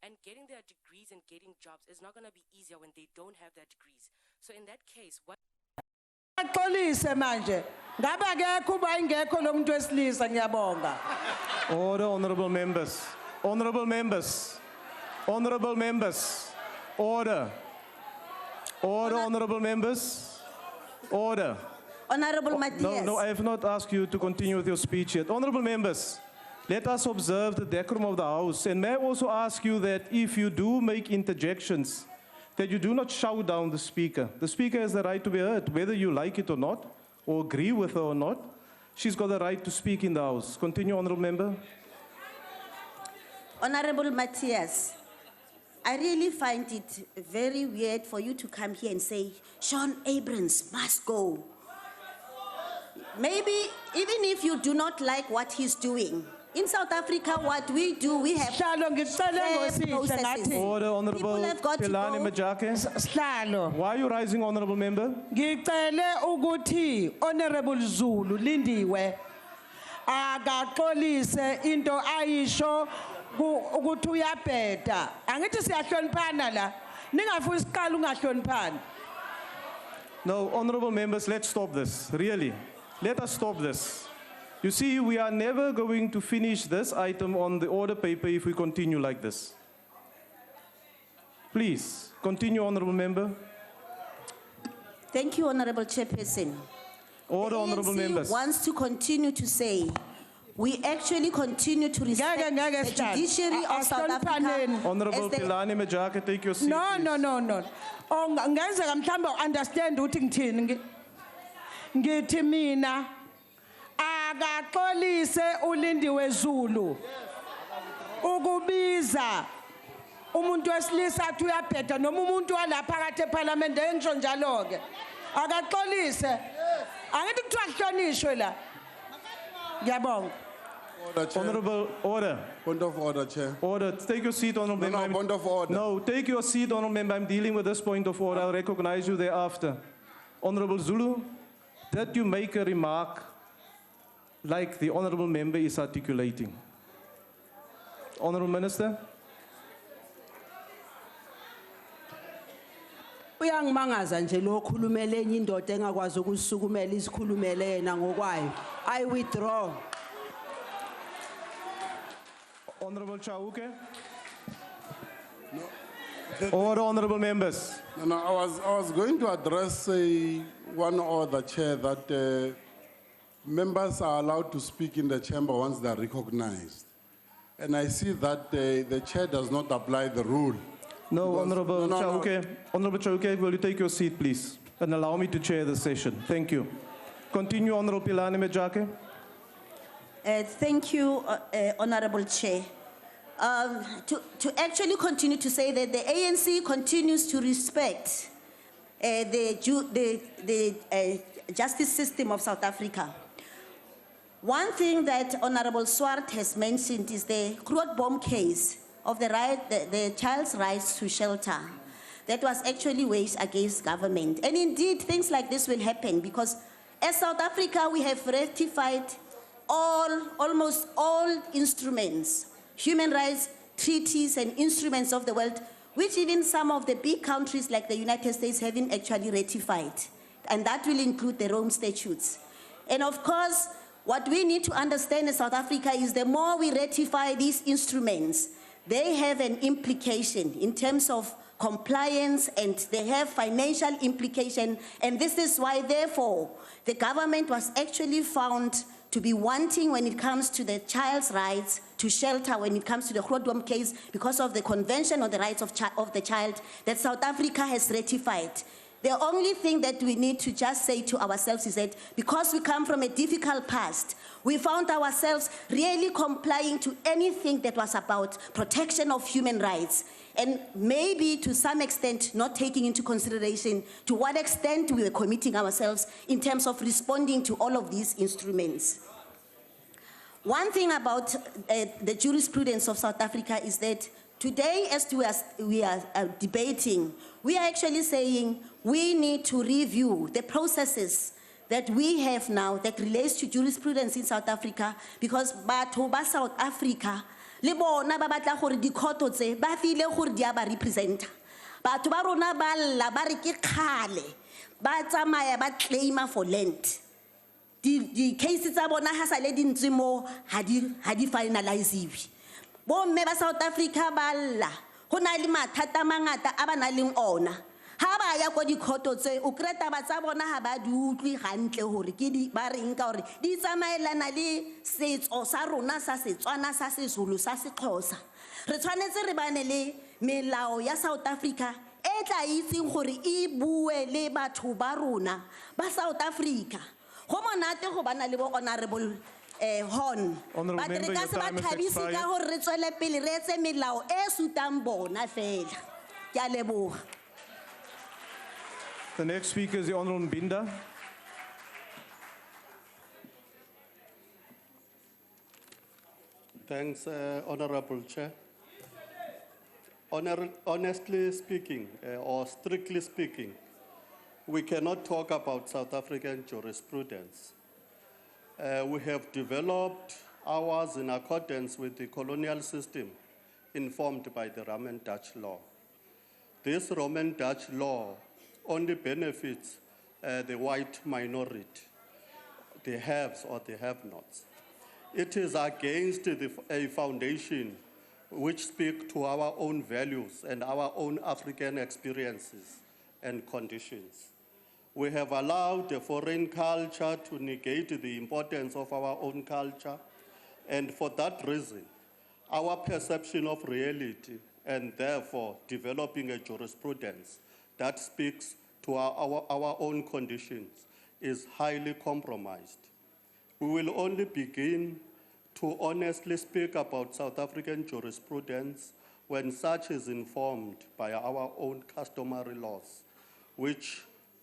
And getting their degrees and getting jobs is not going to be easier when they don't have their degrees. So in that case, what? Axolise manje. Ngabe akekho uba ingekho lo muntu wesilisa ngiyabonga. Order, honorable members. Honorable members. Honorable members. Order. Order, honorable members. Order. Honorable Matthias. No, I have not asked you to continue with your speech yet. Honorable members, let us observe the decorum of the House. And may I also ask you that if you do make interjections, that you do not shout down the Speaker. The Speaker has the right to be heard, whether you like it or not, or agree with her or not. She's got the right to speak in the House. Continue, Honorable Member. Honorable Matthias, I really find it very weird for you to come here and say, Sean Abrams must go. Maybe even if you do not like what he's doing, in South Africa, what we do, we have processes. Order, Honorable People have got to Pelani go. Majake. Why are you rising, Honorable Member? Ngicele ukuthi Honorable Zulu Lindiwe akaxolise into ayisho ukuthi uyabheda. Angithi siyahloniphana la. Ningafuni siqala ungahloniphani. No, honorable members, let's stop this. Really, let us stop this. You see, we are never going to finish this item on the order paper if we continue like this. Please, continue, honorable member. Thank you, Honorable Chairperson. Order, honorable members. Wants to continue to say, we actually continue to respect the judiciary of South Africa. Honorable Pilani Majake, take your seat. No. Ngenzeka mhlawumbe understand ukuthi ngithini. Ngithi mina akaxolise uLindiwe Zulu ukubiza umuntu wesilisa athi uyabheda noma umuntu walapha phakathi eParliament engisho njalo ke akaxolise angithi kuthiwa kuhlonishwe la ngiyabonga. Honorable, order. Point of order, Chair. Order. Take your seat, honorable member. Point of order. No, take your seat, honorable member. I'm dealing with this point of order. I'll recognize you thereafter. Honorable Zulu, did you make a remark like the honorable member is articulating? Honorable Minister? Uyangimangaza nje lo khulumela enye indoda engakwazi ukusukumela isikhulumele yena ngokwayo. I withdraw. Honorable Chauke? Order, honorable members. No, I was going to address one order, Chair, that members are allowed to speak in the chamber once they are recognized. And I see that the Chair does not apply the rule. No, Because- Honorable Chauke. Honorable Chauke, will you take your seat, please? And allow me to chair the session. Thank you. Continue, Honorable Pilani Majake. Thank you, Honorable Chair. To actually continue to say that the ANC continues to respect the justice system of South Africa. One thing that Honorable Swart has mentioned is the crude bomb case of the child's rights to shelter that was actually waged against government. And indeed, things like this will happen because as South Africa, we have ratified almost all instruments, human rights treaties and instruments of the world, which even some of the big countries like the United States haven't actually ratified. And that will include the Rome Statutes. And of course, what we need to understand in South Africa is the more we ratify these instruments, they have an implication in terms of compliance and they have financial implication. And this is why, therefore, the government was actually found to be wanting when it comes to the child's rights to shelter, when it comes to the Grootboom case, because of the Convention on the Rights of the Child that South Africa has ratified. The only thing that we need to just say to ourselves is that because we come from a difficult past, we found ourselves really complying to anything that was about protection of human rights, and maybe to some extent not taking into consideration to what extent we were committing ourselves in terms of responding to all of these instruments. One thing about the jurisprudence of South Africa is that today, as we are debating, we are actually saying we need to review the processes that we have now that relates to jurisprudence in South Africa, because South Africa Le bona ba batla gore dikhoto tse ba file gore di a ba representa. Batho ba rona ba lla ba re ke kgale ba tsamaya ba claima for land. Di cases tsa bona ha sa le di ntse mo ha di finalize. Bo mme ba South Africa ba lla go na le mathata mangata a ba na leng ona. Ha ba ya go dikhoto tse o kreta ba tsa bona ha ba di utlwi gantle gore ke di ba reng ka gore di tsamaelana le setso sa rona sa Setswana sa seZulu sa seXhosa. Re tshwanetse re bane le melao ya South Africa e tla itseng gore e bue le batho ba rona ba South Africa. Go monate go bana le bo honorable Hon. Honourable But re member, ka your se ba time has thabisi expired. ka gore re tswele pele re etse melao e sutang bona fela. Ke a leboga. The next speaker is the Honourable Mbinda. Thanks, Honorable Chair. Honestly speaking, or strictly speaking, we cannot talk about South African jurisprudence. We have developed ours in accordance with the colonial system informed by the Roman Dutch law. This Roman Dutch law only benefits the white minority, the haves or the have-nots. It is against a foundation which speak to our own values and our own African experiences and conditions. We have allowed a foreign culture to negate the importance of our own culture, and for that reason, our perception of reality and therefore developing a jurisprudence that speaks to our own conditions is highly compromised. We will only begin to honestly speak about South African jurisprudence when such is informed by our own customary laws, which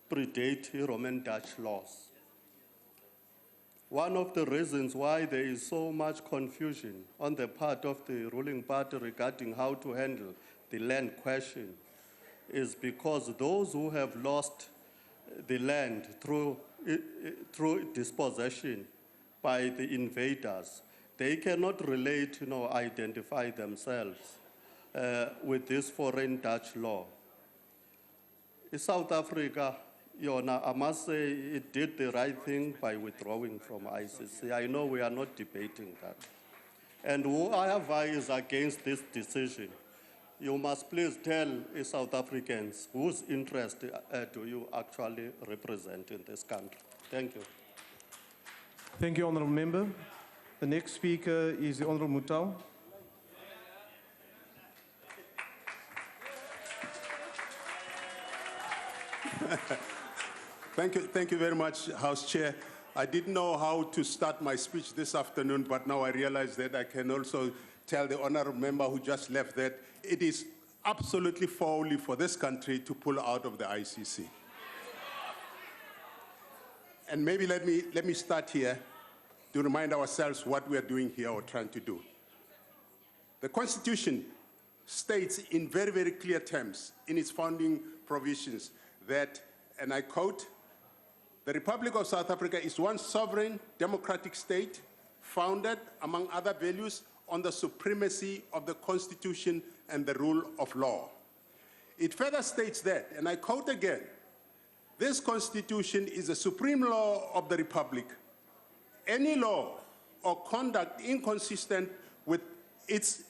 predate Roman Dutch laws. One of the reasons why there is so much confusion on the part of the ruling party regarding how to handle the land question is because those who have lost the land through dispossession by the invaders, they cannot relate, identify themselves with this foreign Dutch law. In South Africa, I must say it did the right thing by withdrawing from ICC. I know we are not debating that. And whoever is against this decision, you must please tell South Africans whose interest do you actually represent in this country. Thank you. Thank you, Honourable Member. The next speaker is the Honourable Mutau. Thank you very much, House Chair. I didn't know how to start my speech this afternoon, but now I realize that I can also tell the honourable member who just left that it is absolutely folly for this country to pull out of the ICC. And maybe let me start here to remind ourselves what we are doing here or trying to do. The Constitution states in very, very clear terms in its founding provisions that, and I quote, "The Republic of South Africa is one sovereign democratic state founded, among other values, on the supremacy of the Constitution and the rule of law." It further states that, and I quote again, "This Constitution is the supreme law of the Republic. Any law or conduct inconsistent with it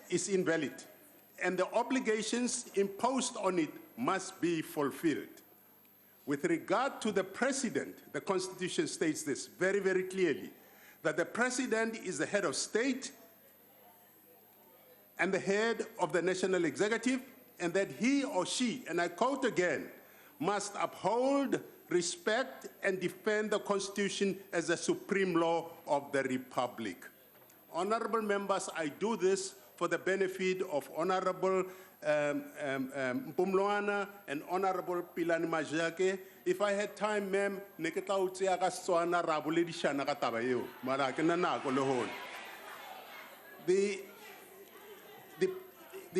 is invalid, and the obligations imposed on it must be fulfilled." With regard to the President, the Constitution states this very, very clearly, that the President is the head of state and the head of the national executive, and that he or she, and I quote again, must uphold, respect, and defend the Constitution as the supreme law of the Republic. Honorable members, I do this for the benefit of Honorable Mpumloana and Honorable Pilani Majake. If I had time, ma'am, the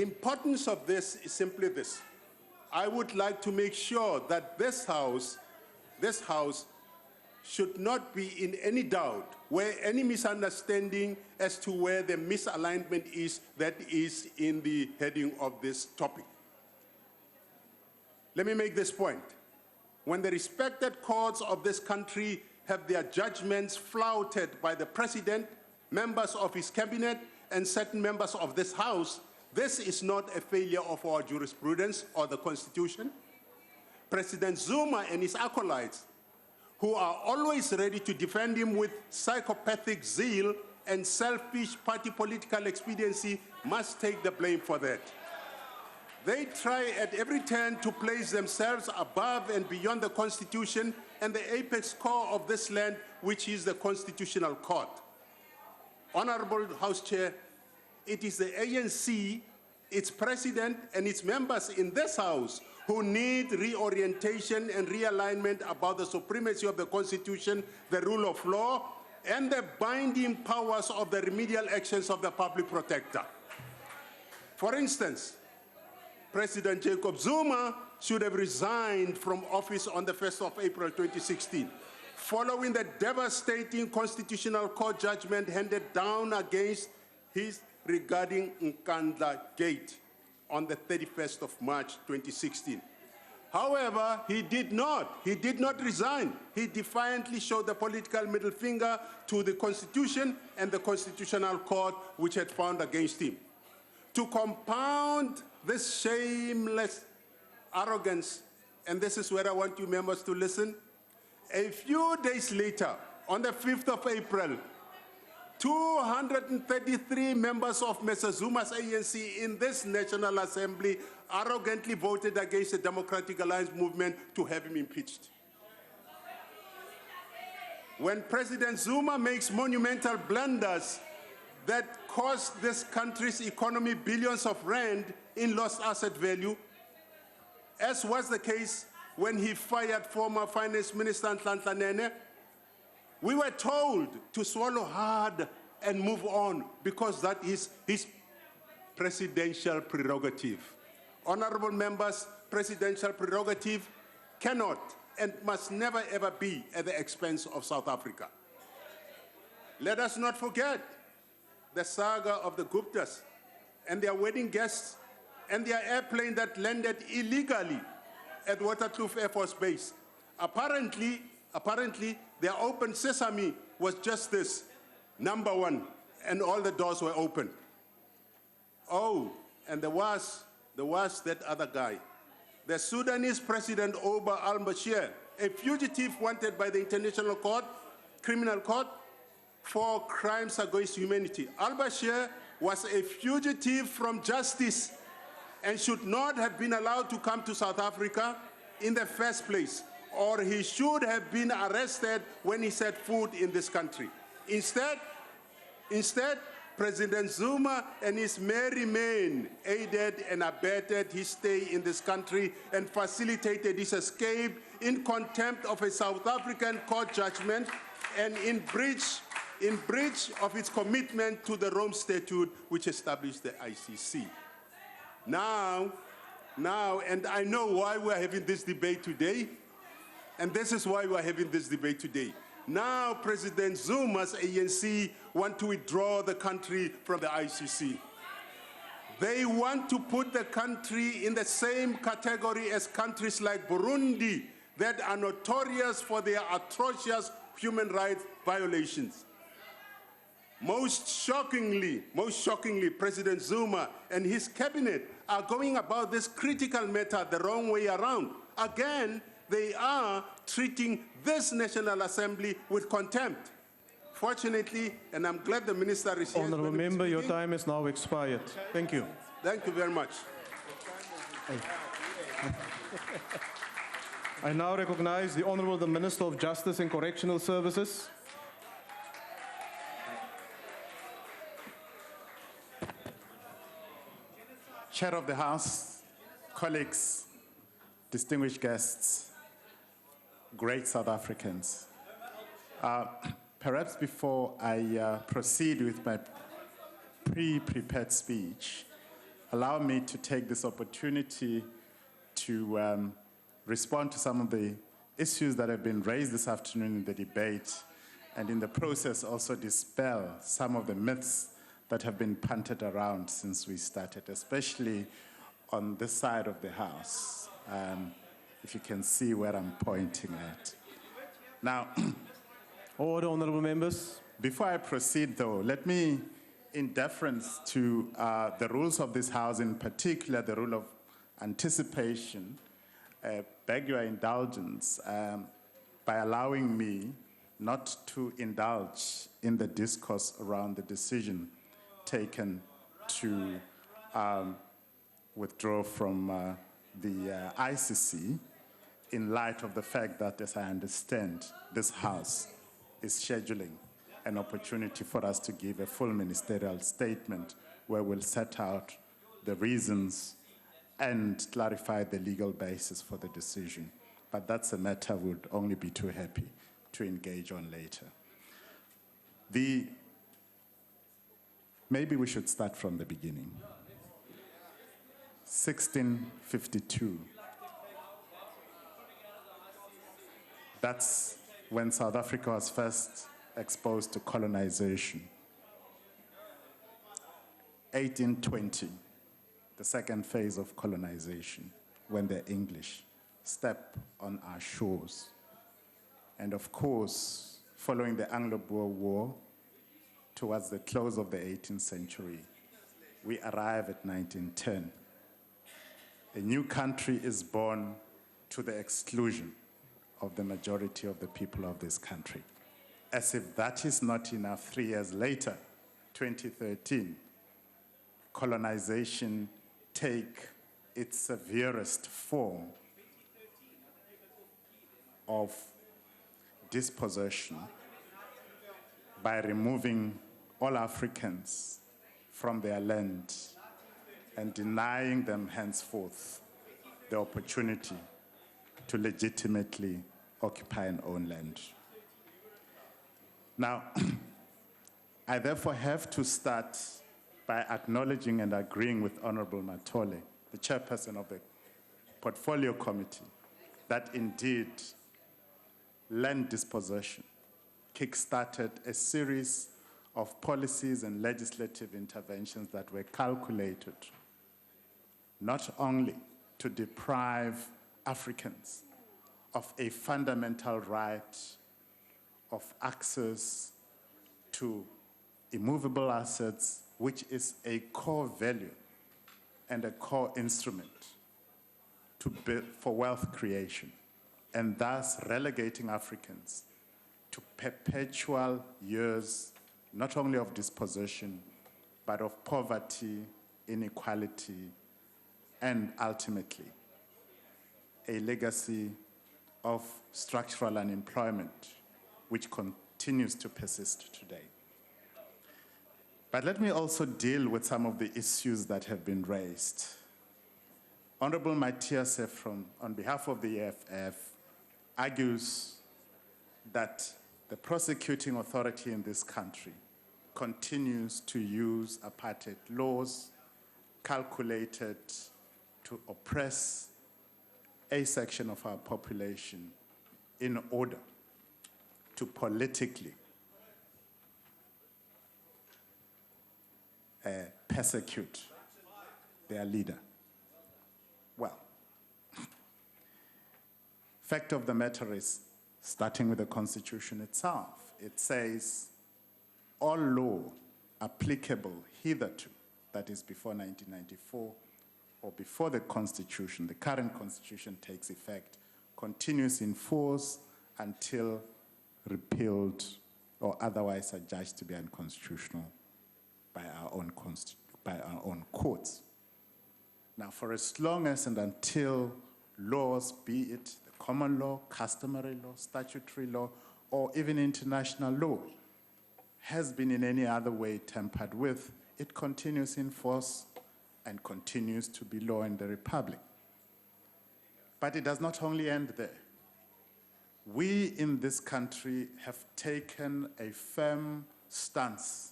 importance of this is simply this. I would like to make sure that this House should not be in any doubt, where any misunderstanding as to where the misalignment is that is in the heading of this topic. Let me make this point. When the respected courts of this country have their judgments flouted by the President, members of his cabinet, and certain members of this House, this is not a failure of our jurisprudence or the Constitution. President Zuma and his acolytes, who are always ready to defend him with psychopathic zeal and selfish party political expediency, must take the blame for that. They try at every turn to place themselves above and beyond the Constitution and the apex core of this land, which is the Constitutional Court. Honorable House Chair, it is the ANC, its president, and its members in this House who need reorientation and realignment about the supremacy of the Constitution, the rule of law, and the binding powers of the remedial actions of the public protector. For instance, President Jacob Zuma should have resigned from office on the 1st of April 2016, following the devastating Constitutional Court judgment handed down against his regarding Nkandla Gate on the 31st of March 2016. However, he did not resign. He defiantly showed the political middle finger to the Constitution and the Constitutional Court, which had found against him. To compound this shameless arrogance, and this is where I want you members to listen, a few days later, on the 5th of April, 233 members of Mr. Zuma's ANC in this National Assembly arrogantly voted against the Democratic Alliance movement to have him impeached. When President Zuma makes monumental blunders that cost this country's economy billions of rand in lost asset value, as was the case when he fired former Finance Minister Nhlanhla Nene, we were told to swallow hard and move on because that is his presidential prerogative. Honorable members, presidential prerogative cannot and must never ever be at the expense of South Africa. Let us not forget the saga of the Guptas and their wedding guests and their airplane that landed illegally at Waterkloof Air Force Base. Apparently, their open sesame was just this, number one, and all the doors were open. Oh, and there was that other guy, the Sudanese President Omar al-Bashir, a fugitive wanted by the International Criminal Court for crimes against humanity. Al-Bashir was a fugitive from justice and should not have been allowed to come to South Africa in the first place, or he should have been arrested when he set foot in this country. Instead, President Zuma and his merry men aided and abetted his stay in this country and facilitated his escape in contempt of a South African court judgment and in breach of its commitment to the Rome Statute, which established the ICC. Now, and I know why we're having this debate today, and this is why we're having this debate today. Now, President Zuma's ANC want to withdraw the country from the ICC. They want to put the country in the same category as countries like Burundi that are notorious for their atrocious human rights violations. Most shockingly, President Zuma and his cabinet are going about this critical matter the wrong way around. Again, they are treating this National Assembly with contempt. Fortunately, and I'm glad the minister is here. Honourable member, your time has now expired. Thank you. Thank you very much. I now recognize the Honourable the Minister of Justice and Correctional Services. Chair of the House, colleagues, distinguished guests, great South Africans. Perhaps before I proceed with my pre-prepared speech, allow me to take this opportunity to respond to some of the issues that have been raised this afternoon in the debate, and in the process also dispel some of the myths that have been punted around since we started, especially on this side of the House, if you can see where I'm pointing at. Now, order, honorable members. Before I proceed, though, let me, in deference to the rules of this House, in particular the rule of anticipation, beg your indulgence by allowing me not to indulge in the discourse around the decision taken to withdraw from the ICC in light of the fact that, as I understand, this House is scheduling an opportunity for us to give a full ministerial statement where we'll set out the reasons and clarify the legal basis for the decision. But that's a matter we'd only be too happy to engage on later. Maybe we should start from the beginning. 1652. That's when South Africa was first exposed to colonization. 1820, the second phase of colonization, when the English step on our shores. And of course, following the Anglo-Boer War, towards the close of the 18th century, we arrive at 1910. A new country is born to the exclusion of the majority of the people of this country. As if that is not enough, 3 years later, 2013, colonization take its severest form of dispossession by removing all Africans from their land and denying them henceforth the opportunity to legitimately occupy and own land. Now, I therefore have to start by acknowledging and agreeing with Honorable Matole, the chairperson of the Portfolio Committee, that indeed land dispossession kick-started a series of policies and legislative interventions that were calculated not only to deprive Africans of a fundamental right of access to immovable assets, which is a core value and a core instrument for wealth creation, and thus relegating Africans to perpetual years, not only of dispossession, but of poverty, inequality, and ultimately a legacy of structural unemployment, which continues to persist today. But let me also deal with some of the issues that have been raised. Honorable Matthias, on behalf of the EFF, argues that the prosecuting authority in this country continues to use apartheid laws calculated to oppress a section of our population in order to politically persecute their leader. Well, fact of the matter is, starting with the Constitution itself, it says all law applicable hitherto, that is before 1994, or before the Constitution, the current Constitution takes effect, continues in force until repealed or otherwise adjudged to be unconstitutional by our own courts. Now, for as long as and until laws, be it the common law, customary law, statutory law, or even international law, has been in any other way tampered with, it continues in force and continues to be law in the Republic. But it does not only end there. We in this country have taken a firm stance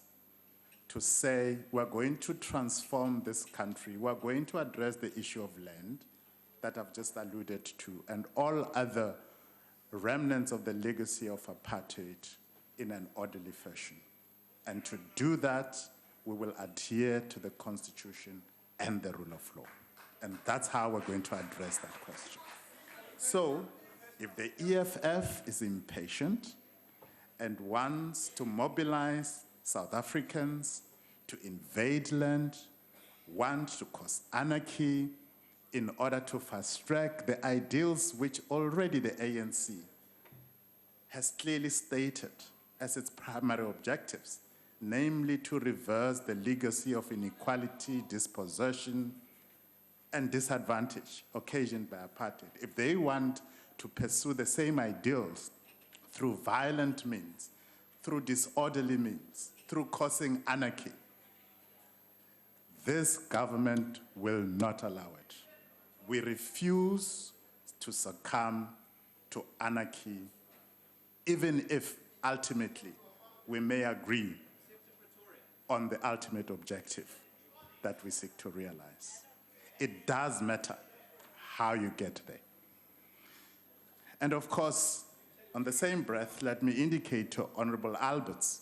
to say we're going to transform this country, we're going to address the issue of land that I've just alluded to, and all other remnants of the legacy of apartheid in an orderly fashion. And to do that, we will adhere to the Constitution and the rule of law. And that's how we're going to address that question. So, if the EFF is impatient and wants to mobilize South Africans to invade land, want to cause anarchy in order to fast-track the ideals which already the ANC has clearly stated as its primary objectives, namely to reverse the legacy of inequality, dispossession, and disadvantage occasioned by apartheid. If they want to pursue the same ideals through violent means, through disorderly means, through causing anarchy, this government will not allow it. We refuse to succumb to anarchy, even if ultimately we may agree on the ultimate objective that we seek to realize. It does matter how you get there. And of course, on the same breath, let me indicate to Honorable Alberts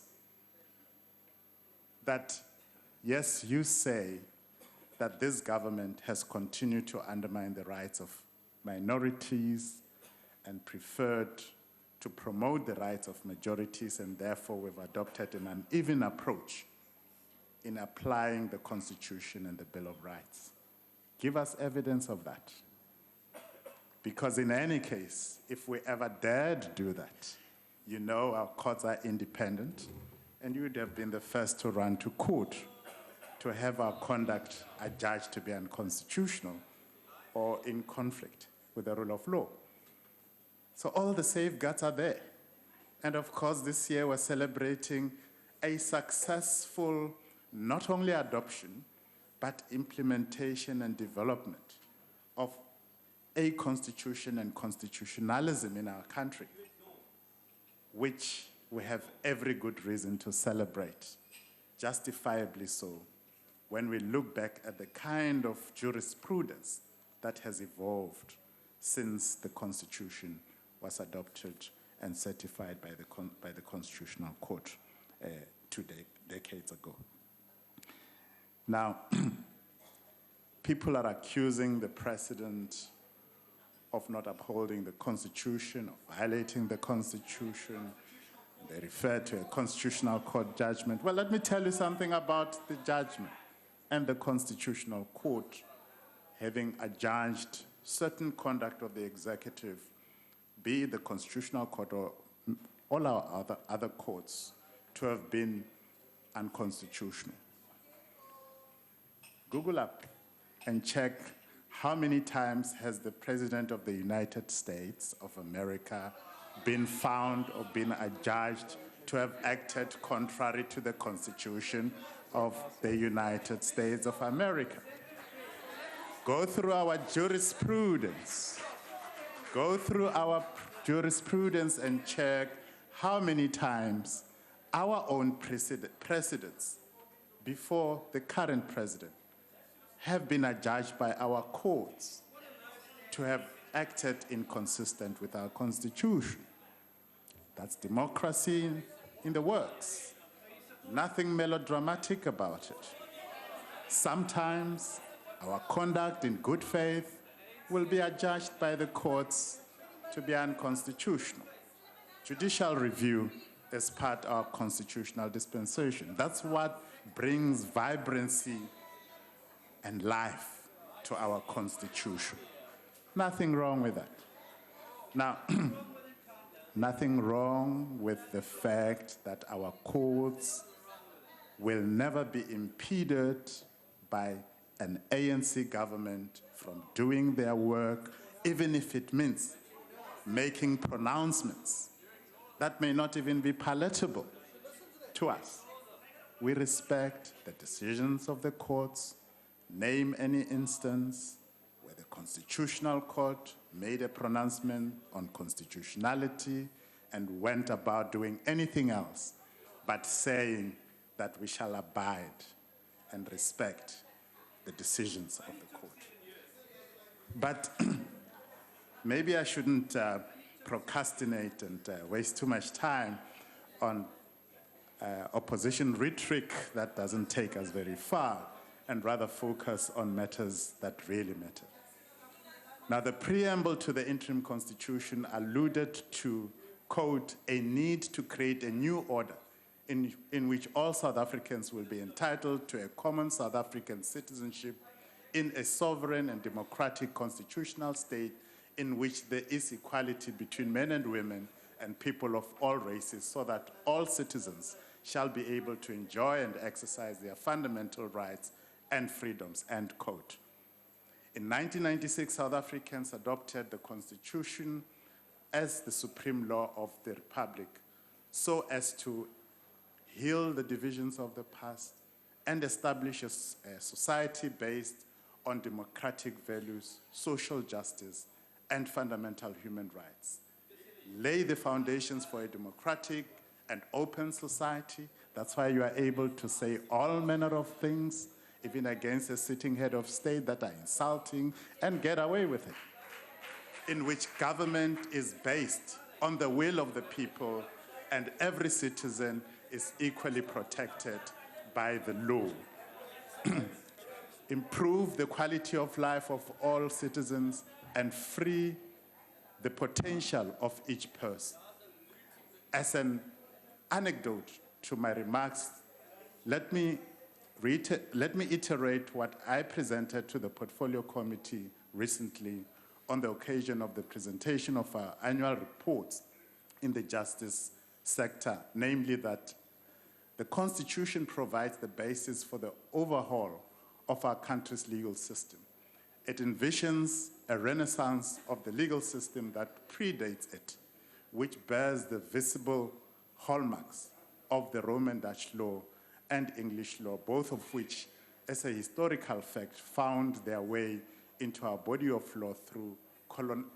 that, yes, you say that this government has continued to undermine the rights of minorities and preferred to promote the rights of majorities, and therefore we've adopted an uneven approach in applying the Constitution and the Bill of Rights. Give us evidence of that. Because in any case, if we ever dared do that, you know our courts are independent, and you would have been the first to run to court to have our conduct adjudged to be unconstitutional or in conflict with the rule of law. So all the safeguards are there. And of course, this year we're celebrating a successful, not only adoption, but implementation and development of a constitution and constitutionalism in our country, which we have every good reason to celebrate, justifiably so, when we look back at the kind of jurisprudence that has evolved since the Constitution was adopted and certified by the Constitutional Court 2 decades ago. Now, people are accusing the President of not upholding the Constitution, of violating the Constitution. They refer to a Constitutional Court judgment. Well, let me tell you something about the judgment and the Constitutional Court having adjudged certain conduct of the executive, be it the Constitutional Court or all our other courts, to have been unconstitutional. Google up and check how many times has the President of the United States of America been found or been adjudged to have acted contrary to the Constitution of the United States of America. Go through our jurisprudence. Go through our jurisprudence and check how many times our own precedents before the current president have been adjudged by our courts to have acted inconsistent with our Constitution. That's democracy in the works. Nothing melodramatic about it. Sometimes our conduct in good faith will be adjudged by the courts to be unconstitutional. Judicial review is part of our constitutional dispensation. That's what brings vibrancy and life to our Constitution. Nothing wrong with that. Now, nothing wrong with the fact that our courts will never be impeded by an ANC government from doing their work, even if it means making pronouncements that may not even be palatable to us. We respect the decisions of the courts. Name any instance where the Constitutional Court made a pronouncement on constitutionality and went about doing anything else but saying that we shall abide and respect the decisions of the court. But maybe I shouldn't procrastinate and waste too much time on opposition rhetoric that doesn't take us very far, and rather focus on matters that really matter. Now, the preamble to the interim constitution alluded to, quote, a need to create a new order in which all South Africans will be entitled to a common South African citizenship in a sovereign and democratic constitutional state in which there is equality between men and women and people of all races, so that all citizens shall be able to enjoy and exercise their fundamental rights and freedoms, end quote. In 1996, South Africans adopted the Constitution as the supreme law of the Republic, so as to heal the divisions of the past and establish a society based on democratic values, social justice, and fundamental human rights. Lay the foundations for a democratic and open society. That's why you are able to say all manner of things, even against a sitting head of state, that are insulting, and get away with it. In which government is based on the will of the people, and every citizen is equally protected by the law. Improve the quality of life of all citizens and free the potential of each person. As an anecdote to my remarks, let me iterate what I presented to the Portfolio Committee recently on the occasion of the presentation of our annual reports in the justice sector, namely that the Constitution provides the basis for the overhaul of our country's legal system. It envisions a renaissance of the legal system that predates it, which bears the visible hallmarks of the Roman Dutch law and English law, both of which, as a historical fact, found their way into our body of law through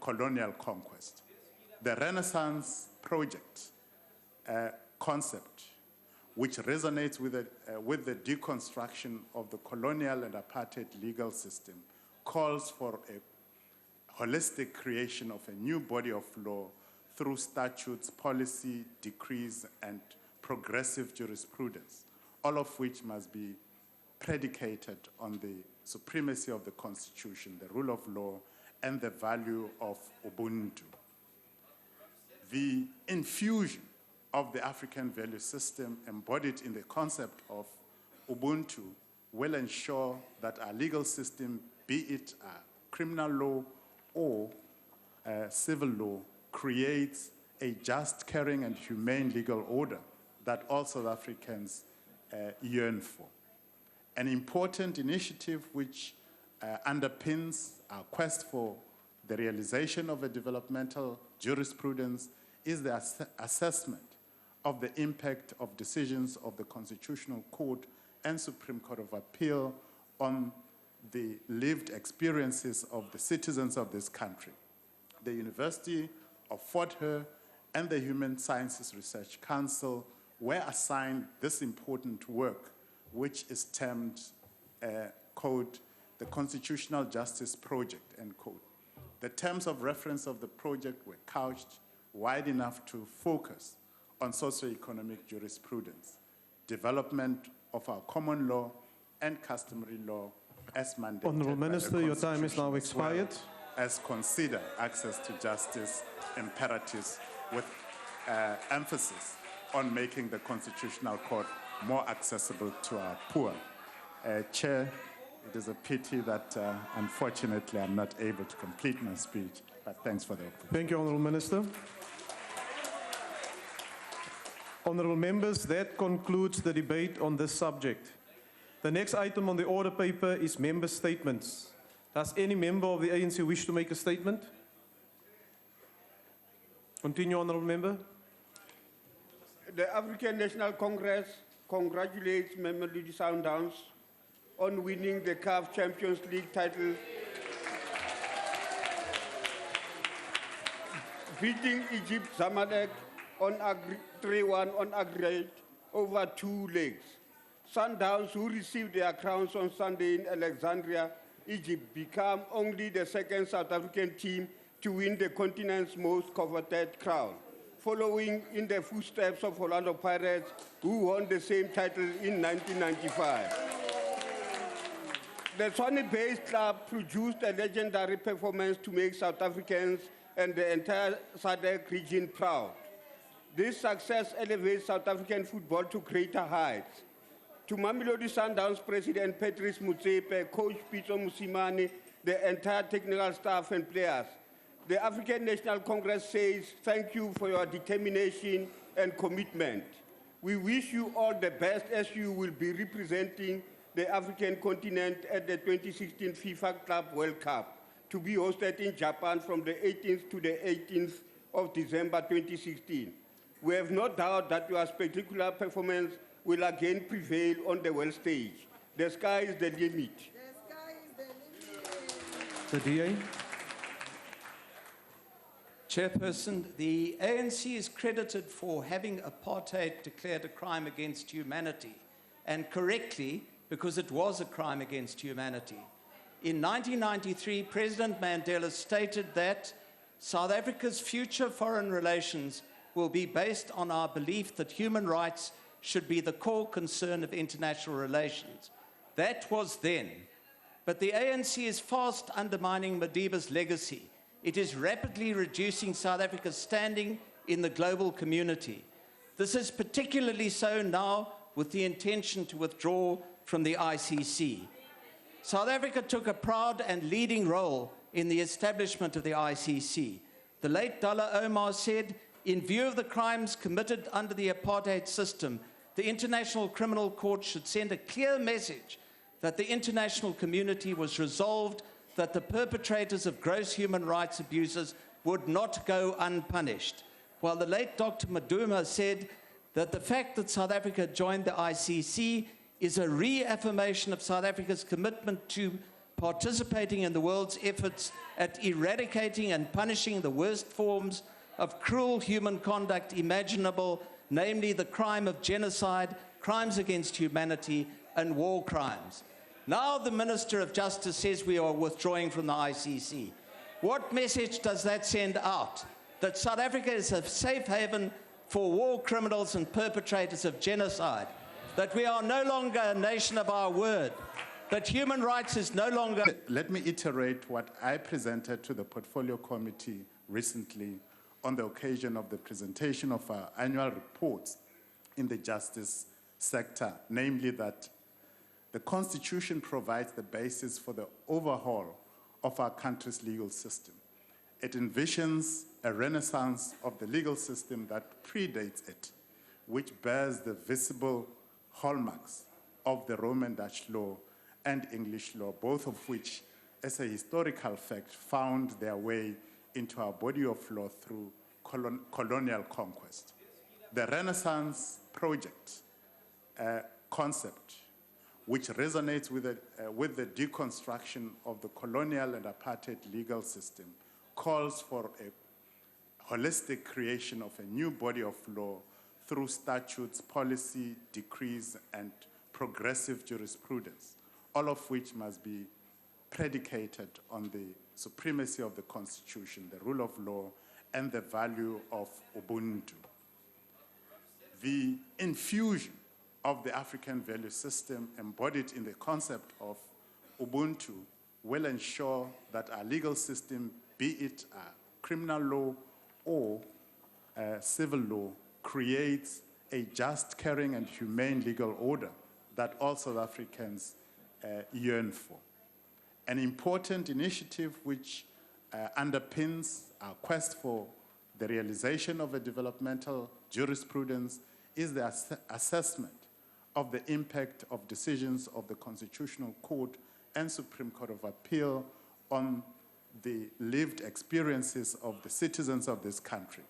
colonial conquest. The Renaissance project concept, which resonates with the deconstruction of the colonial and apartheid legal system, calls for a holistic creation of a new body of law through statutes, policy, decrees, and progressive jurisprudence, all of which must be predicated on the supremacy of the Constitution, the rule of law, and the value of Ubuntu. The infusion of the African value system embodied in the concept of Ubuntu will ensure that our legal system, be it criminal law or civil law, creates a just, caring, and humane legal order that all South Africans yearn for. An important initiative which underpins our quest for the realization of a developmental jurisprudence is the assessment of the impact of decisions of the Constitutional Court and Supreme Court of Appeal on the lived experiences of the citizens of this country. The University of Fort Hare and the Human Sciences Research Council were assigned this important work, which is termed, quote, the Constitutional Justice Project, end quote. The terms of reference of the project were couched wide enough to focus on socioeconomic jurisprudence, development of our common law and customary law as mandated. Honourable Minister, your time is now expired. As consider access to justice imperatives with emphasis on making the Constitutional Court more accessible to our poor. Chair, it is a pity that unfortunately I'm not able to complete my speech, but thanks for the opportunity. Thank you, Honourable Minister. Honourable members, that concludes the debate on this subject. The next item on the order paper is member statements. Does any member of the ANC wish to make a statement? Continue, Honourable Member. The African National Congress congratulates Member Lady Sundowns on winning the CAF Champions League title, beating Egypt Zamalek on 3-1 on aggregate over 2 legs. Sundowns, who received their crowns on Sunday in Alexandria, Egypt, become only the second South African team to win the continent's most coveted crown, following in the footsteps of Orlando Pirates, who won the same title in 1995. The Tshwane-based club produced a legendary performance to make South Africans and the entire SADC region proud. This success elevates South African football to greater heights. To Mamelodi Sundowns President Patrice Motsepe, Coach Pitso Mosimane, the entire technical staff and players, the African National Congress says thank you for your determination and commitment. We wish you all the best as you will be representing the African continent at the 2016 FIFA Club World Cup, to be hosted in Japan from the 18th to the 18th of December 2016. We have no doubt that your spectacular performance will again prevail on the world stage. The sky is the limit. The DA. Chairperson, the ANC is credited for having apartheid declared a crime against humanity, and correctly, because it was a crime against humanity. In 1993, President Mandela stated that South Africa's future foreign relations will be based on our belief that human rights should be the core concern of international relations. That was then. But the ANC is fast undermining Madiba's legacy. It is rapidly reducing South Africa's standing in the global community. This is particularly so now with the intention to withdraw from the ICC. South Africa took a proud and leading role in the establishment of the ICC. The late Dalla Omar said, in view of the crimes committed under the apartheid system, the International Criminal Court should send a clear message that the international community was resolved that the perpetrators of gross human rights abuses would not go unpunished. While the late Dr. Maduma said that the fact that South Africa joined the ICC is a reaffirmation of South Africa's commitment to participating in the world's efforts at eradicating and punishing the worst forms of cruel human conduct imaginable, namely the crime of genocide, crimes against humanity, and war crimes. Now the Minister of Justice says we are withdrawing from the ICC. What message does that send out? That South Africa is a safe haven for war criminals and perpetrators of genocide? That we are no longer a nation of our word? That human rights is no longer... Let me iterate what I presented to the Portfolio Committee recently on the occasion of the presentation of our annual reports in the justice sector, namely that the Constitution provides the basis for the overhaul of our country's legal system. It envisions a renaissance of the legal system that predates it, which bears the visible hallmarks of the Roman Dutch law and English law, both of which, as a historical fact, found their way into our body of law through colonial conquest. The Renaissance project concept, which resonates with the deconstruction of the colonial and apartheid legal system, calls for a holistic creation of a new body of law through statutes, policy, decrees, and progressive jurisprudence, all of which must be predicated on the supremacy of the Constitution, the rule of law, and the value of Ubuntu. The infusion of the African value system embodied in the concept of Ubuntu will ensure that our legal system, be it criminal law or civil law, creates a just, caring, and humane legal order that all South Africans yearn for. An important initiative which underpins our quest for the realization of a developmental jurisprudence is the assessment of the impact of decisions of the Constitutional Court and Supreme Court of Appeal on the lived experiences of the citizens of this country.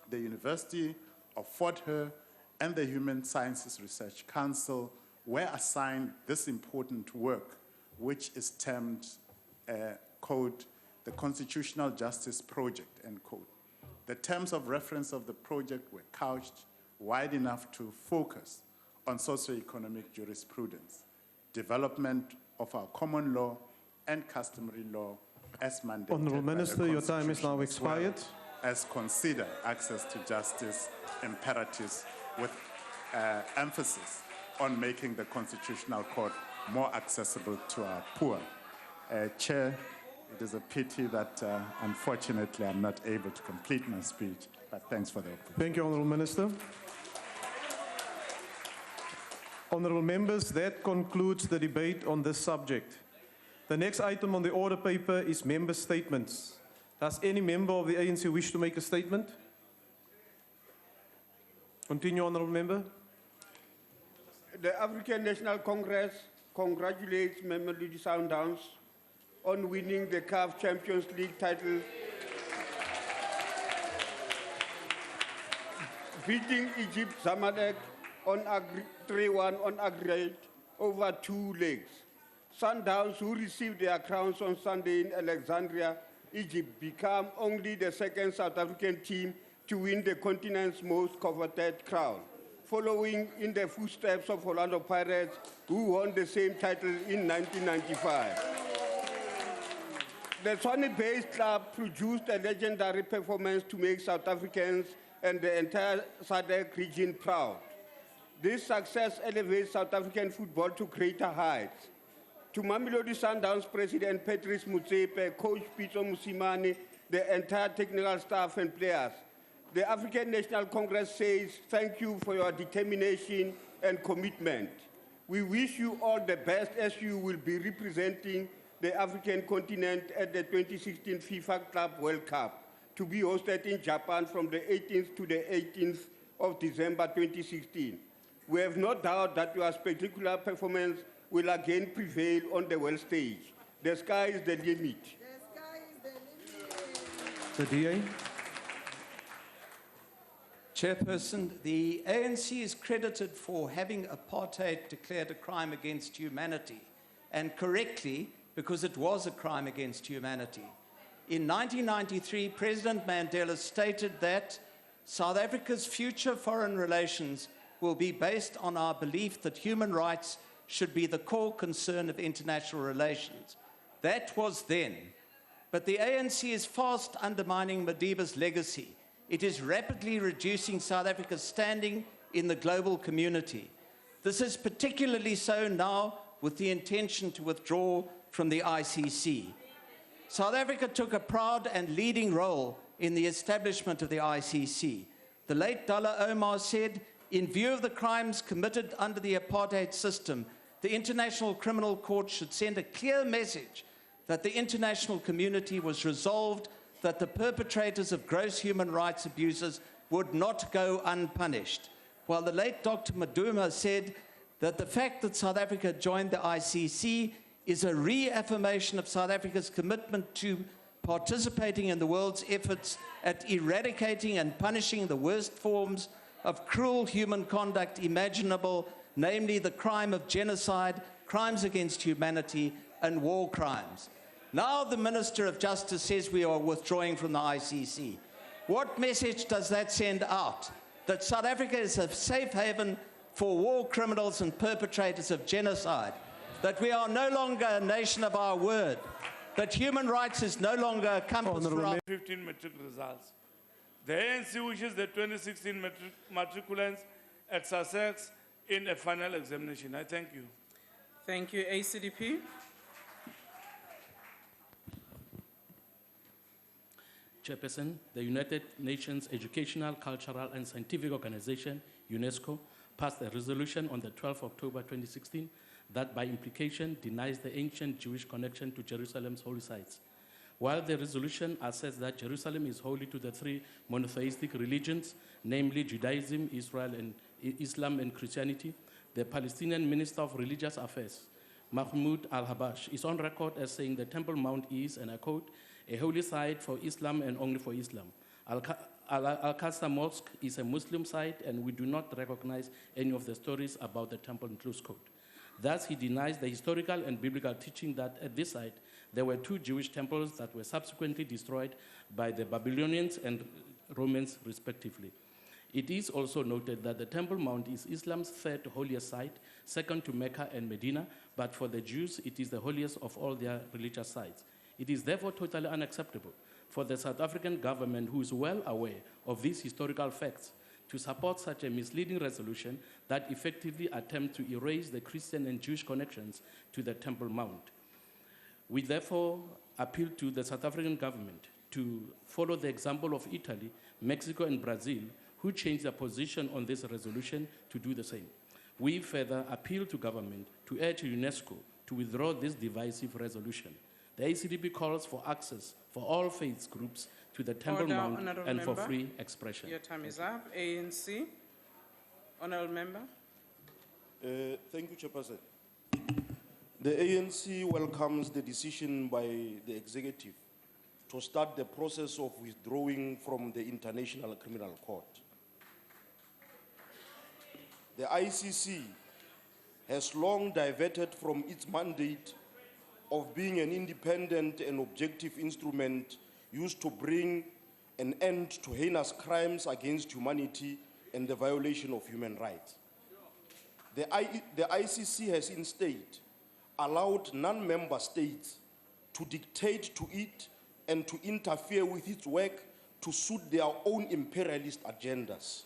The University of Fort Hare and the Human Sciences Research Council were assigned this important work, which is termed, quote, the Constitutional Justice Project, end quote. The terms of reference of the project were couched wide enough to focus on socioeconomic jurisprudence, development of our common law and customary law as mandated Honourable by the Minister, your time is now Constitution, as well expired. as consider access to justice imperatives with emphasis on making the Constitutional Court more accessible to our poor. Chair, it is a pity that unfortunately I'm not able to complete my speech, but thanks for the opportunity. Thank you, Honourable Minister. Honourable members, that concludes the debate on this subject. The next item on the order paper is member statements. Does any member of the ANC wish to make a statement? Continue, Honourable Member. The African National Congress congratulates Mamelodi Sundowns on winning the CAF Champions League title, beating Egypt Zamalek on 3-1 on aggregate over 2 legs. Sundowns, who received their crowns on Sunday in Alexandria, Egypt, become only the second South African team to win the continent's most coveted crown, following in the footsteps of Orlando Pirates, who won the same title in 1995. The Sony-based club produced a legendary performance to make South Africans and the entire SADC region proud. This success elevates South African football to greater heights. To Mamelodi Sundowns President Patrice Motsepe, Coach Pitso Mosimane, the entire technical staff and players, the African National Congress says thank you for your determination and commitment. We wish you all the best as you will be representing the African continent at the 2016 FIFA Club World Cup, to be hosted in Japan from the 18th to the 18th of December 2016. We have no doubt that your spectacular performance will again prevail on the world stage. The sky is the limit. The DA. Chairperson, the ANC is credited for having apartheid declared a crime against humanity, and correctly, because it was a crime against humanity. In 1993, President Mandela stated that South Africa's future foreign relations will be based on our belief that human rights should be the core concern of international relations. That was then. But the ANC is fast undermining Madiba's legacy. It is rapidly reducing South Africa's standing in the global community. This is particularly so now with the intention to withdraw from the ICC. South Africa took a proud and leading role in the establishment of the ICC. The late Dalla Omar said, in view of the crimes committed under the apartheid system, the International Criminal Court should send a clear message that the international community was resolved that the perpetrators of gross human rights abuses would not go unpunished. While the late Dr. Maduma said that the fact that South Africa joined the ICC is a reaffirmation of South Africa's commitment to participating in the world's efforts at eradicating and punishing the worst forms of cruel human conduct imaginable, namely the crime of genocide, crimes against humanity, and war crimes. Now the Minister of Justice says we are withdrawing from the ICC. What message does that send out? That South Africa is a safe haven for war criminals and perpetrators of genocide? That we are no longer a nation of our word? That human rights is no longer a compass for our... 15 matric results. The ANC wishes the 2016 matriculants at Sussex in a final examination. I thank you. Thank you, ACDP. Chairperson, the United Nations Educational, Cultural and Scientific Organization, UNESCO, passed a resolution on the 12th of October 2016 that by implication denies the ancient Jewish connection to Jerusalem's holy sites. While the resolution asserts that Jerusalem is holy to the three monotheistic religions, namely Judaism, Islam and Christianity, the Palestinian Minister of Religious Affairs, Mahmoud al-Habash, is on record as saying the Temple Mount is, and I quote, a holy site for Islam and only for Islam. Al-Aqsa Mosque is a Muslim site and we do not recognize any of the stories about the temple in close quote. Thus, he denies the historical and biblical teaching that at this site there were two Jewish temples that were subsequently destroyed by the Babylonians and Romans respectively. It is also noted that the Temple Mount is Islam's third holiest site, second to Mecca and Medina, but for the Jews it is the holiest of all their religious sites. It is therefore totally unacceptable for the South African government, who is well aware of these historical facts, to support such a misleading resolution that effectively attempts to erase the Christian and Jewish connections to the Temple Mount. We therefore appeal to the South African government to follow the example of Italy, Mexico, and Brazil, who changed their position on this resolution, to do the same. We further appeal to government to urge UNESCO to withdraw this divisive resolution. The ACDP calls for access for all faith groups to the Temple Order, Mount Honourable and for Member. free expression. Your time is up. ANC. Honourable Member. Thank you, Chairperson. The ANC welcomes the decision by the executive to start the process of withdrawing from the International Criminal Court. The ICC has long diverted from its mandate of being an independent and objective instrument used to bring an end to heinous crimes against humanity and the violation of human rights. The ICC has instead allowed non-member states to dictate to it and to interfere with its work to suit their own imperialist agendas.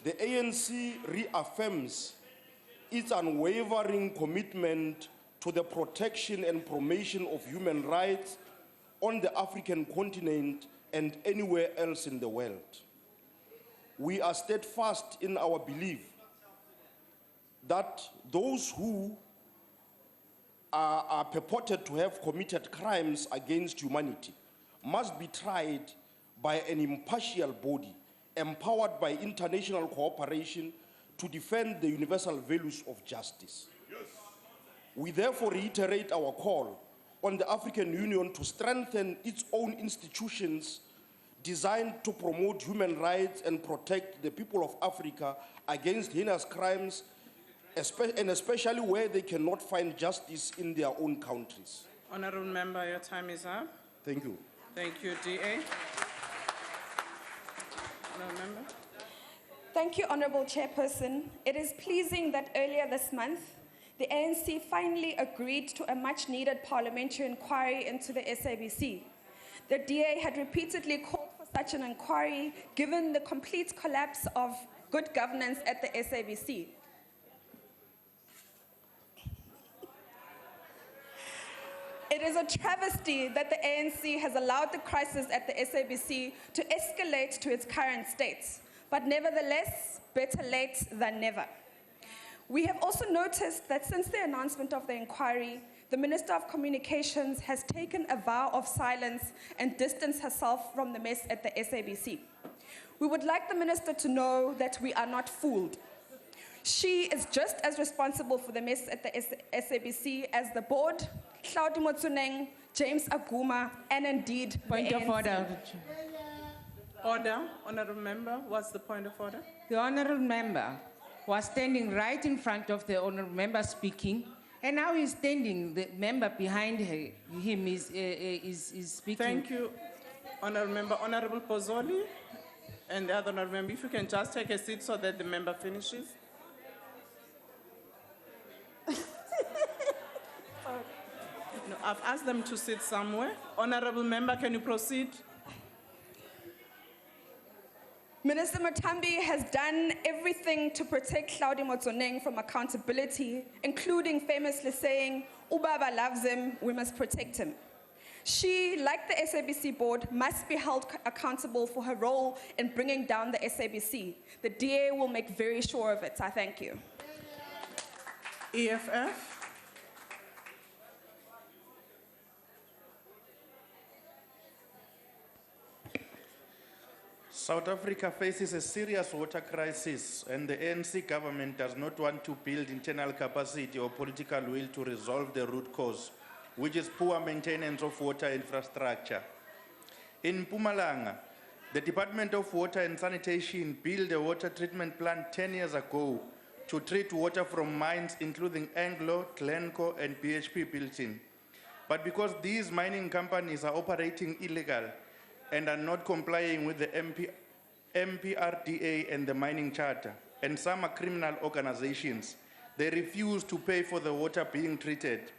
The ANC reaffirms its unwavering commitment to the protection and promotion of human rights on the African continent and anywhere else in the world. We are steadfast in our belief that those who are purported to have committed crimes against humanity must be tried by an impartial body empowered by international cooperation to defend the universal values of justice. Yes. We therefore reiterate our call on the African Union to strengthen its own institutions designed to promote human rights and protect the people of Africa against heinous crimes, and especially where they cannot find justice in their own countries. Honourable Member, your time is up. Thank you. Thank you, DA. Honourable Member. Thank you, Honourable Chairperson. It is pleasing that earlier this month, the ANC finally agreed to a much-needed parliamentary inquiry into the SABC. The DA had repeatedly called for such an inquiry, given the complete collapse of good governance at the SABC. It is a travesty that the ANC has allowed the crisis at the SABC to escalate to its current state. But nevertheless, better late than never. We have also noticed that since the announcement of the inquiry, the Minister of Communications has taken a vow of silence and distanced herself from the mess at the SABC. We would like the Minister to know that we are not fooled. She is just as responsible for the mess at the SABC as the board, Hlaudi Motsuneng, James Aguma, and indeed Point the of ANC. order. Order. Honourable Member, what's the point of order? The Honourable Member was standing right in front of the Honourable Member speaking, and now he's standing, the member behind him is speaking. Thank you, Honourable Member. Honourable Pozzoli and the other Honourable Member, if you can just take a seat so that the member finishes. No, I've asked them to sit somewhere. Honourable Member, can you proceed? Minister Matambi has done everything to protect Hlaudi Motsuneng from accountability, including famously saying, "Ubaba loves him, we must protect him." She, like the SABC board, must be held accountable for her role in bringing down the SABC. The DA will make very sure of it. I thank you. EFF. South Africa faces a serious water crisis, and the ANC government does not want to build internal capacity or political will to resolve the root cause, which is poor maintenance of water infrastructure. In Mpumalanga, the Department of Water and Sanitation built a water treatment plant 10 years ago to treat water from mines including Anglo, Glencore, and BHP built-in. But because these mining companies are operating illegal and are not complying with the MPRDA and the Mining Charter, and some are criminal organizations, they refuse to pay for the water being treated.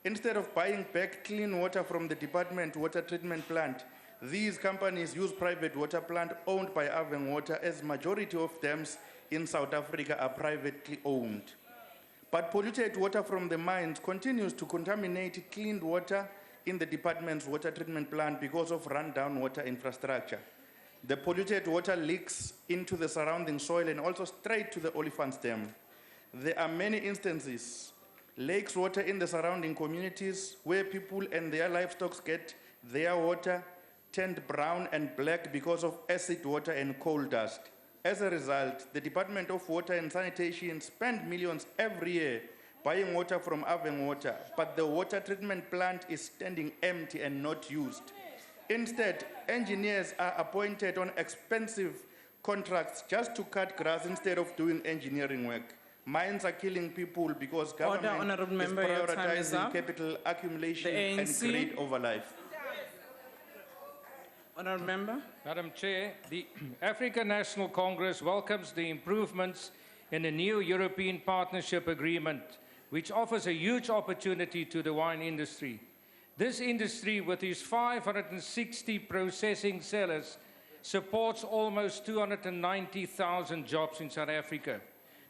Instead of buying back clean water from the department water treatment plant, these companies use private water plant owned by Aveng Water, as majority of dams in South Africa are privately owned. But polluted water from the mines continues to contaminate clean water in the department's water treatment plant because of rundown water infrastructure. The polluted water leaks into the surrounding soil and also straight to the Olifants Dam. There are many instances, lakes water in the surrounding communities where people and their livestock get their water turned brown and black because of acid water and coal dust. As a result, the Department of Water and Sanitation spend millions every year buying water from Aveng Water, but the water treatment plant is standing empty and not used. Instead, engineers are appointed on expensive contracts just to cut grass instead of doing engineering work. Mines are killing people because government is prioritizing capital accumulation and greed over life. Honourable Member. Madam Chair, the African National Congress welcomes the improvements in the new European Partnership Agreement, which offers a huge opportunity to the wine industry. This industry, with its 560 processing sellers, supports almost 290,000 jobs in South Africa.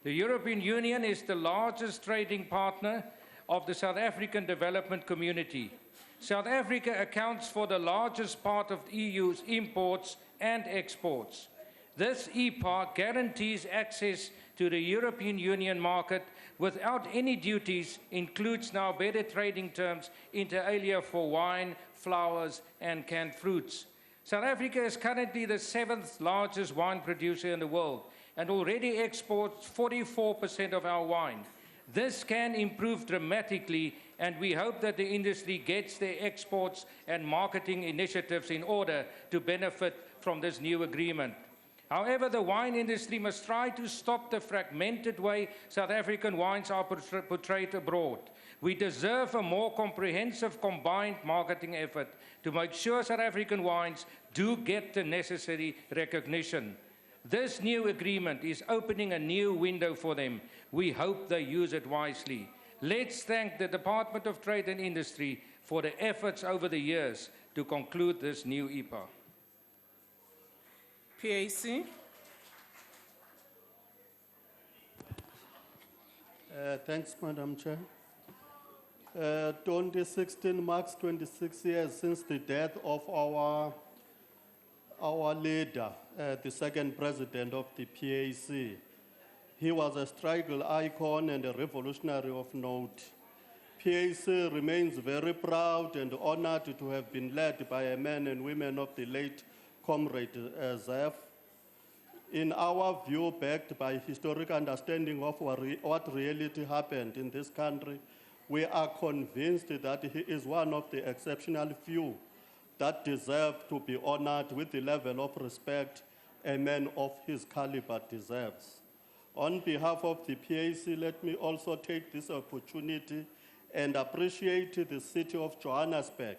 The European Union is the largest trading partner of the South African development community. South Africa accounts for the largest part of the EU's imports and exports. This EPA guarantees access to the European Union market without any duties, includes now better trading terms inter alia for wine, flowers, and canned fruits. South Africa is currently the 7th largest wine producer in the world and already exports 44% of our wine. This can improve dramatically, and we hope that the industry gets their exports and marketing initiatives in order to benefit from this new agreement. However, the wine industry must try to stop the fragmented way South African wines are portrayed abroad. We deserve a more comprehensive combined marketing effort to make sure South African wines do get the necessary recognition. This new agreement is opening a new window for them. We hope they use it wisely. Let's thank the Department of Trade and Industry for the efforts over the years to conclude this new EPA. PAC. Thanks, Madam Chair. 2016 marks 26 years since the death of our leader, the second president of the PAC. He was a struggle icon and a revolutionary of note. PAC remains very proud and honored to have been led by a men and women of the late Comrade Zef. In our view, backed by historic understanding of what reality happened in this country, we are convinced that he is one of the exceptional few that deserve to be honored with the level of respect a man of his caliber deserves. On behalf of the PAC, let me also take this opportunity and appreciate the city of Johannesburg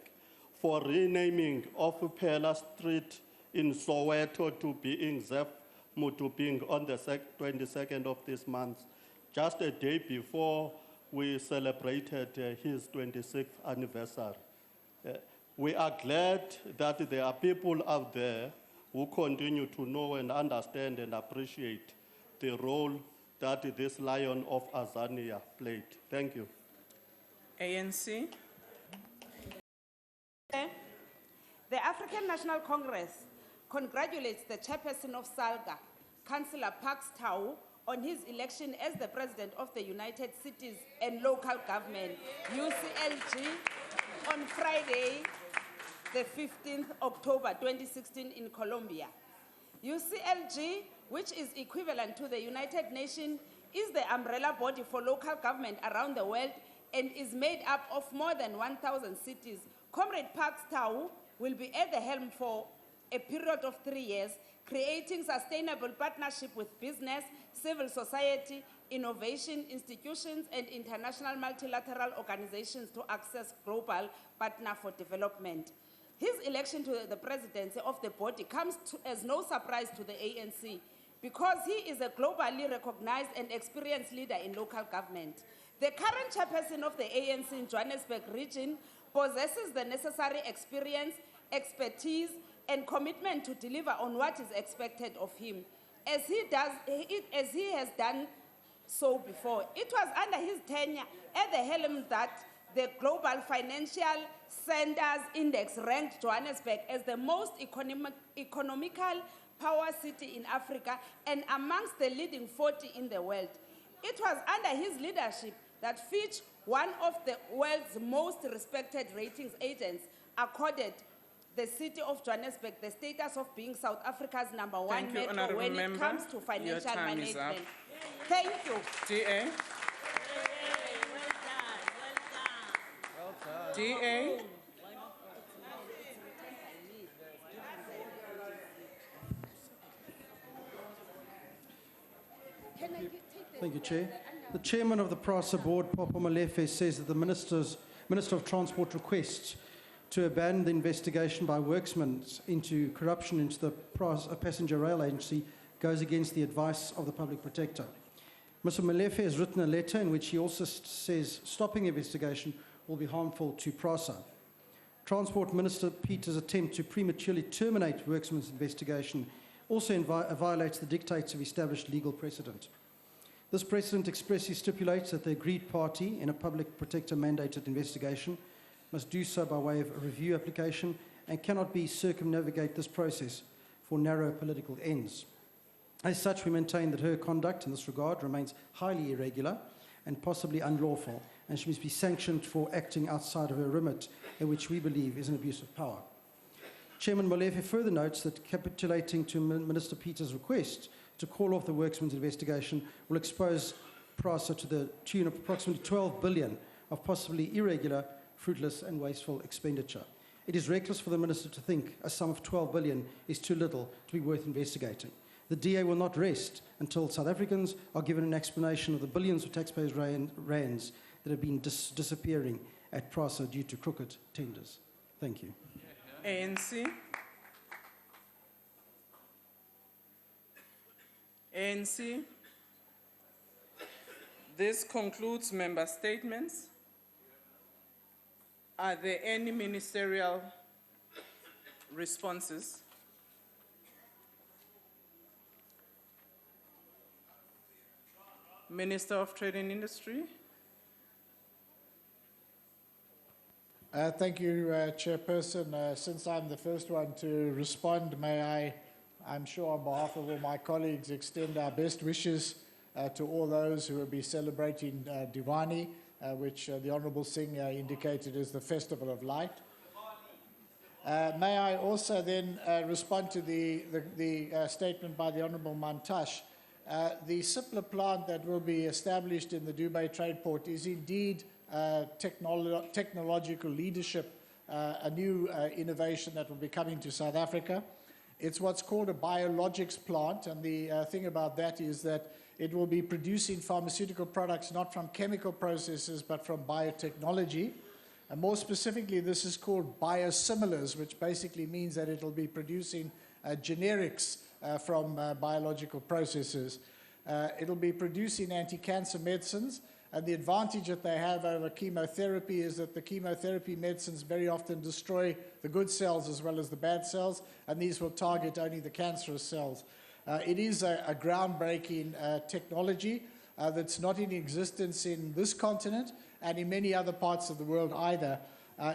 for renaming of Pela Street in Soweto to being Zef Mutuping on the 22nd of this month, just a day before we celebrated his 26th anniversary. We are glad that there are people out there who continue to know and understand and appreciate the role that this Lion of Azania played. Thank you. ANC. The African National Congress congratulates the chairperson of SALGA, Councillor Parks Tau, on his election as the President of the United Cities and Local Government, UCLG, on Friday, the 15th October 2016 in Colombia. UCLG, which is equivalent to the United Nations, is the umbrella body for local government around the world and is made up of more than 1,000 cities. Comrade Parks Tau will be at the helm for a period of 3 years, creating sustainable partnership with business, civil society, innovation institutions, and international multilateral organizations to access global partner for development. His election to the presidency of the body comes as no surprise to the ANC because he is a globally recognized and experienced leader in local government. The current chairperson of the ANC in Johannesburg region possesses the necessary experience, expertise, and commitment to deliver on what is expected of him, as he has done so before. It was under his tenure at the helm that the Global Financial Centers Index ranked Johannesburg as the most economical power city in Africa and amongst the leading 40 in the world. It was under his leadership that Fitch, one of the world's most respected ratings agents, accorded the city of Johannesburg the status of being South Africa's #1 Thank you, metro Honourable when Member. it comes to Your financial time is up. management. Thank you. DA. DA. Thank you, Chair. The chairman of the PRASA board, Papa Molefe, says that the Minister of Transport requests to abandon the investigation by worksmen into corruption into the passenger rail agency goes against the advice of the public protector. Mr. Molefe has written a letter in which he also says stopping the investigation will be harmful to PRASA. Transport Minister Peter's attempt to prematurely terminate worksmen's investigation also violates the dictates of established legal precedent. This precedent expressly stipulates that the agreed party in a public protector mandated investigation must do so by way of a review application and cannot circumnavigate this process for narrow political ends. As such, we maintain that her conduct in this regard remains highly irregular and possibly unlawful, and she must be sanctioned for acting outside of her remit, which we believe is an abuse of power. Chairman Molefe further notes that capitulating to Minister Peter's request to call off the worksmen's investigation will expose PRASA to the tune of approximately 12 billion of possibly irregular, fruitless and wasteful expenditure. It is reckless for the Minister to think a sum of 12 billion is too little to be worth investigating. The DA will not rest until South Africans are given an explanation of the billions of taxpayers' rands that have been disappearing at PRASA due to crooked tenders. Thank you. ANC. ANC. This concludes member statements. Are there any ministerial responses? Minister of Trade and Industry. Thank you, Chairperson. Since I'm the first one to respond, may I'm sure on behalf of all my colleagues, extend our best wishes to all those who will be celebrating Diwali, which the Honourable Singh indicated is the Festival of Light. May I also then respond to the statement by the Honourable Mantash. The Sipler plant that will be established in the Dubai Trade Port is indeed technological leadership, a new innovation that will be coming to South Africa. It's what's called a biologics plant, and the thing about that is that it will be producing pharmaceutical products not from chemical processes but from biotechnology. And more specifically, this is called biosimilars, which basically means that it will be producing generics from biological processes. It'll be producing anti-cancer medicines, and the advantage that they have over chemotherapy is that the chemotherapy medicines very often destroy the good cells as well as the bad cells, and these will target only the cancerous cells. It is a groundbreaking technology that's not in existence in this continent and in many other parts of the world either.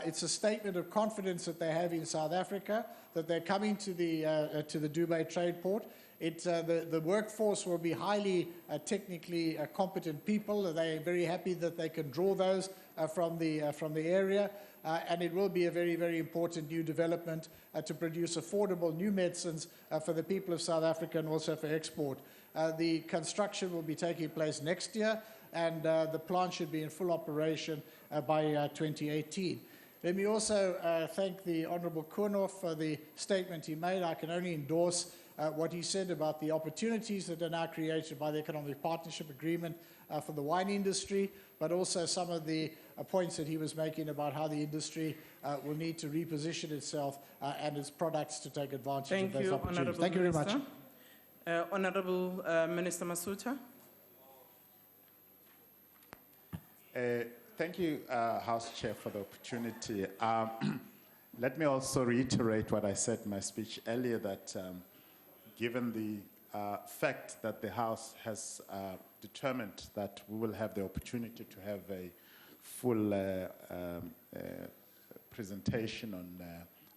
It's a statement of confidence that they have in South Africa, that they're coming to the Dubai Trade Port. The workforce will be highly technically competent people. They're very happy that they can draw those from the area. And it will be a very, very important new development to produce affordable new medicines for the people of South Africa and also for export. The construction will be taking place next year, and the plant should be in full operation by 2018. Let me also thank the Honourable Koonhoff for the statement he made. I can only endorse what he said about the opportunities that are now created by the Economic Partnership Agreement for the wine industry, but also some of the points that he was making about how the industry will need to reposition itself and its products to take advantage of those opportunities. Thank you very much. Honourable Minister Masuta. Thank you, House Chair, for the opportunity. Let me also reiterate what I said in my speech earlier, that given the fact that the House has determined that we will have the opportunity to have a full presentation on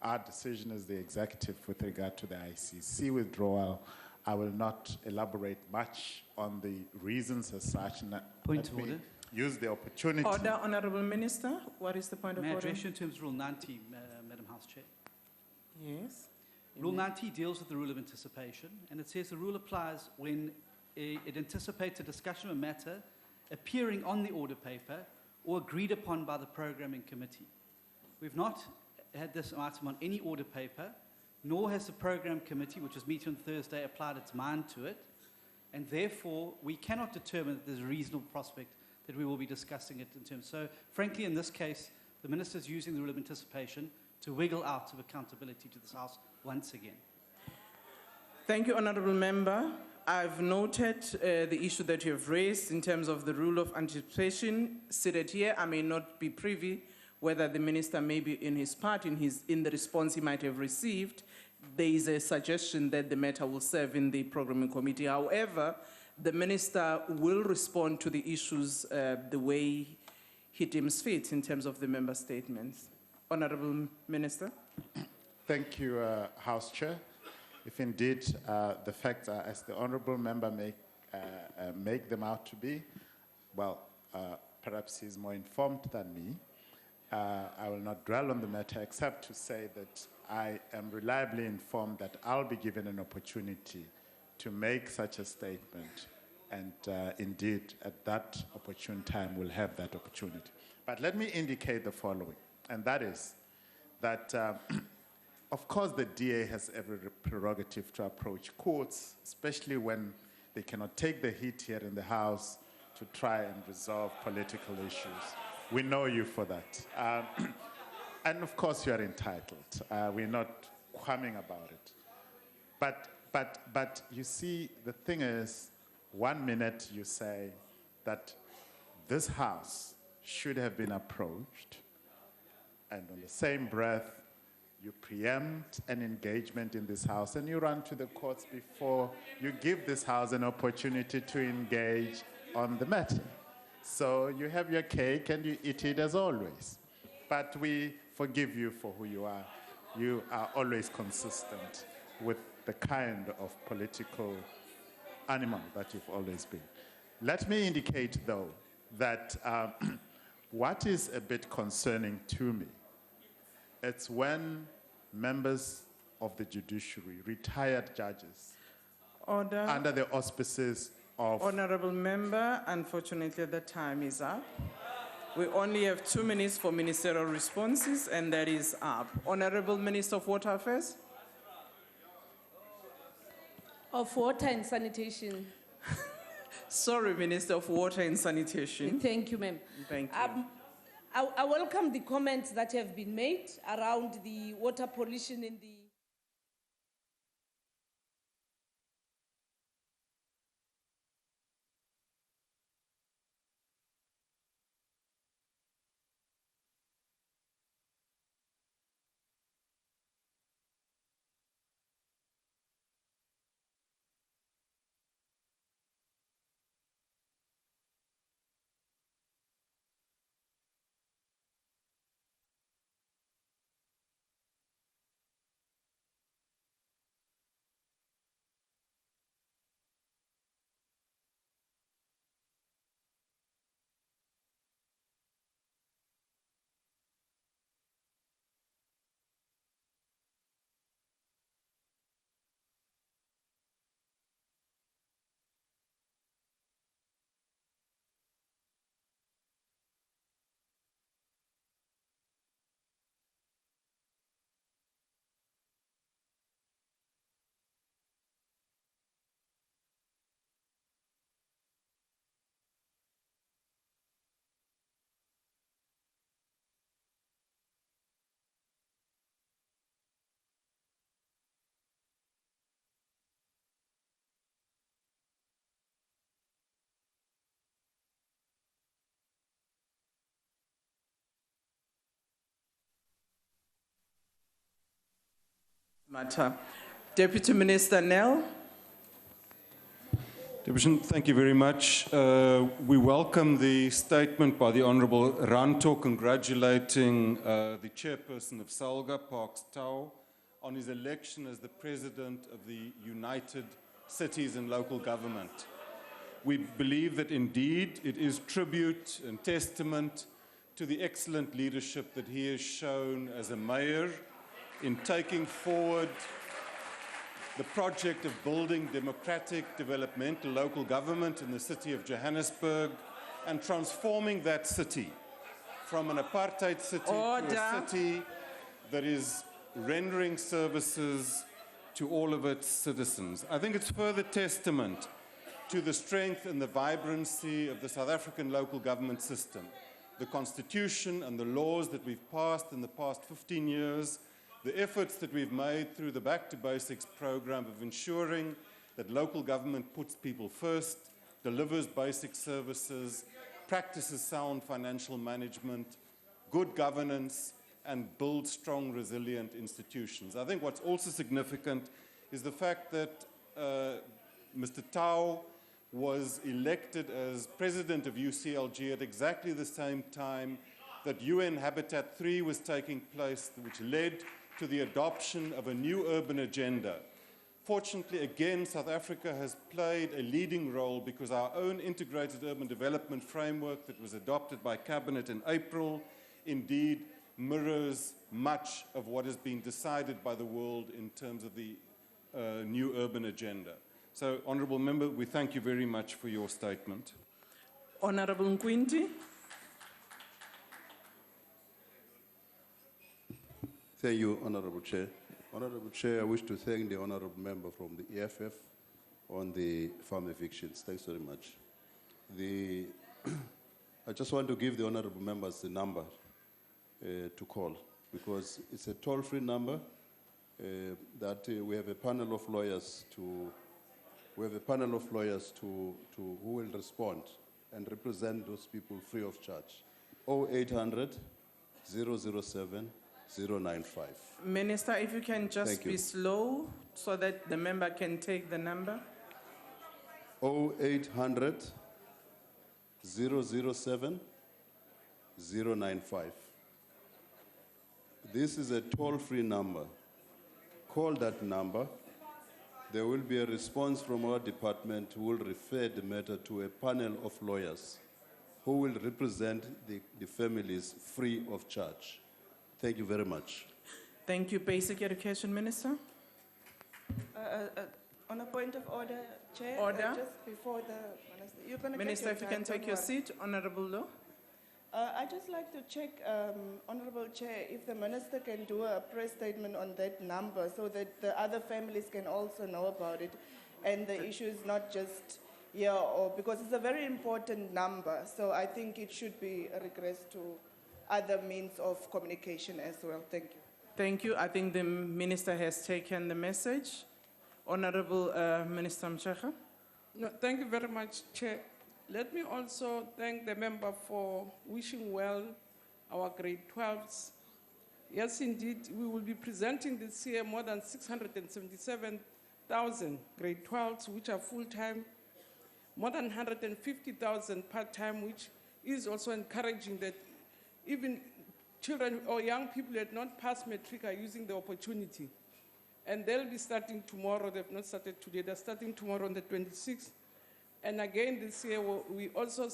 our decision as the executive with regard to the ICC withdrawal, I will not elaborate much on the reasons as such. Point of order. Use the opportunity. Order, Honourable Minister. What is the point of May I order? address you in terms of Rule 90, Madam House Chair? Yes. Rule 90 deals with the rule of anticipation, and it says the rule applies when it anticipates a discussion of a matter appearing on the order paper or agreed upon by the programming committee. We've not had this item on any order paper, nor has the program committee, which was meeting on Thursday, applied its mind to it, and therefore we cannot determine that there's a reasonable prospect that we will be discussing it in terms. So frankly, in this case, the minister is using the rule of anticipation to wiggle out of accountability to this House once again. Thank you, Honourable Member. I've noted the issue that you have raised in terms of the rule of anticipation. Seated here, I may not be privy whether the minister may be in his part, in the response he might have received. There is a suggestion that the matter will serve in the programming committee. However, the minister will respond to the issues the way he deems fit in terms of the member statements. Honourable Minister. Thank you, House Chair. If indeed the facts are as the honourable member make them out to be, well, perhaps he's more informed than me. I will not dwell on the matter except to say that I am reliably informed that I'll be given an opportunity to make such a statement, and indeed at that opportune time we'll have that opportunity. But let me indicate the following, and that is that of course the DA has every prerogative to approach courts, especially when they cannot take the heat here in the House to try and resolve political issues. We know you for that. And of course you are entitled. We're not qualming about it. But you see, the thing is, 1 minute you say that this House should have been approached, and on the same breath, you preempt an engagement in this House and you run to the courts before you give this House an opportunity to engage on the matter. So you have your cake and you eat it as always. But we forgive you for who you are. You are always consistent with the kind of political animal that you've always been. Let me indicate, though, that what is a bit concerning to me, it's when members of the judiciary, retired judges, Order. under the auspices of... Honourable Member, unfortunately the time is up. We only have 2 minutes for ministerial responses, and that is up. Honourable Minister of Water Affairs. Of Water and Sanitation. Sorry, Minister of Water and Sanitation. Thank you, ma'am. Thank you. I welcome the comments that have been made around the water pollution in the matter. Deputy Minister Nel. Deputy, thank you very much. We welcome the statement by the Honourable Ranto congratulating the chairperson of SALGA, Parks Tau, on his election as the president of the United Cities and Local Government. We believe that indeed it is tribute and testament to the excellent leadership that he has shown as a mayor in taking forward the project of building democratic, developmental local government in the city of Johannesburg and transforming that city from an apartheid city to a city that is rendering services to all of its citizens. I think it's further testament to the strength and the vibrancy of the South African local government system. The constitution and the laws that we've passed in the past 15 years, the efforts that we've made through the Back to Basics program of ensuring that local government puts people first, delivers basic services, practices sound financial management, good governance, and builds strong, resilient institutions. I think what's also significant is the fact that Mr. Tau was elected as president of UCLG at exactly the same time that UN Habitat 3 was taking place, which led to the adoption of a new urban agenda. Fortunately, again, South Africa has played a leading role because our own integrated urban development framework that was adopted by Cabinet in April indeed mirrors much of what has been decided by the world in terms of the new urban agenda. So, Honourable Member, we thank you very much for your statement. Honourable Nkwinti. Thank you, Honourable Chair. Honourable Chair, I wish to thank the Honourable Member from the EFF on the farm evictions. Thanks very much. I just want to give the Honourable Members the number to call, because it's a toll-free number that we have a panel of lawyers who will respond and represent those people free of charge. 0800 007 095. Minister, if you can just be slow so that the member can take the number. 0800 007 095. This is a toll-free number. Call that number. There will be a response from our department who will refer the matter to a panel of lawyers who will represent the families free of charge. Thank you very much. Thank you, Basic Education Minister. On a point of order, Chair. Order. Just before the Minister. You're gonna Minister, if you can take your seat, Honourable Law. I'd just like to check, Honourable Chair, if the Minister can do a press statement on that number so that the other families can also know about it and the issue is not just here, or because it's a very important number. So I think it should be a regress to other means of communication as well. Thank you. Thank you. I think the Minister has taken the message. Honourable Minister Mshaka. No, thank you very much, Chair. Let me also thank the member for wishing well our grade 12s. Yes, indeed, we will be presenting this year more than 677,000 grade 12s, which are full-time, more than 150,000 part-time, which is also encouraging that even children or young people who had not passed matric are using the opportunity. And they'll be starting tomorrow. They've not started today. They're starting tomorrow on the 26th. And again, this year, we also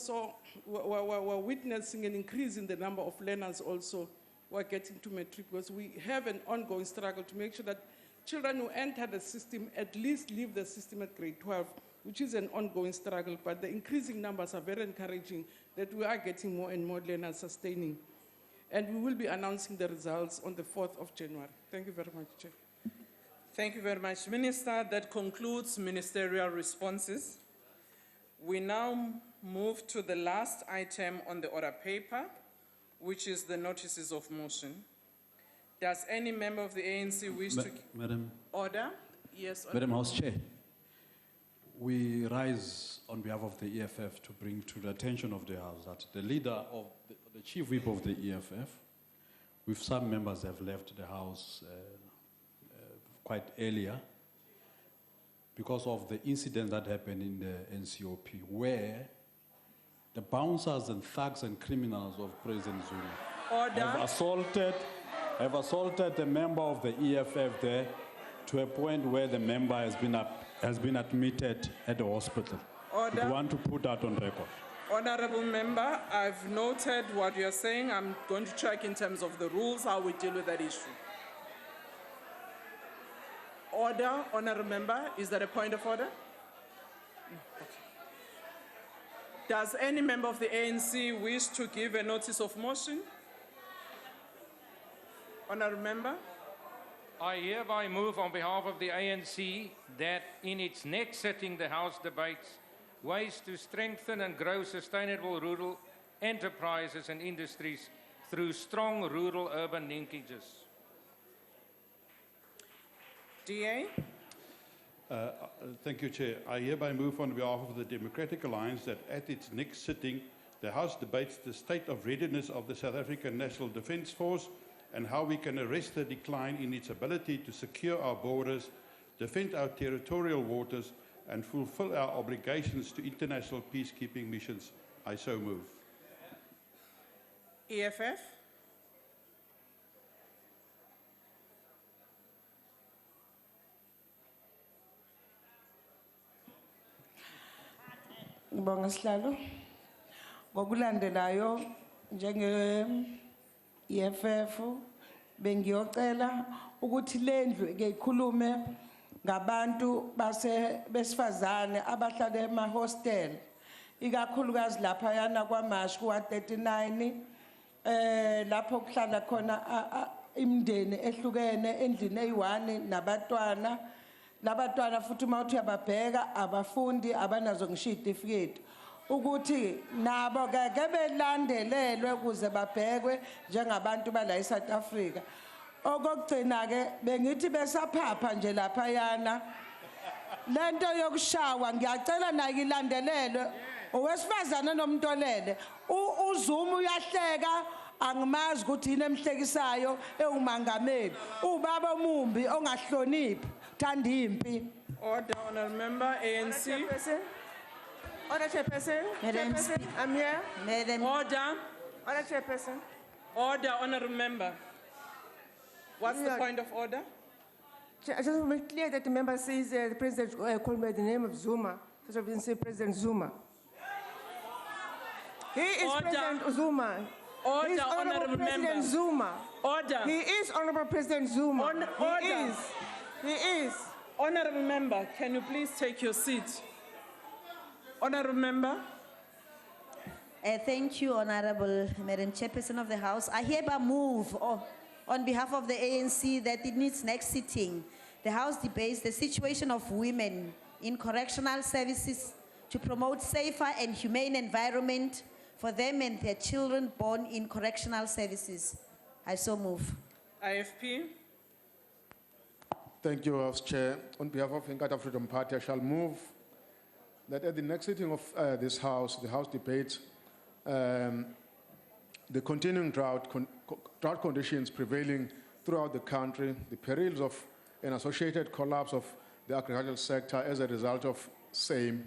we're witnessing an increase in the number of learners also who are getting to matric, because we have an ongoing struggle to make sure that children who enter the system at least leave the system at grade 12, which is an ongoing struggle. But the increasing numbers are very encouraging that we are getting more and more learners sustaining. And we will be announcing the results on the 4th of January. Thank you very much, Chair. Thank you very much, Minister. That concludes ministerial responses. We now move to the last item on the order paper, which is the notices of motion. Does any member of the ANC wish to... Madam. Order? Yes. Madam House Chair, we rise on behalf of the EFF to bring to the attention of the House that the leader of the chief whip of the EFF, with some members have left the House quite earlier because of the incident that happened in the NCOP, where the bouncers and thugs and criminals of President Zuma have assaulted a member of the EFF there to a point where the member has been admitted at the hospital. Order. We want to put that on record. Honorable member, I've noted what you're saying. I'm going to check in terms of the rules how we deal with that issue. Order, honorable member, is that a point of order? No. Okay. Does any member of the ANC wish to give a notice of motion? Honorable member? I hereby move on behalf of the ANC that in its next sitting the House debates ways to strengthen and grow sustainable rural enterprises and industries through strong rural-urban linkages. DA? Thank you, Chair. I hereby move on behalf of the Democratic Alliance that at its next sitting, the House debates the state of readiness of the South African National Defence Force and how we can arrest the decline in its ability to secure our borders, defend our territorial waters, and fulfill our obligations to international peacekeeping missions. I so move. EFF? Ngibonga sihlalo. Ngokulandelayo njenge EFF bengiyocela ukuthi lendlu ke ikhulume ngabantu besifazane abahlala ema-hostel ikakhulukazi lapha yana kwaMashi kuwa-39 lapho kuhlala khona imindeni ehlukene endlini eyi-1 nabantwana labantwana futhi uma uthi uyababheka abafundi abanazo ngisho itifiketi ukuthi nabo ke belandelelwe ukuze babhekwe njengabantu bala eSouth Africa. Okugcina ke bengithi besaphapha nje lapha yana lento yokushawa ngiyacela nayo ilandelelwe owesifazana noMntolele uZuma uyahleka angimazi ukuthi yini emhlekisayo ewumangameli ubaba omumbi ongahloniphi thanda impi. Order, honorable member, ANC. Order, Chairperson. Chairperson, I'm here. Order. Order, Chairperson. Order, honorable member. What's the point of order? I just want to make clear that the member says the president called me by the name of Zuma. So I didn't say President Zuma. He is Order. President Zuma. Order, He is honorable President member. Zuma. Order. He is Honorable President Zuma. Order. He is. Honorable member, can you please take your seat? Honorable member. Thank you, Honorable Madam Chairperson of the House. I hereby move on behalf of the ANC that in its next sitting, the House debates the situation of women in correctional services to promote safer and humane environment for them and their children born in correctional services. I so move. IFP. Thank you, House Chair. On behalf of Inkatha Freedom Party, I shall move that at the next sitting of this House, the House debates the continuing drought conditions prevailing throughout the country, the perils of an associated collapse of the agricultural sector as a result of same,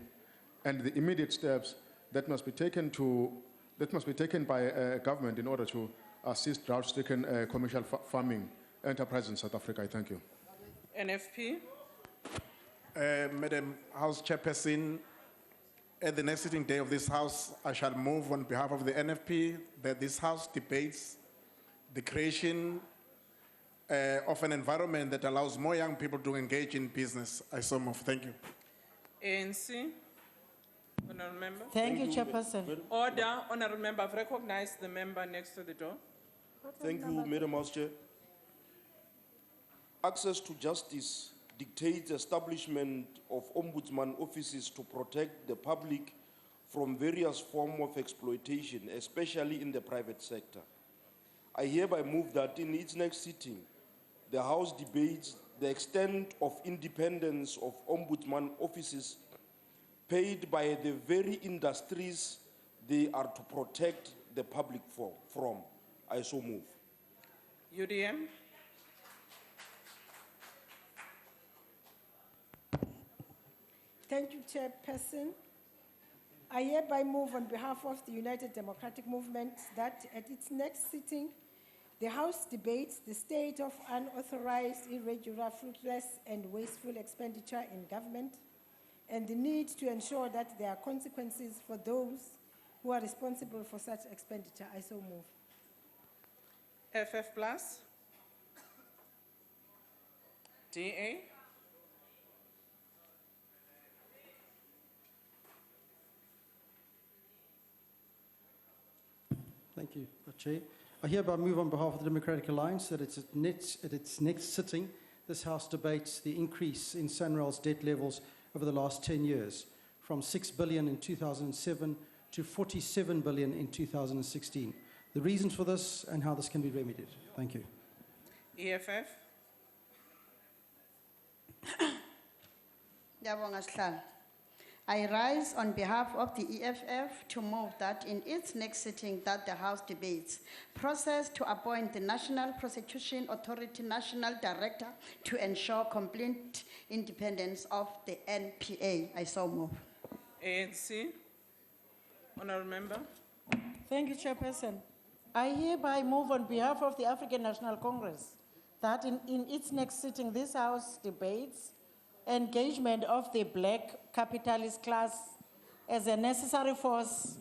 and the immediate steps that must be taken by government in order to assist drought-stricken commercial farming enterprises in South Africa. I thank you. NFP. Madam House Chairperson, at the next sitting day of this House, I shall move on behalf of the NFP that this House debates the creation of an environment that allows more young people to engage in business. I so move. Thank you. ANC. Honorable member. Thank you, Chairperson. Order, honorable member. I've recognized the member next to the door. Thank you, Madam House Chair. Access to justice dictates establishment of ombudsman offices to protect the public from various forms of exploitation, especially in the private sector. I hereby move that in its next sitting, the House debates the extent of independence of ombudsman offices paid by the very industries they are to protect the public from. I so move. UDM. Thank you, Chairperson. I hereby move on behalf of the United Democratic Movement that at its next sitting, the House debates the state of unauthorized, irregular, fruitless, and wasteful expenditure in government and the need to ensure that there are consequences for those who are responsible for such expenditure. I so move. FF plus. DA. Thank you, Chair. I hereby move on behalf of the Democratic Alliance that at its next sitting, this House debates the increase in SANRAL's debt levels over the last 10 years, from 6 billion in 2007 to 47 billion in 2016. The reasons for this and how this can be remedied. Thank you. EFF. Ngiyabonga Sihlalo. I rise on behalf of the EFF to move that in its next sitting that the House debates process to appoint the National Prosecution Authority National Director to ensure complete independence of the NPA. I so move. ANC. Honourable Member. Thank you, Chairperson. I hereby move on behalf of the African National Congress that in its next sitting, this House debates engagement of the black capitalist class as a necessary force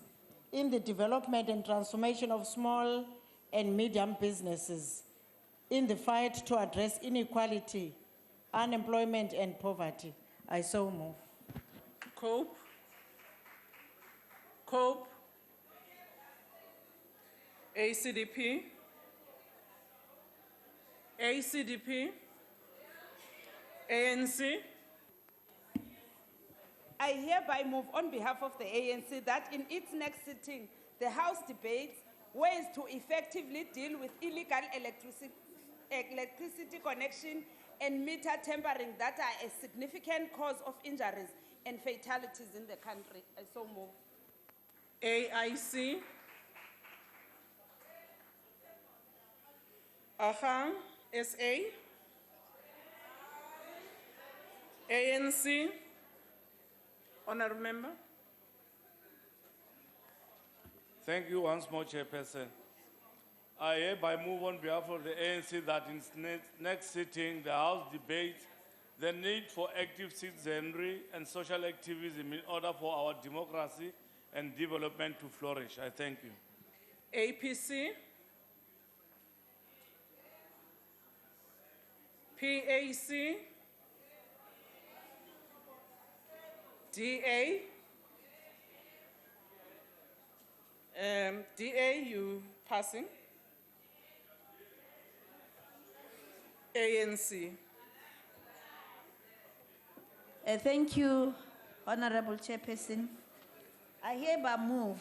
in the development and transformation of small and medium businesses in the fight to address inequality, unemployment, and poverty. I so move. Cope. Cope. ACDP. ACDP. ANC. I hereby move on behalf of the ANC that in its next sitting, the House debates ways to effectively deal with illegal electricity connection and meter tampering that are a significant cause of injuries and fatalities in the country. I so move. AIC. Ahang, SA. ANC. Honourable Member. Thank you once more, Chairperson. I hereby move on behalf of the ANC that in its next sitting, the House debates the need for active citizenry and social activism in order for our democracy and development to flourish. I thank you. APC. PAC. DA. DA, you passing. ANC. Thank you, Honorable Chairperson. I hereby move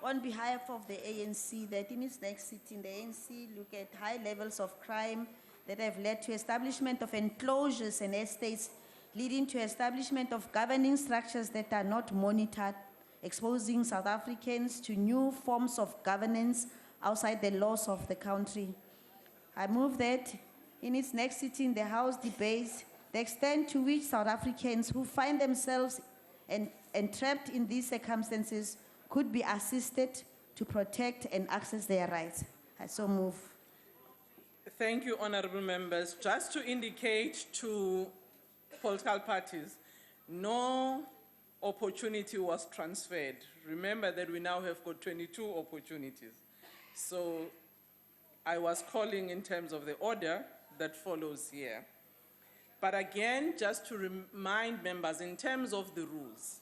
on behalf of the ANC that in its next sitting, the ANC look at high levels of crime that have led to establishment of enclosures and estates, leading to establishment of governing structures that are not monitored, exposing South Africans to new forms of governance outside the laws of the country. I move that in its next sitting, the House debates the extent to which South Africans who find themselves entrapped in these circumstances could be assisted to protect and access their rights. I so move. Thank you, honourable members. Just to indicate to political parties, no opportunity was transferred. Remember that we now have got 22 opportunities. So I was calling in terms of the order that follows here. But again, just to remind members, in terms of the rules,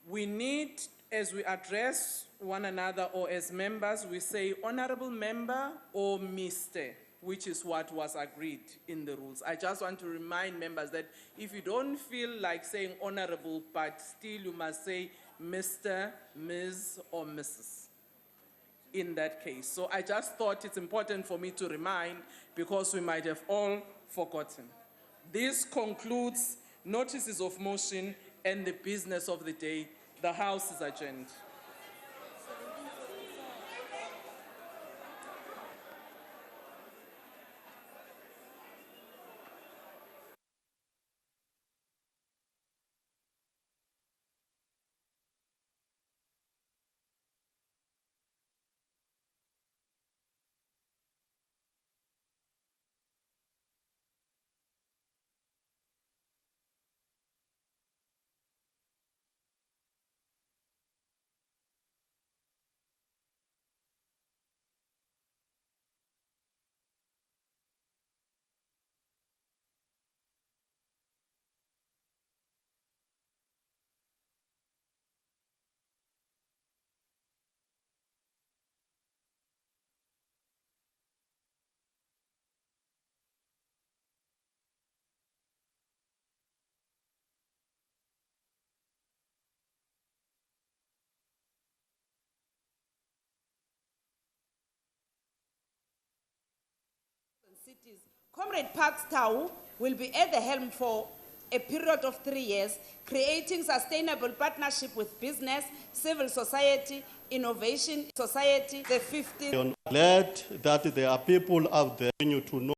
we need, as we address one another or as members, we say honorable member or Mr., which is what was agreed in the rules. I just want to remind members that if you don't feel like saying honorable, but still you must say Mr., Ms., or Mrs. in that case. So I just thought it's important for me to remind because we might have all forgotten. This concludes notices of motion and the business of the day. The House is adjourned. cities. Comrade Parks Tau will be at the helm for a period of 3 years, creating sustainable partnership with business, civil society, innovation society, the 15th. I'm glad that there are people out there to know